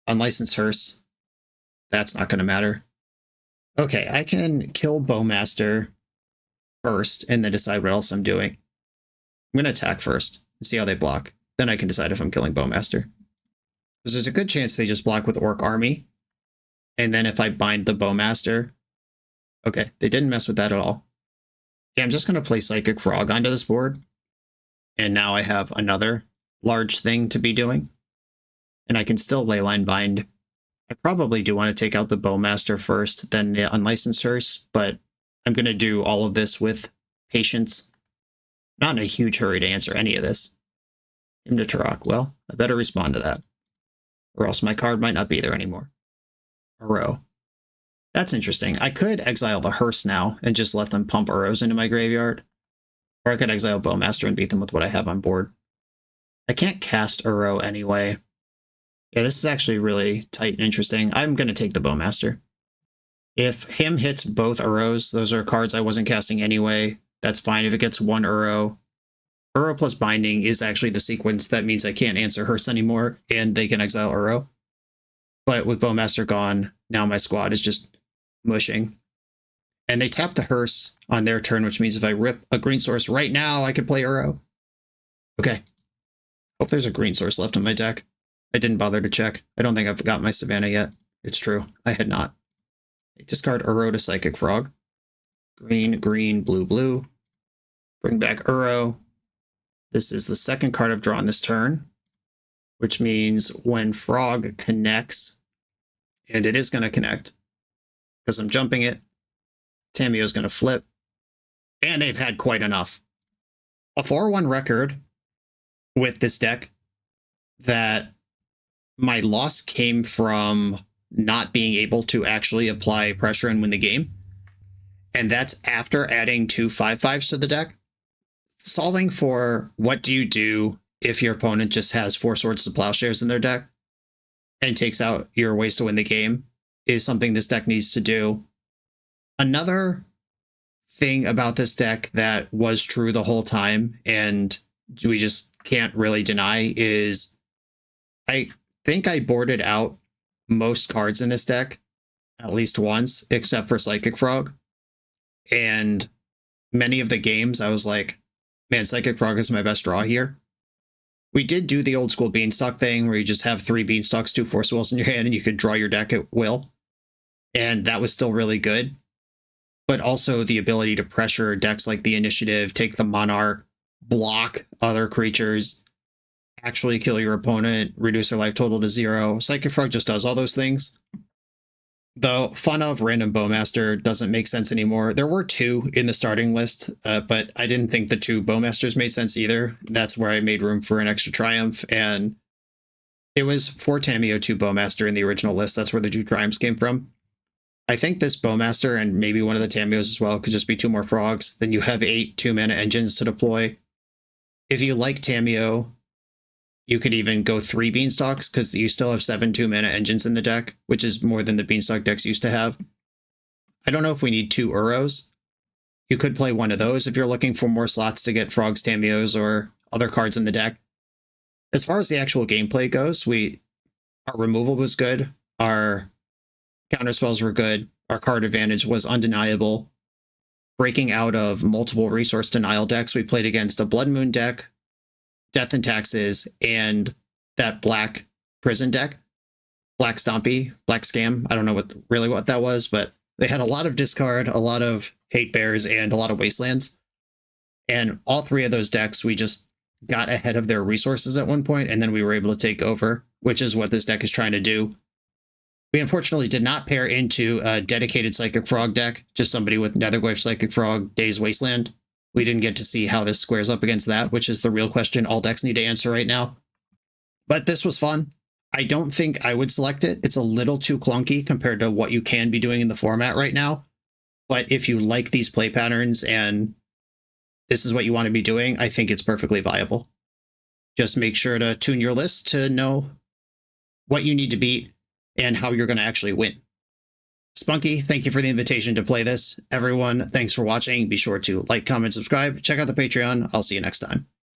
Speaker 2: Unlicensed Hearse. That's not going to matter. Okay, I can kill Bowmaster first and then decide what else I'm doing. I'm going to attack first and see how they block. Then I can decide if I'm killing Bowmaster. Because there's a good chance they just block with Orc Army. And then if I bind the Bowmaster... Okay, they didn't mess with that at all. Yeah, I'm just going to play Psychic Frog onto this board. And now I have another large thing to be doing. And I can still Leyline Bind. I probably do want to take out the Bowmaster first, then the Unlicensed Hearse, but I'm going to do all of this with patience. Not in a huge hurry to answer any of this. Him to Turok. Well, I better respond to that. Or else my card might not be there anymore. Uro. That's interesting. I could exile the Hearse now and just let them pump Uros into my graveyard. Or I could exile Bowmaster and beat them with what I have on board. I can't cast Uro anyway. Yeah, this is actually really tight and interesting. I'm going to take the Bowmaster. If him hits both Uros, those are cards I wasn't casting anyway. That's fine. If it gets one Uro, Uro plus Binding is actually the sequence that means I can't answer Hearse anymore, and they can exile Uro. But with Bowmaster gone, now my squad is just mushing. And they tap the Hearse on their turn, which means if I rip a green source right now, I could play Uro. Okay. Hope there's a green source left in my deck. I didn't bother to check. I don't think I've got my Savannah yet. It's true. I had not. Discard Uro to Psychic Frog. Green, green, blue, blue. Bring back Uro. This is the second card I've drawn this turn, which means when Frog connects, and it is going to connect, because I'm jumping it, Tameo's going to flip, and they've had quite enough. A 4-1 record with this deck that my loss came from not being able to actually apply pressure and win the game. And that's after adding 2 5/5s to the deck. solving for what do you do if your opponent just has 4 Swords to Plowshares in their deck and takes out your ways to win the game is something this deck needs to do. Another thing about this deck that was true the whole time and we just can't really deny is I think I boarded out most cards in this deck at least once, except for Psychic Frog. And many of the games I was like, man, Psychic Frog is my best draw here. We did do the old school Beanstalk thing where you just have 3 Beanstalks, 2 Force Wills in your hand, and you could draw your deck at will. And that was still really good. But also the ability to pressure decks like the Initiative, take the Monarch, block other creatures, actually kill your opponent, reduce their life total to 0. Psychic Frog just does all those things. The fun of Random Bowmaster doesn't make sense anymore. There were 2 in the starting list, but I didn't think the 2 Bowmasters made sense either. That's where I made room for an extra Triumph, and it was 4 Tamiyo, 2 Bowmaster in the original list. That's where the 2 Triumphs came from. I think this Bowmaster and maybe one of the Tamiyos as well could just be 2 more Frogs. Then you have 8 2-mana engines to deploy. If you like Tamiyo, you could even go 3 Beanstalks because you still have 7 2-mana engines in the deck, which is more than the Beanstalk decks used to have. I don't know if we need 2 Uros. You could play one of those if you're looking for more slots to get Frogs, Tamiyos, or other cards in the deck. As far as the actual gameplay goes, our removal was good. Our counterspells were good. Our card advantage was undeniable. Breaking out of multiple resource denial decks, we played against a Blood Moon deck, Death and Taxes, and that black prison deck. Black Stompy, Black Scam. I don't know what that was, but they had a lot of discard, a lot of Hate Bears, and a lot of Wastelands. And all 3 of those decks, we just got ahead of their resources at one point, and then we were able to take over, which is what this deck is trying to do. We unfortunately did not pair into a dedicated Psychic Frog deck, just somebody with Netherglyph, Psychic Frog, Daze Wasteland. We didn't get to see how this squares up against that, which is the real question all decks need to answer right now. But this was fun. I don't think I would select it. It's a little too clunky compared to what you can be doing in the format right now. But if you like these play patterns and this is what you want to be doing, I think it's perfectly viable. Just make sure to tune your list to know what you need to beat and how you're going to actually win. Spunky, thank you for the invitation to play this. Everyone, thanks for watching. Be sure to like, comment, subscribe. Check out the Patreon. I'll see you next time.